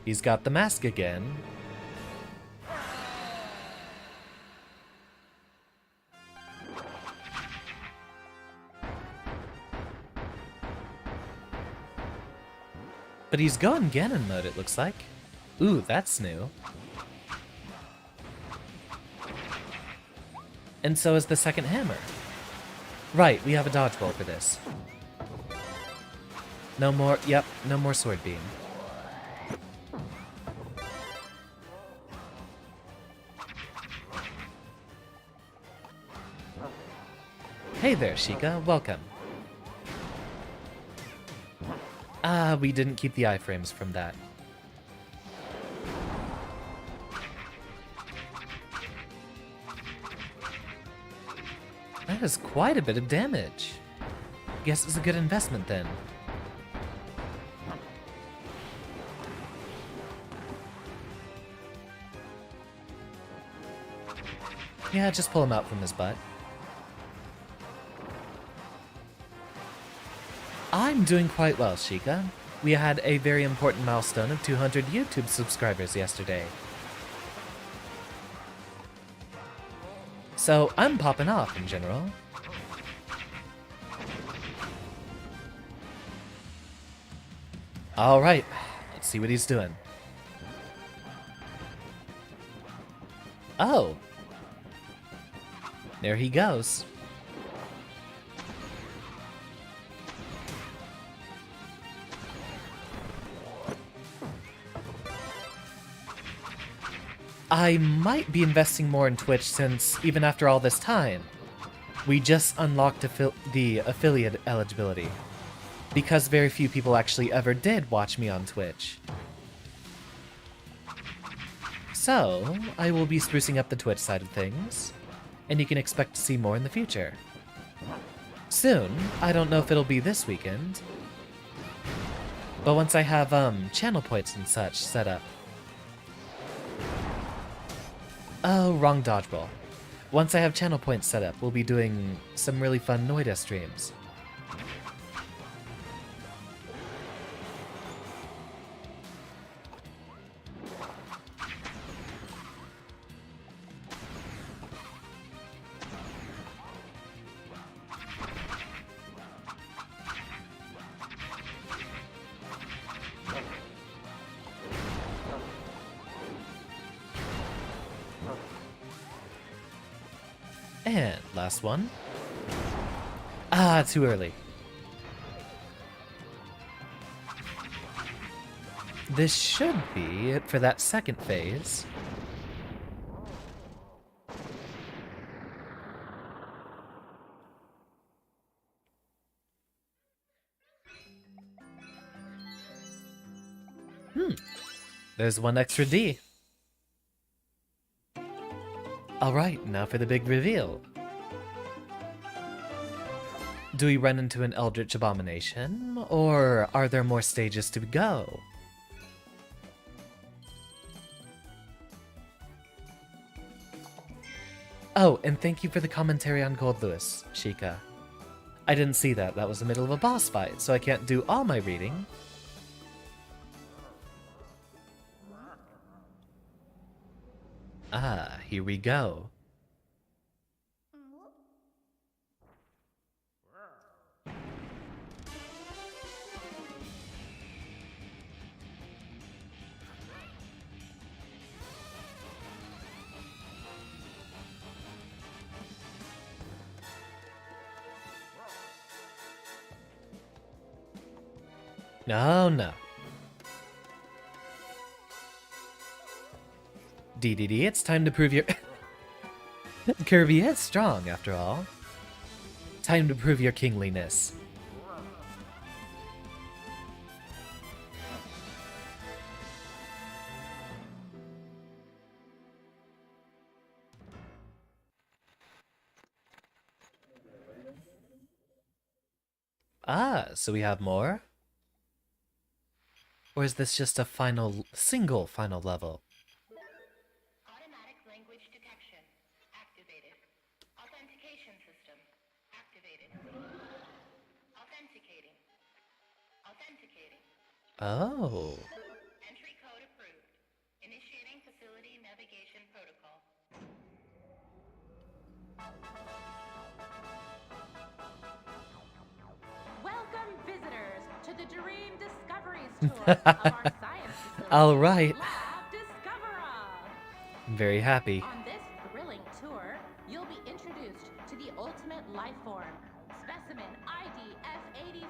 He's got the mask again. But he's going Ganon mode, it looks like. Ooh, that's new. And so is the second hammer. Right, we have a dodgeball for this. No more, yep, no more sword beam. Hey there, Sheikah, welcome. Ah, we didn't keep the iframes from that. That is quite a bit of damage. Guess it's a good investment then. Yeah, just pull him out from his butt. I'm doing quite well, Sheikah. We had a very important milestone of 200 YouTube subscribers yesterday. So I'm popping off in general. Alright, let's see what he's doing. Oh! There he goes. I might be investing more in Twitch since, even after all this time, we just unlocked the affiliate eligibility. Because very few people actually ever did watch me on Twitch. So, I will be sprucing up the Twitch side of things, and you can expect to see more in the future. Soon, I don't know if it'll be this weekend, but once I have channel points and such set up. Oh, wrong dodgeball. Once I have channel points set up, we'll be doing some really fun Noida streams. And last one. Ah, too early. This should be it for that second phase. There's one extra D. Alright, now for the big reveal. Do we run into an Eldritch Abomination, or are there more stages to go? Oh, and thank you for the commentary on Gold Lewis, Sheikah. I didn't see that. That was the middle of a boss fight, so I can't do all my reading. Ah, here we go. No, no. DDD, it's time to prove your... Kirby is strong, after all. Time to prove your kingliness. Ah, so we have more? Or is this just a single final level? Automatic language detection activated. Authentication system activated. Authenticating. Authenticating. Oh. Entry code approved. Initiating facility navigation protocol. Welcome visitors to the Dream Discoveries tour of our science facility. All right. Lab Discovera. I'm very happy. On this thrilling tour, you'll be introduced to the ultimate life form, specimen IDF-86.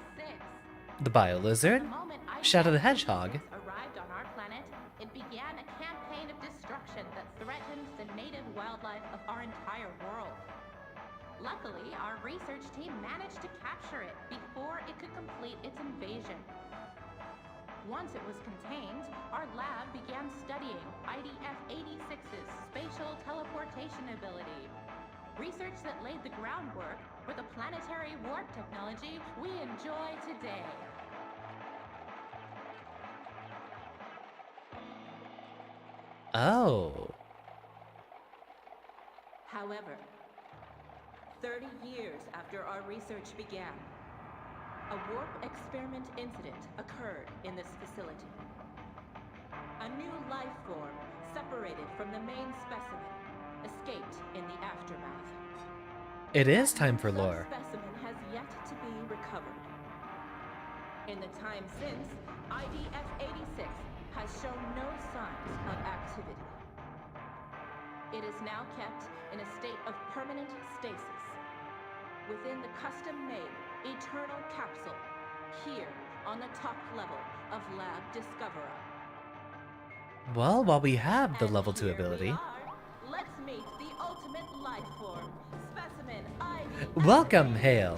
The Bio Lizard? The moment Shadow the IDF-86 Hedgehog? arrived on our planet, it began a campaign of destruction that threatens the native wildlife of our entire world. Luckily, our research team managed to capture it before it could complete its invasion. Once it was contained, our lab began studying IDF-86's spatial teleportation ability. Research that laid the groundwork for the planetary warp technology we enjoy today. Oh. However, 30 years after our research began, a warp experiment incident occurred in this facility. A new life form, separated from the main specimen, escaped in the aftermath. It is time for lore. The specimen has yet to be recovered. In the time since, IDF-86 has shown no signs of activity. It is now kept in a state of permanent stasis within the custom-made Eternal Capsule here on the top level of Lab Discovera. Well, while we have the And level 2 here we ability... are. Let's meet the ultimate life form, specimen ID. Welcome, Hale.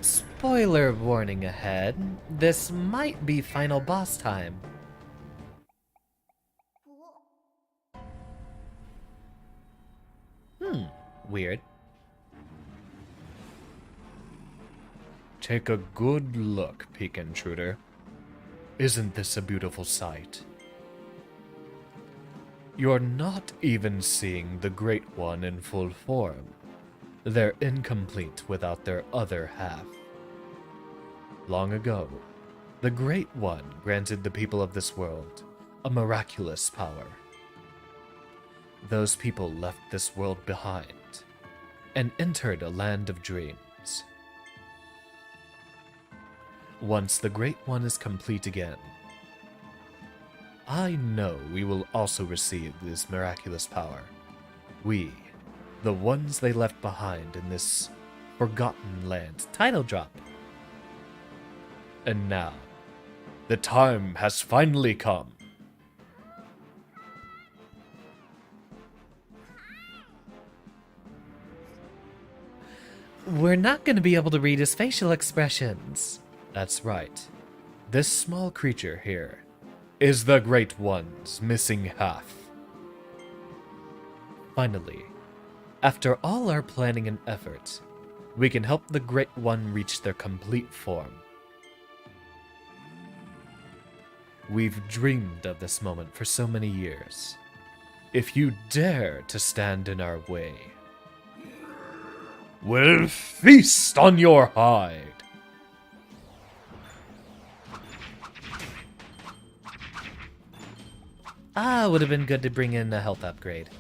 Spoiler warning ahead. This might be final boss time. Weird. Take a good look, Peak Intruder. Isn't this a beautiful sight? You're not even seeing the Great One in full form. They're incomplete without their other half. Long ago, the Great One granted the people of this world a miraculous power. Those people left this world behind and entered a land of dreams. Once the Great One is complete again, I know we will also receive this miraculous power. We, the ones they left behind in this forgotten land. Title drop. And now, the time has finally come. We're not going to be able to read his facial expressions. That's right. This small creature here is the Great One's missing half. Finally, after all our planning and effort, we can help the Great One reach their complete form. We've dreamed of this moment for so many years. if you dare to stand in our way, we'll feast on your hide. Would have been good to bring in a health upgrade.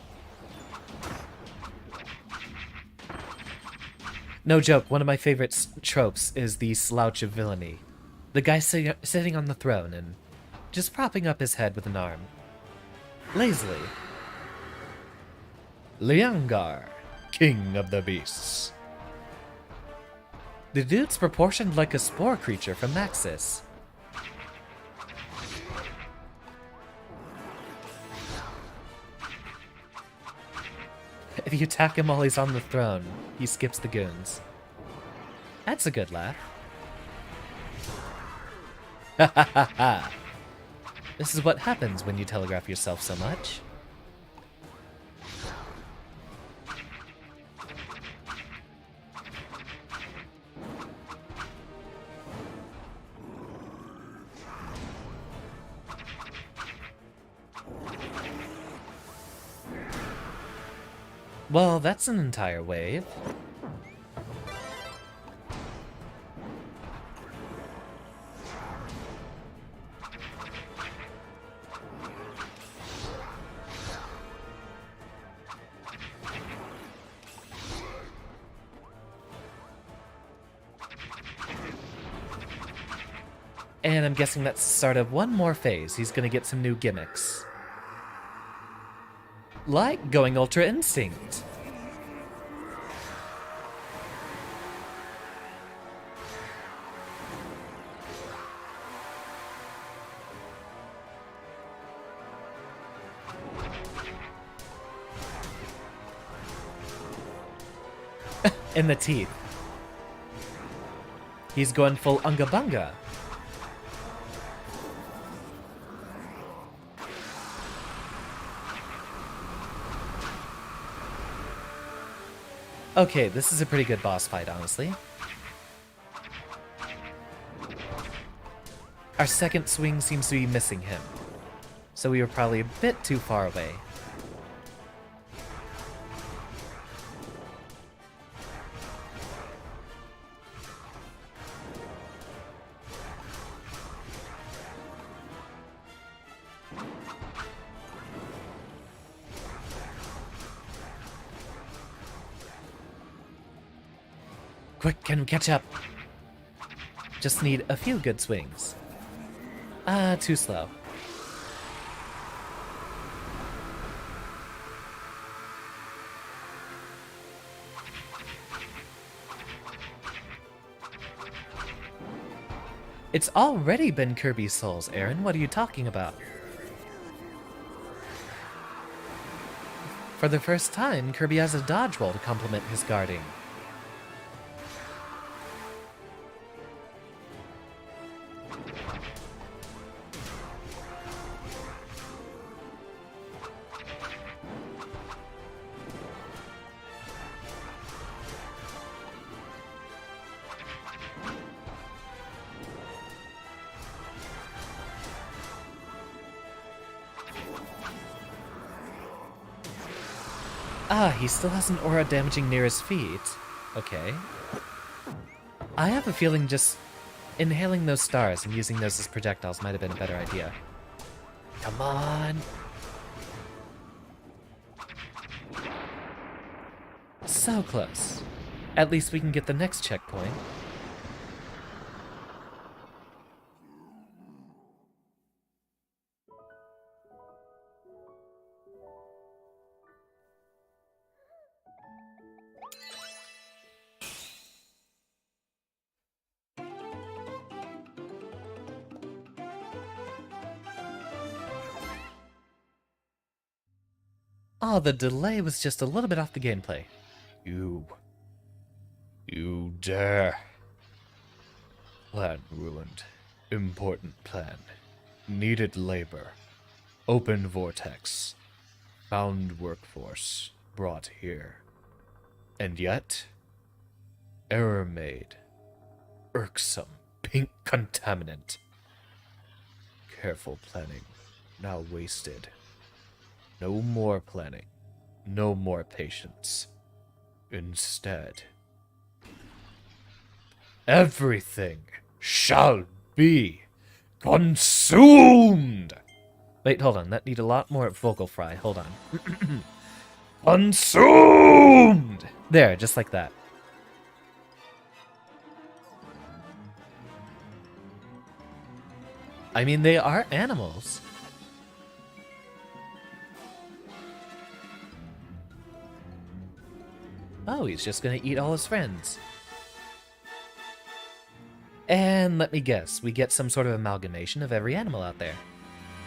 No joke, one of my favorite tropes is the slouch of villainy. The guy sitting on the throne and just propping up his head with an arm. Lazily. Liangar, king of the beasts. The dude's proportioned like a spore creature from Maxis. If you attack him while he's on the throne, he skips the goons. That's a good laugh. Ha ha ha ha! This is what happens when you telegraph yourself so much. Well, that's an entire wave. And I'm guessing that's the start of one more phase. He's gonna get some new gimmicks. Like going Ultra Instinct. In the teeth. He's going full Unga Bunga. Okay, this is a pretty good boss fight, honestly. Our second swing seems to be missing him, so we were probably a bit too far away. Quick, can we catch up? Just need a few good swings. Too slow. It's already been Kirby's Souls, Aaron. What are you talking about? For the first time, Kirby has a dodge roll to complement his guarding. He still has an aura damaging near his feet. Okay. I have a feeling just inhaling those stars and using those as projectiles might have been a better idea. Come on! So close. At least we can get the next checkpoint. Oh, the delay was just a little bit off the gameplay. You dare. Plan ruined. Important plan. Needed labor. Open vortex. Found workforce. Brought here. And yet? Error made. Irksome. Pink contaminant. Careful planning. Now wasted. No more planning. No more patience. Instead, everything shall be consumed! Wait, hold on. That need a lot more vocal fry. Hold on. Consumed! There, just like that. I mean, they are animals. Oh, he's just gonna eat all his friends. And let me guess, we get some sort of amalgamation of every animal out there.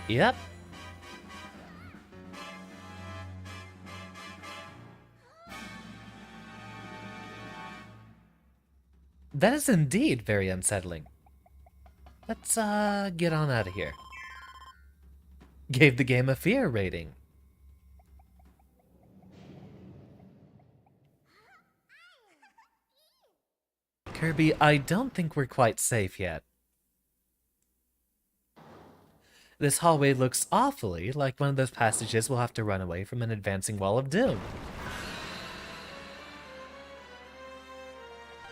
Yep. That is indeed very unsettling. Let's, get on out of here. Gave the game a fear rating. Kirby, I don't think we're quite safe yet. This hallway looks awfully like one of those passages we'll have to run away from an advancing wall of doom.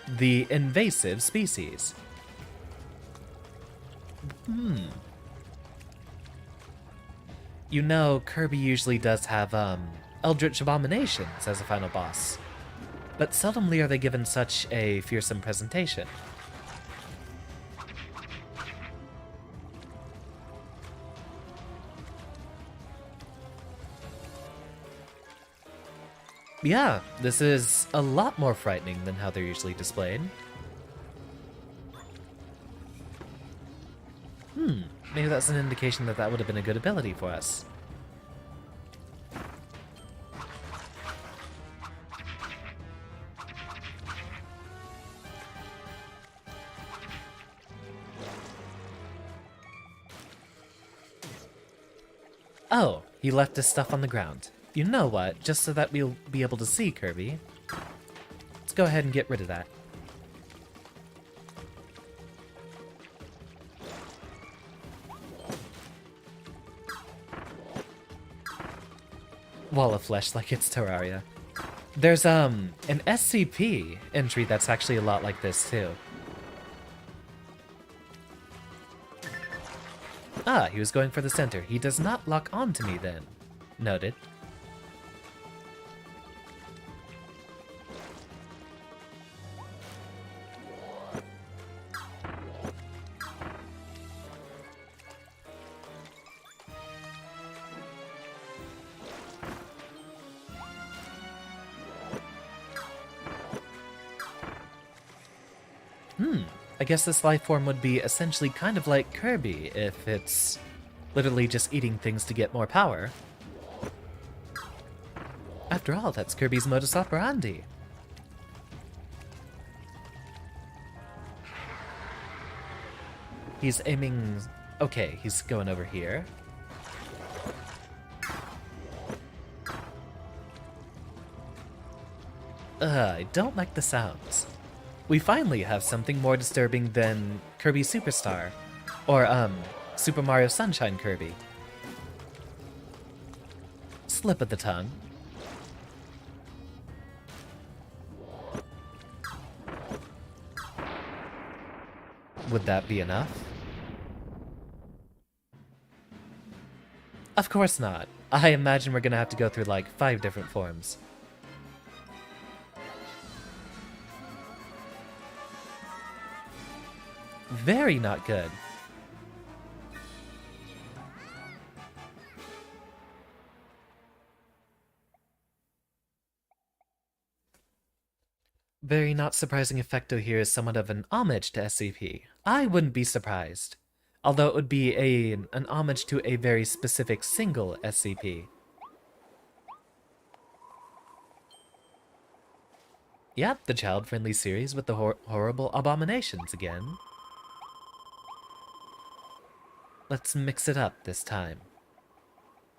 The invasive species. You know, Kirby usually does have, Eldritch Abominations as a final boss. But seldomly are they given such a fearsome presentation. Yeah, this is a lot more frightening than how they're usually displayed. Maybe that's an indication that that would have been a good ability for us. Oh, he left his stuff on the ground. You know what? Just so that we'll be able to see Kirby. Let's go ahead and get rid of that. Wall of Flesh like it's Terraria. There's, an SCP entry that's actually a lot like this, too. Ah, he was going for the center. He does not lock onto me then. Noted. I guess this life form would be essentially kind of like Kirby if it's literally just eating things to get more power. After all, that's Kirby's modus operandi. He's aiming... Okay, he's going over here. I don't like the sounds. We finally have something more disturbing than Kirby Superstar. Or, Super Mario Sunshine Kirby. Slip of the tongue. Would that be enough? Of course not. I imagine we're gonna have to go through like 5 different forms. Very not good. Very not surprising Effecto here is somewhat of an homage to SCP. I wouldn't be surprised. Although it would be an homage to a very specific single SCP. Yep, the child-friendly series with the horrible abominations again. Let's mix it up this time.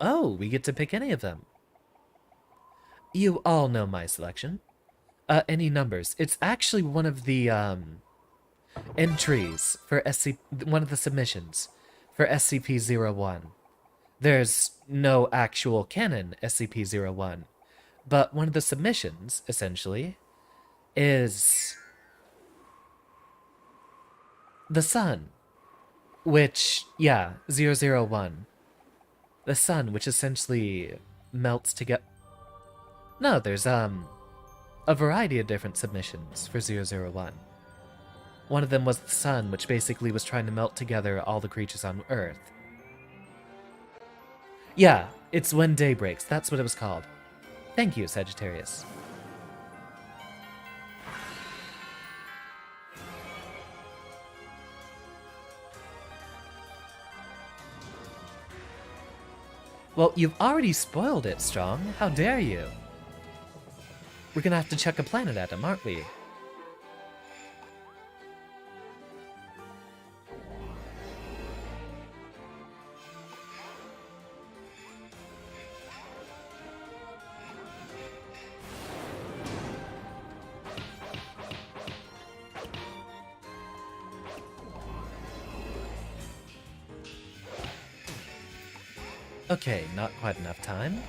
Oh, we get to pick any of them. You all know my selection. Any numbers. It's actually one of the, entries for one of the submissions for SCP-01. There's no actual canon SCP-01, but one of the submissions, essentially, is the sun, which, yeah, 001. The sun, which essentially melts to get... No, there's, a variety of different submissions for 001. One of them was the sun, which basically was trying to melt together all the creatures on Earth. Yeah, it's when day breaks. That's what it was called. Thank you, Sagittarius. Well, you've already spoiled it, Strong. How dare you? We're gonna have to chuck a planet at him, aren't we? Okay, not quite enough time.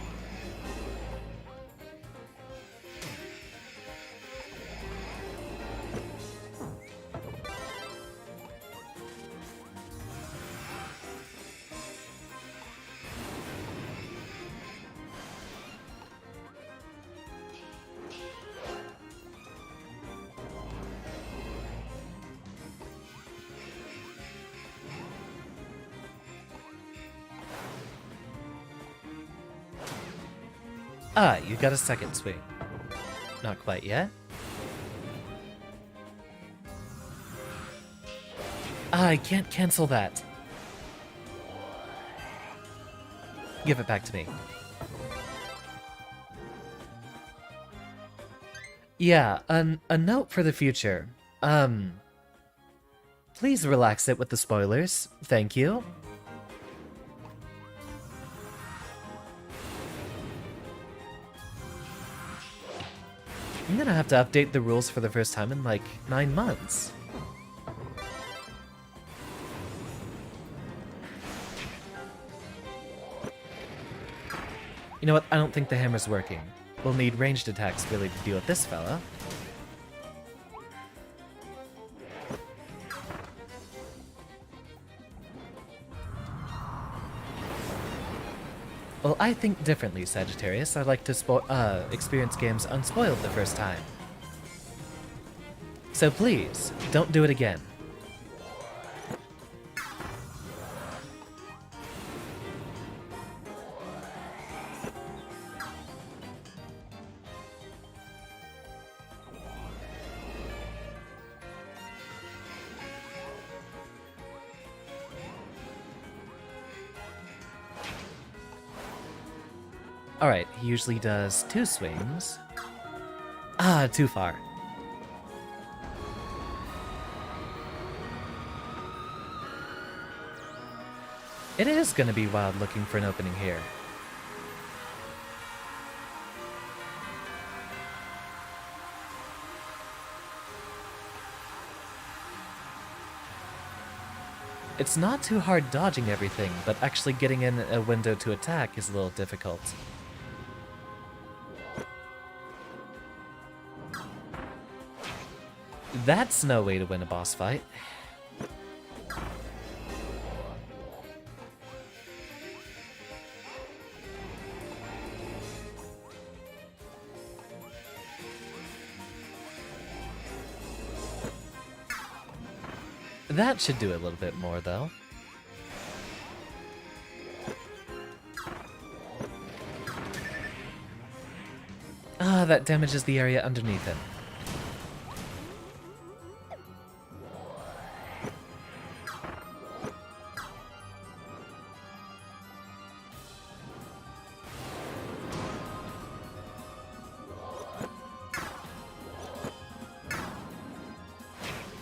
Ah, you got a second swing. Not quite yet. Ah, I can't cancel that. Give it back to me. Yeah, a note for the future. Please relax it with the spoilers. Thank you. I'm gonna have to update the rules for the first time in like 9 months. You know what? I don't think the hammer's working. We'll need ranged attacks really to deal with this fella. Well, I think differently, Sagittarius. I like to experience games unspoiled the first time. So please, don't do it again. Alright, he usually does 2 swings. Ah, too far. It is gonna be wild looking for an opening here. It's not too hard dodging everything, but actually getting in a window to attack is a little difficult. That's no way to win a boss fight. That should do a little bit more, though. Ah, that damages the area underneath him.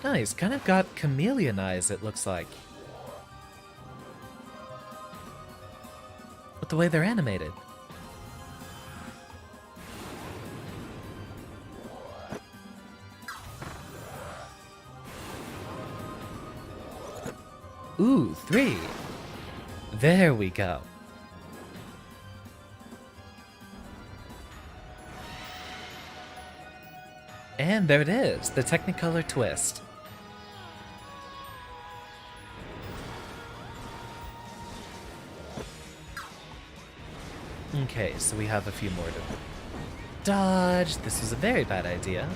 Nice, kind of got chameleon eyes, it looks like. With the way they're animated. Ooh, 3. There we go. And there it is, the Technicolor twist. Okay, so we have a few more to dodge. This was a very bad idea.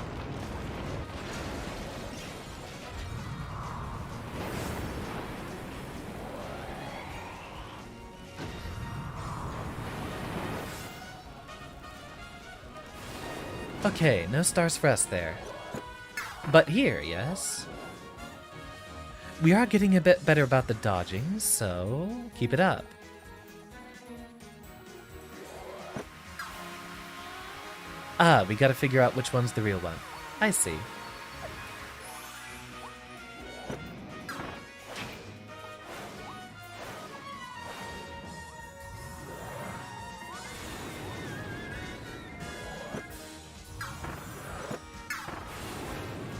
Okay, no stars for us there. But here, yes? We are getting a bit better about the dodging, so keep it up. Ah, we gotta figure out which one's the real one. I see.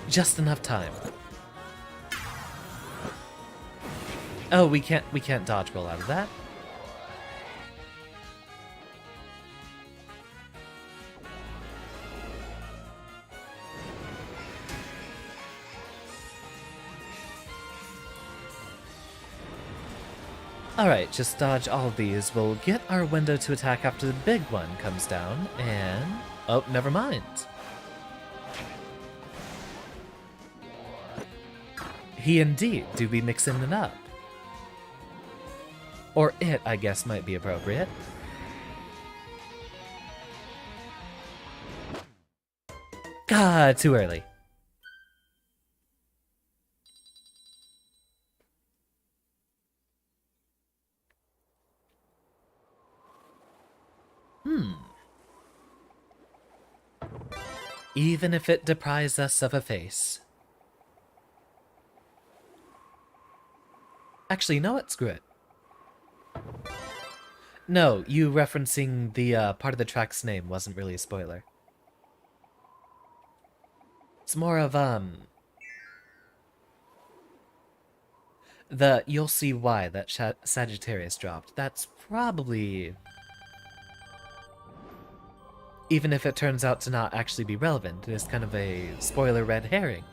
Just enough time. Oh, we can't dodge roll out of that. Alright, just dodge all of these. We'll get our window to attack after the big one comes down, and... oh, never mind. He indeed do be mixing it up. Or it, I guess, might be appropriate. God, too early. Even if it deprives us of a face. Actually, you know what? Screw it. No, you referencing the part of the track's name wasn't really a spoiler. It's more of, you'll see why that Sagittarius dropped. That's probably... even if it turns out to not actually be relevant, it is kind of a spoiler red herring.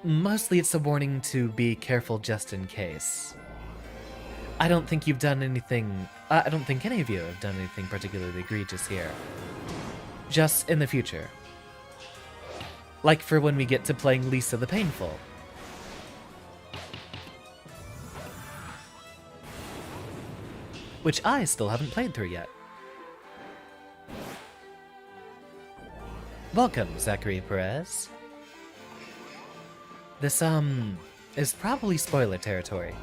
Mostly it's a warning to be careful just in case. I don't think you've done anything... I don't think any of you have done anything particularly egregious here. Just in the future. Like for when we get to playing Lisa the Painful. Which I still haven't played through yet. Welcome, Zachary Perez. This, is probably spoiler territory.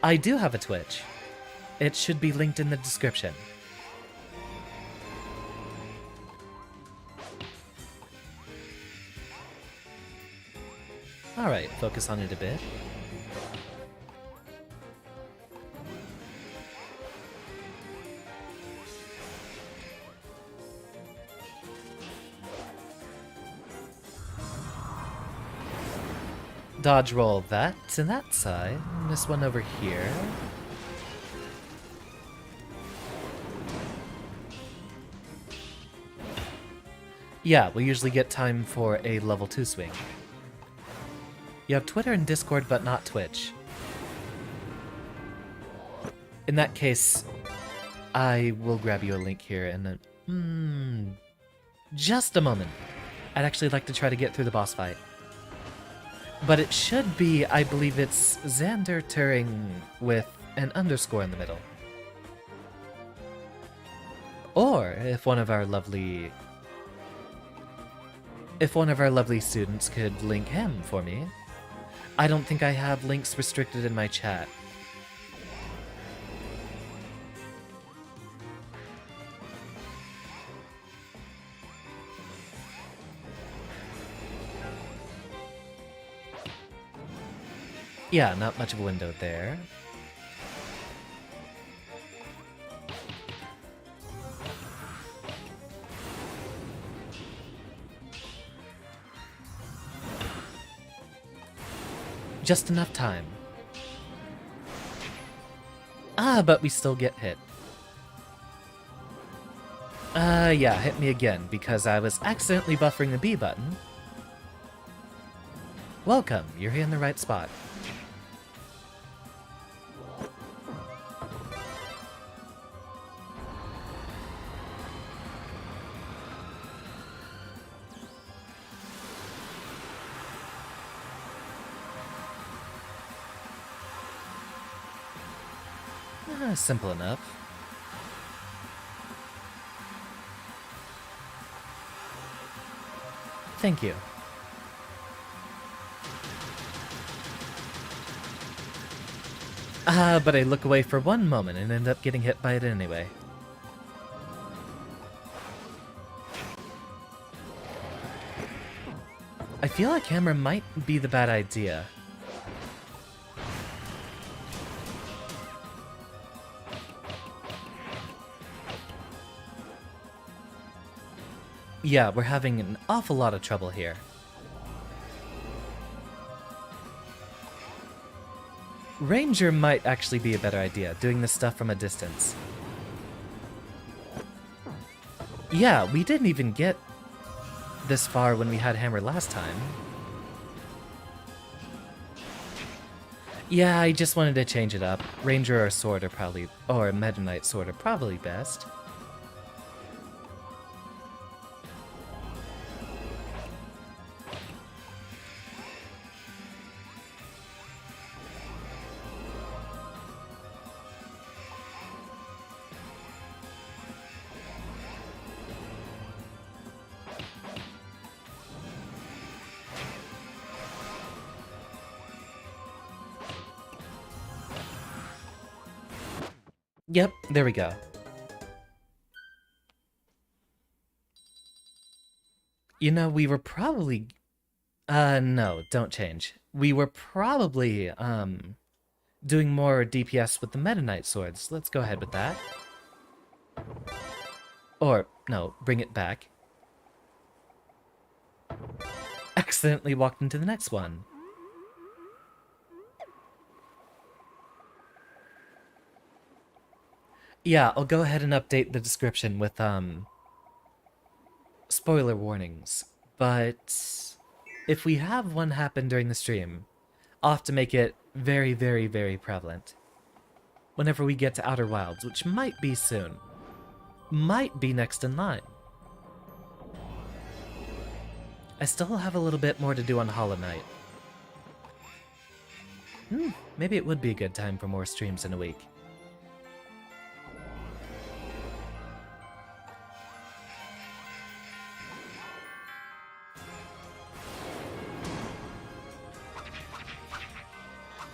I do have a Twitch. It should be linked in the description. Alright, focus on it a bit. Dodge roll that to that side, and this one over here. Yeah, we usually get time for a level 2 swing. You have Twitter and Discord, but not Twitch. In that case, I will grab you a link here in just a moment. I'd actually like to try to get through the boss fight. But it should be, I believe it's Xander Turing with an underscore in the middle. Or if one of our lovely students could link him for me. I don't think I have links restricted in my chat. Yeah, not much of a window there. Just enough time. Ah, but we still get hit. Yeah, hit me again, because I was accidentally buffering the B button. Welcome, you're here in the right spot. Simple enough. Thank you. But I look away for one moment and end up getting hit by it anyway. I feel like hammer might be the bad idea. Yeah, we're having an awful lot of trouble here. Ranger might actually be a better idea, doing this stuff from a distance. Yeah, we didn't even get this far when we had hammer last time. Yeah, I just wanted to change it up. Ranger or sword are probably, or Meta Knight sword are probably best. Yep, there we go. You know, we were probably... no, don't change. We were probably, doing more DPS with the Meta Knight swords. Let's go ahead with that. Or, no, bring it back. Accidentally walked into the next one. Yeah, I'll go ahead and update the description with, spoiler warnings. But if we have one happen during the stream, I'll have to make it very, very, very prevalent. Whenever we get to Outer Wilds, which might be soon. Might be next in line. I still have a little bit more to do on Hollow Knight. Maybe it would be a good time for more streams in a week.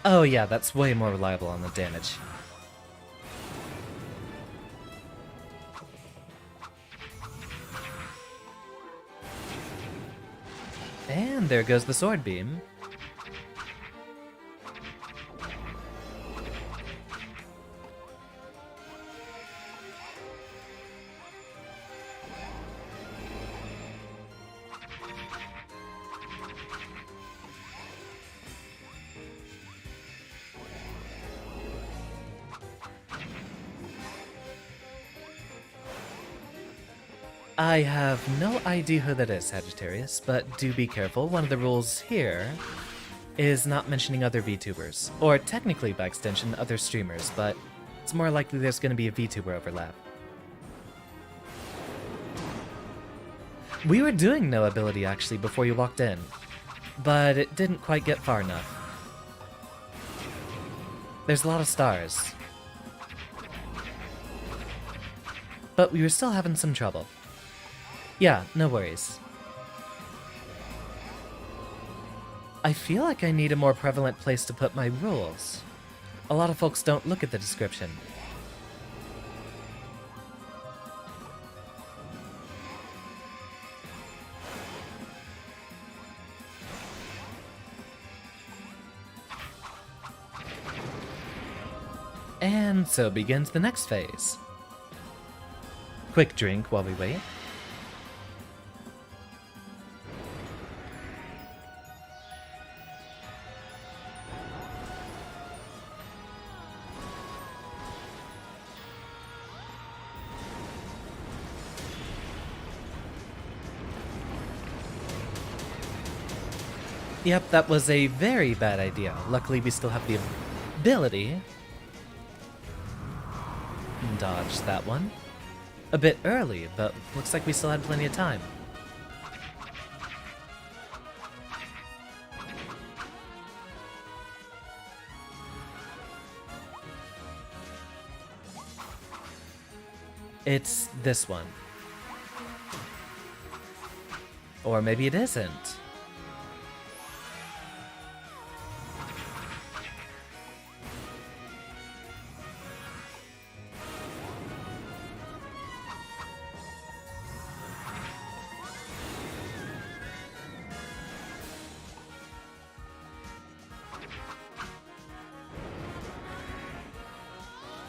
Oh yeah, that's way more reliable on the damage. And there goes the sword beam. I have no idea who that is, Sagittarius, but do be careful. One of the rules here is not mentioning other VTubers, or technically by extension other streamers, but it's more likely there's going to be a VTuber overlap. We were doing no ability actually before you walked in, but it didn't quite get far enough. There's a lot of stars, but we were still having some trouble. Yeah, no worries. I feel like I need a more prevalent place to put my rules. A lot of folks don't look at the description. And so begins the next phase. Quick drink while we wait. Yep, that was a very bad idea. Luckily, we still have the ability. Dodge that one. A bit early, but looks like we still had plenty of time. It's this one. Or maybe it isn't.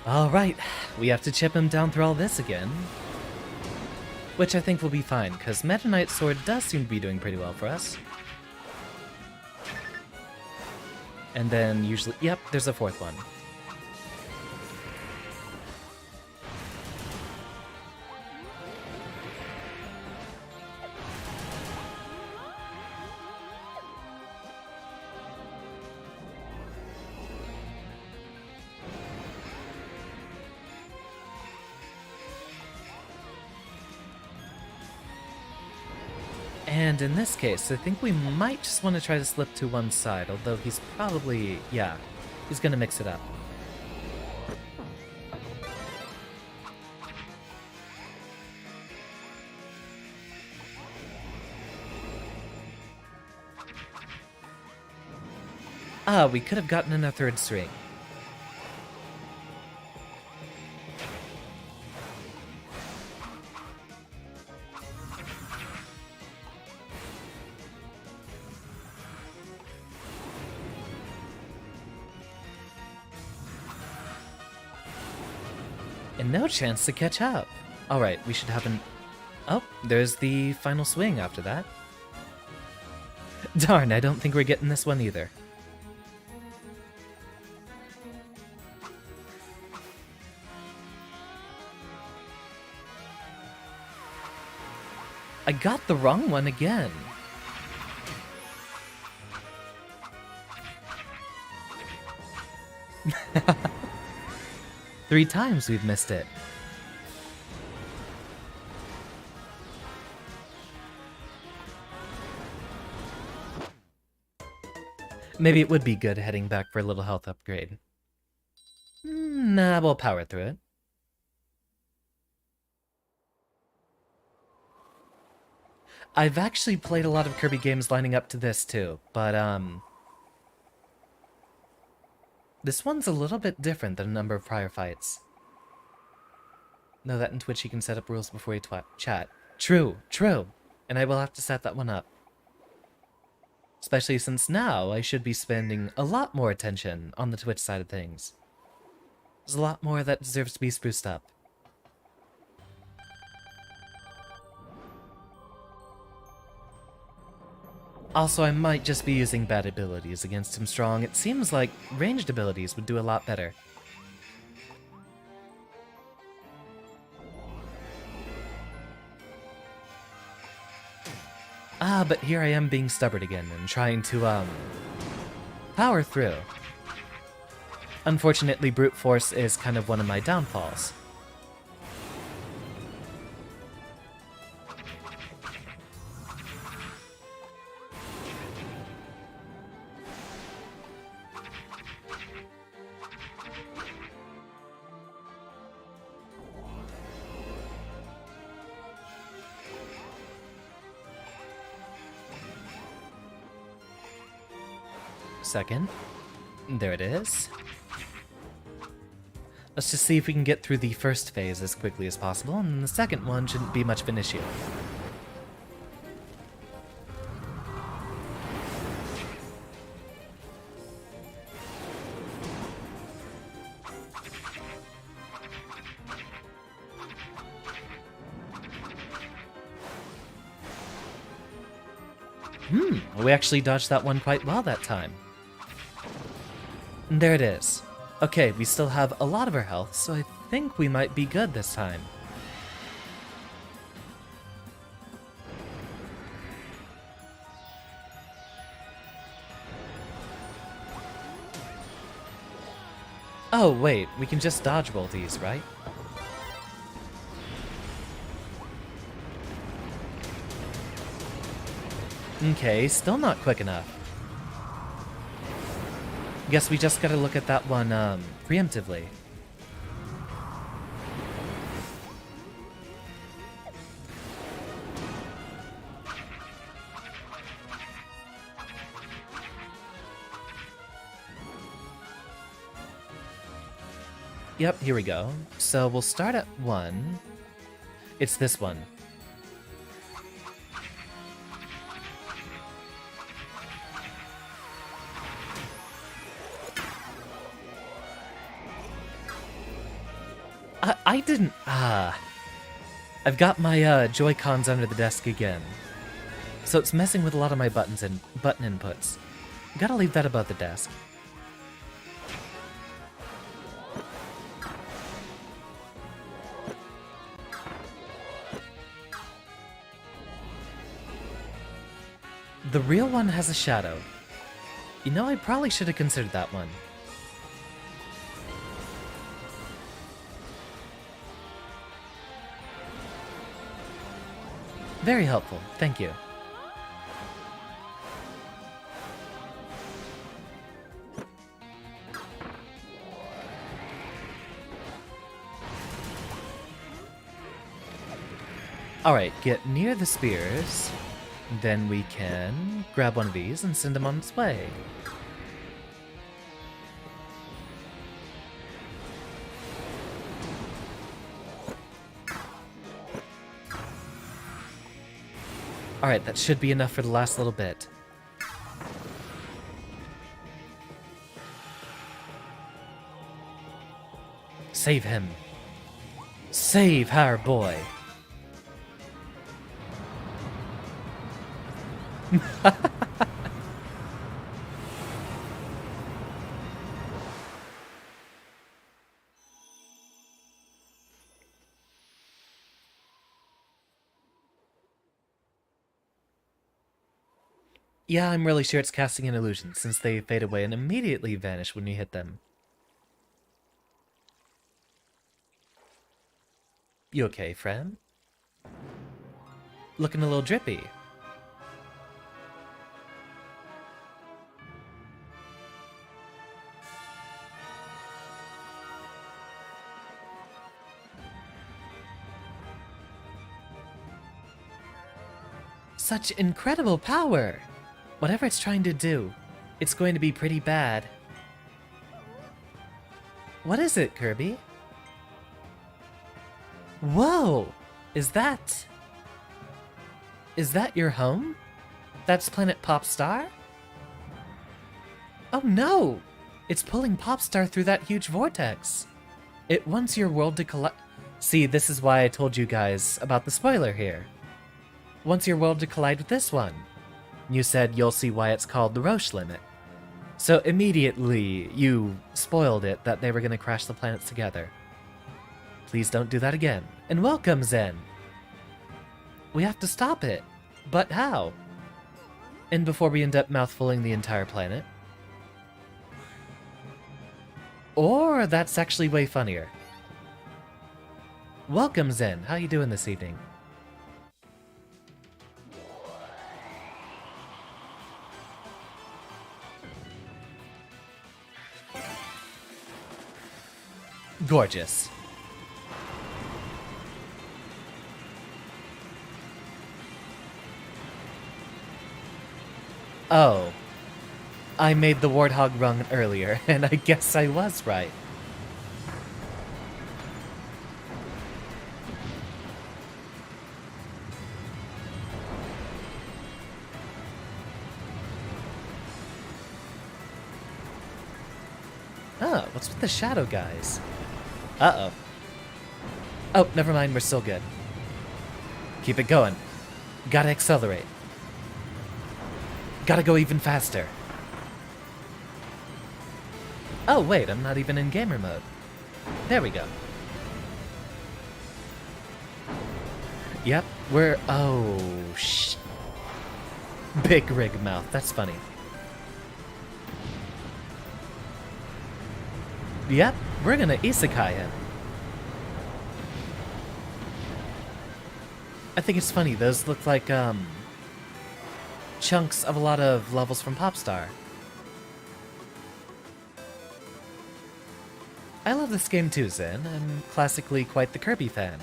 Alright, we have to chip him down through all this again. Which I think will be fine, because Meta Knight's sword does seem to be doing pretty well for us. And then usually, yep, there's a fourth one. And in this case, I think we might just want to try to slip to one side, although he's probably, yeah, he's gonna mix it up. Ah, we could have gotten in a third string. And no chance to catch up. Alright, we should have an... Oh, there's the final swing after that. Darn, I don't think we're getting this one either. I got the wrong one again. Three times we've missed it. Maybe it would be good heading back for a little health upgrade. Nah, we'll power through it. I've actually played a lot of Kirby games lining up to this too, but this one's a little bit different than a number of prior fights. Know that in Twitch you can set up rules before you chat. True, true. And I will have to set that one up. Especially since now I should be spending a lot more attention on the Twitch side of things. There's a lot more that deserves to be spruced up. Also, I might just be using bad abilities against him strong. It seems like ranged abilities would do a lot better. Ah, but here I am being stubborn again and trying to, power through. Unfortunately, brute force is kind of one of my downfalls. Second. There it is. Let's just see if we can get through the first phase as quickly as possible, and the second one shouldn't be much of an issue. We actually dodged that one quite well that time. There it is. Okay, we still have a lot of our health, so I think we might be good this time. Oh, wait, we can just dodge roll these, right? Okay, still not quick enough. Guess we just gotta look at that one, preemptively. Yep, here we go. So we'll start at 1. It's this one. I didn't... I've got my Joy-Cons under the desk again. So it's messing with a lot of my buttons and button inputs. Gotta leave that above the desk. The real one has a shadow. You know, I probably should have considered that one. Very helpful, thank you. Alright, get near the spears. Then we can grab one of these and send him on its way. Alright, that should be enough for the last little bit. Save him. Save our boy. Yeah, I'm really sure it's casting an illusion, since they fade away and immediately vanish when you hit them. You okay, friend? Looking a little drippy. Such incredible power! Whatever it's trying to do, it's going to be pretty bad. What is it, Kirby? Whoa! Is that your home? That's Planet Popstar? Oh no! It's pulling Popstar through that huge vortex. It wants your world to collide. See, this is why I told you guys about the spoiler here. Wants your world to collide with this one. You said you'll see why it's called the Roche limit. So immediately, you spoiled it that they were going to crash the planets together. Please don't do that again. And welcome, Zen! We have to stop it. But how? And before we end up mouthfuling the entire planet. Or that's actually way funnier. Welcome, Zen. How you doing this evening? Gorgeous. Oh. I made the Warthog rung earlier, and I guess I was right. Oh, what's with the shadow guys? Uh-oh. Oh, never mind, we're still good. Keep it going. Gotta accelerate. Gotta go even faster. Oh, wait, I'm not even in gamer mode. There we go. Yep, we're... Oh, Big rig mouth, that's funny. Yep, we're gonna isekai him. I think it's funny, those look like, chunks of a lot of levels from Popstar. I love this game too, Zen. I'm classically quite the Kirby fan.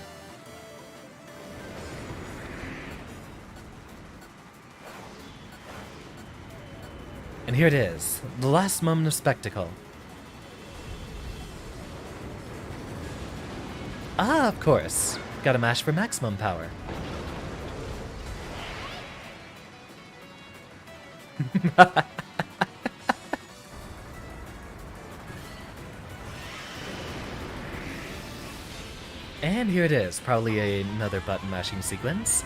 And here it is, the last moment of spectacle. Ah, of course. Gotta mash for maximum power. And here it is, probably another button mashing sequence.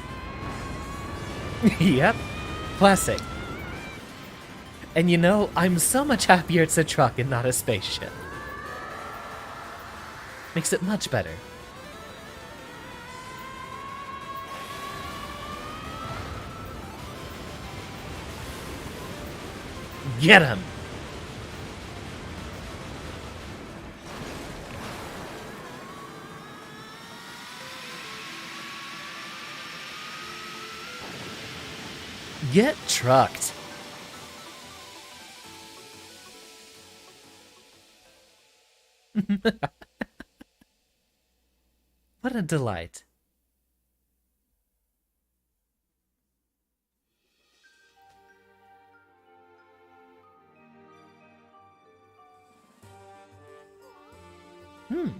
Yep, classic. And you know, I'm so much happier it's a truck and not a spaceship. Makes it much better. Get him! Get trucked! What a delight.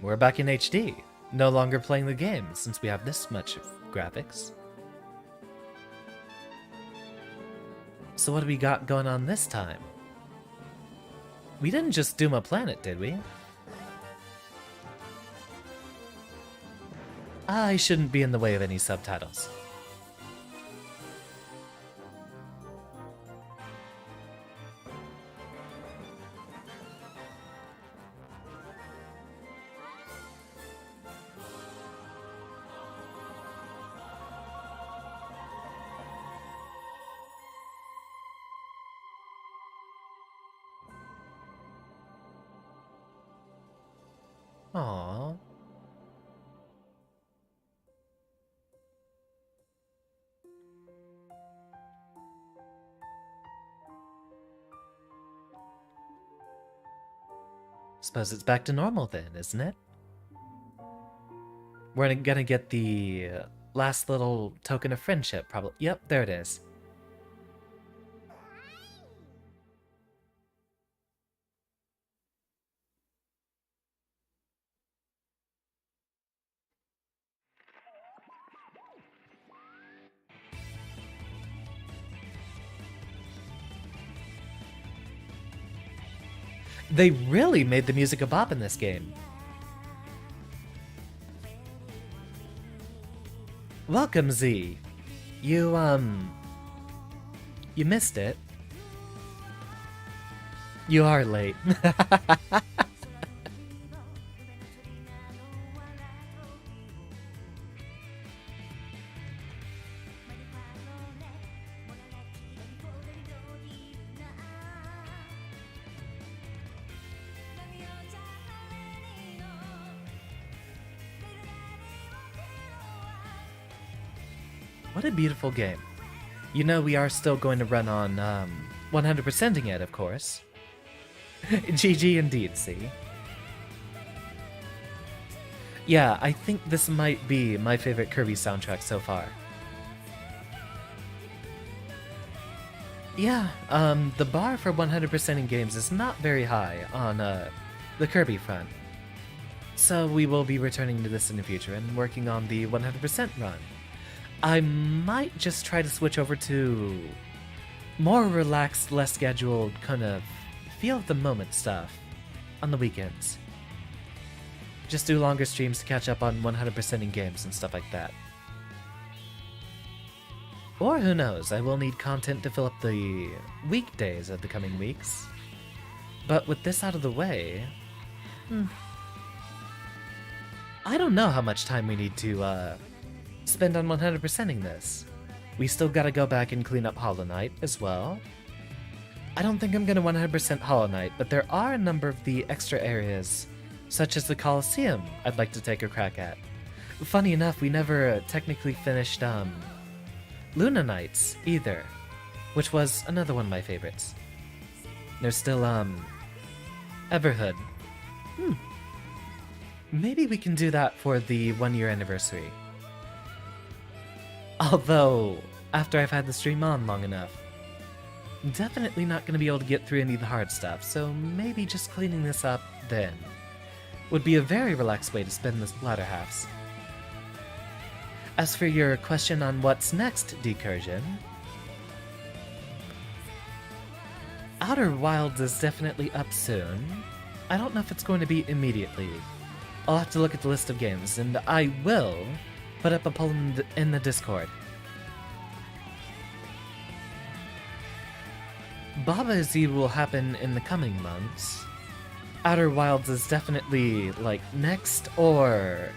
We're back in HD. No longer playing the game since we have this much graphics. So what do we got going on this time? We didn't just doom a planet, did we? I shouldn't be in the way of any subtitles. Aww. Suppose it's back to normal then, isn't it? We're gonna get the last little token of friendship, probably. Yep, there it is. They really made the music a bop in this game. Welcome, Z. You missed it. You are late. What a beautiful game. You know we are still going to run on 100%ing it, of course. GG indeed, see? Yeah, I think this might be my favorite Kirby soundtrack so far. Yeah, the bar for 100%ing games is not very high on the Kirby front. So we will be returning to this in the future and working on the 100% run. I might just try to switch over to more relaxed, less scheduled, kind of feel of the moment stuff on the weekends. Just do longer streams to catch up on 100%ing games and stuff like that. Or who knows, I will need content to fill up the weekdays of the coming weeks. But with this out of the way, I don't know how much time we need to spend on 100%ing this. We still gotta go back and clean up Hollow Knight as well. I don't think I'm gonna 100% Hollow Knight, but there are a number of the extra areas, such as the Colosseum, I'd like to take a crack at. Funny enough, we never technically finished, Luna Nights, either, which was another one of my favorites. There's still, Everhood. Maybe we can do that for the 1-year anniversary. Although, after I've had the stream on long enough, I'm definitely not going to be able to get through any of the hard stuff, so maybe just cleaning this up then would be a very relaxed way to spend the latter halves. As for your question on what's next, Decursion, Outer Wilds is definitely up soon. I don't know if it's going to be immediately. I'll have to look at the list of games, and I will put up a poll in the Discord. Baba Z will happen in the coming months. Outer Wilds is definitely, like, next or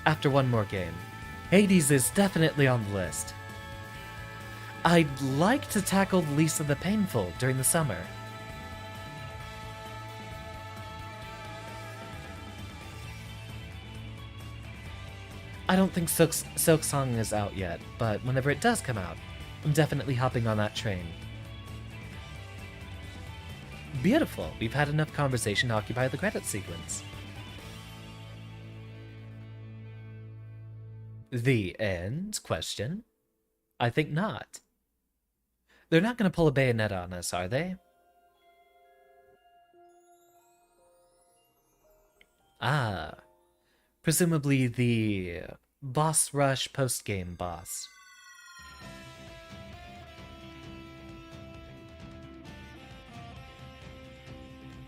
after one more game. Hades is definitely on the list. I'd like to tackle Lisa the Painful during the summer. I don't think Silk Song is out yet, but whenever it does come out, I'm definitely hopping on that train. Beautiful, we've had enough conversation to occupy the credit sequence. The end? Question? I think not. They're not going to pull a bayonet on us, are they? Ah. Presumably the boss rush post-game boss.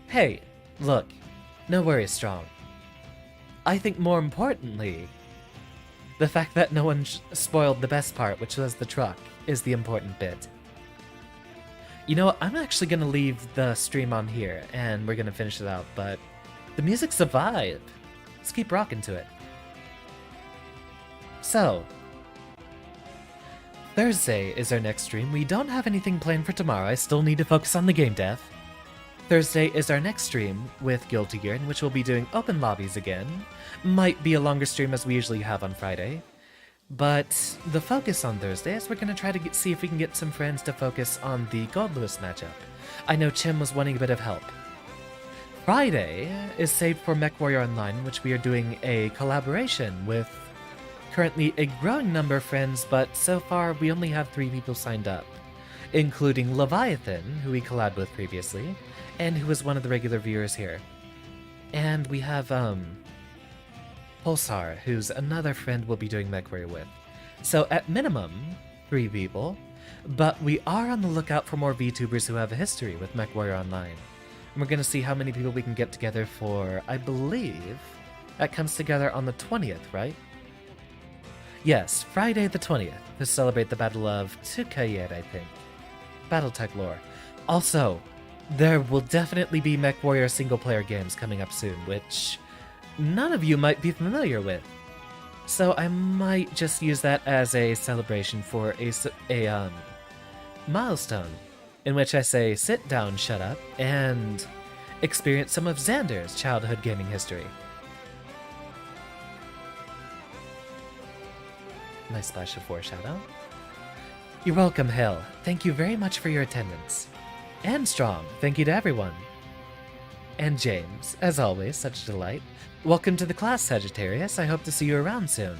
Hey, look. No worries, Strong. I think more importantly, the fact that no one spoiled the best part, which was the truck, is the important bit. You know what, I'm actually gonna leave the stream on here, and we're gonna finish it out, but the music's a vibe. Let's keep rocking to it. So, Thursday is our next stream. We don't have anything planned for tomorrow. I still need to focus on the game dev. Thursday is our next stream with Guilty Gear, in which we'll be doing open lobbies again. Might be a longer stream as we usually have on Friday. But the focus on Thursday is we're going to try to see if we can get some friends to focus on the Gold Lewis matchup. I know Chim was wanting a bit of help. Friday is saved for MechWarrior Online, in which we are doing a collaboration with currently a growing number of friends, but so far we only have 3 people signed up, including Leviathan, who we collabed with previously, and who was one of the regular viewers here. And we have, Pulsar, who's another friend we'll be doing MechWarrior with. So at minimum, 3 people, but we are on the lookout for more VTubers who have a history with MechWarrior Online. And we're going to see how many people we can get together for, I believe, that comes together on the 20th, right? Yes, Friday the 20th, to celebrate the Battle of Tukayet, I think. Battletech lore. Also, there will definitely be MechWarrior single-player games coming up soon, which none of you might be familiar with. So I might just use that as a celebration for a milestone, in which I say sit down, shut up, and experience some of Xander's childhood gaming history. Nice splash of foreshadow. You're welcome, Hill. Thank you very much for your attendance. And Strong, thank you to everyone. And James, as always, such a delight. Welcome to the class, Sagittarius. I hope to see you around soon.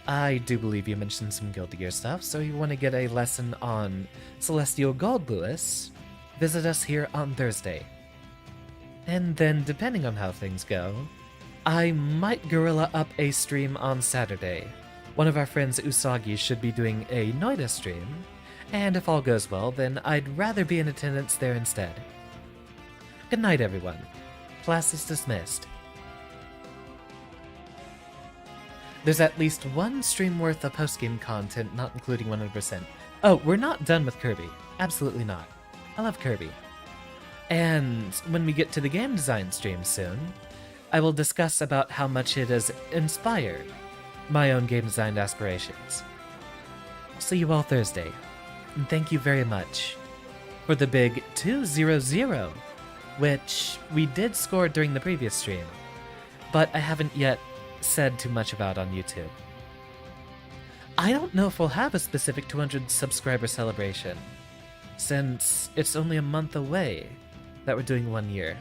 I do believe you mentioned some Guilty Gear stuff, so you want to get a lesson on Celestial Gold Lewis, visit us here on Thursday. And then, depending on how things go, I might gorilla up a stream on Saturday. One of our friends, Usagi, should be doing a Noida stream, and if all goes well, then I'd rather be in attendance there instead. Good night, everyone. Class is dismissed. There's at least one stream worth of post-game content, not including 100%. Oh, we're not done with Kirby. Absolutely not. I love Kirby. And when we get to the game design stream soon, I will discuss about how much it has inspired my own game design aspirations. See you all Thursday, and thank you very much for the big 200, which we did score during the previous stream, but I haven't yet said too much about on YouTube. I don't know if we'll have a specific 200 subscriber celebration, since it's only a month away that we're doing 1 year.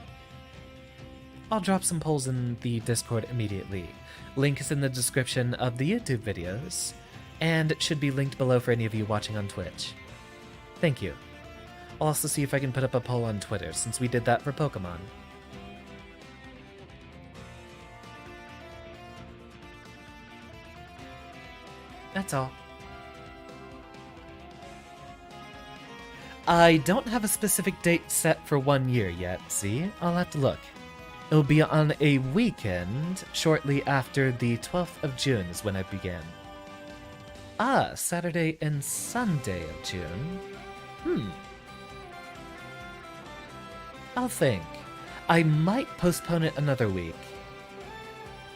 I'll drop some polls in the Discord immediately. Link is in the description of the YouTube videos, and it should be linked below for any of you watching on Twitch. Thank you. I'll also see if I can put up a poll on Twitter, since we did that for Pokemon. That's all. I don't have a specific date set for 1 year yet, see? I'll have to look. It'll be on a weekend shortly after the 12th of June is when I began. Ah, Saturday and Sunday of June. I'll think. I might postpone it another week.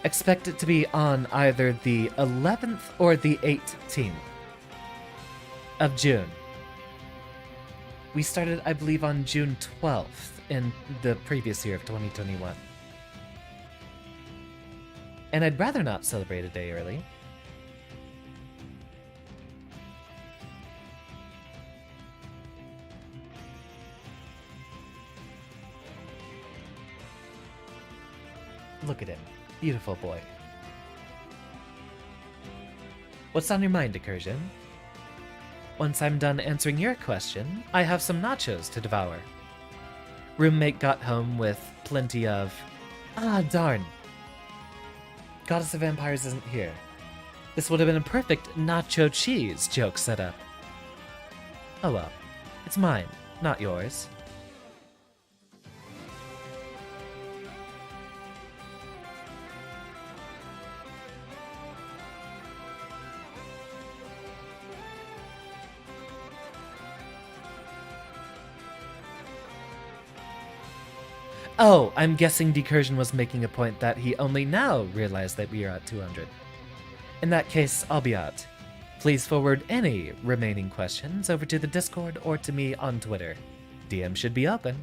Expect it to be on either the 11th or the 18th of June. We started, I believe, on June 12th in the previous year of 2021. And I'd rather not celebrate a day early. Look at him. Beautiful boy. What's on your mind, Recursion? Once I'm done answering your question, I have some nachos to devour. Roommate got home with plenty of... Ah, darn. Goddess of Vampires isn't here. This would have been a perfect nacho cheese joke setup. Oh well. It's mine, not yours. Oh, I'm guessing Decursion was making a point that he only now realized that we are at 200. In that case, I'll be out. Please forward any remaining questions over to the Discord or to me on Twitter. DM should be open.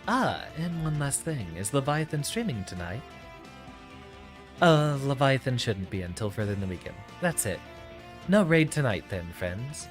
Ah, and one last thing. Is Leviathan streaming tonight? Leviathan shouldn't be until further in the weekend. That's it. No raid tonight then, friends.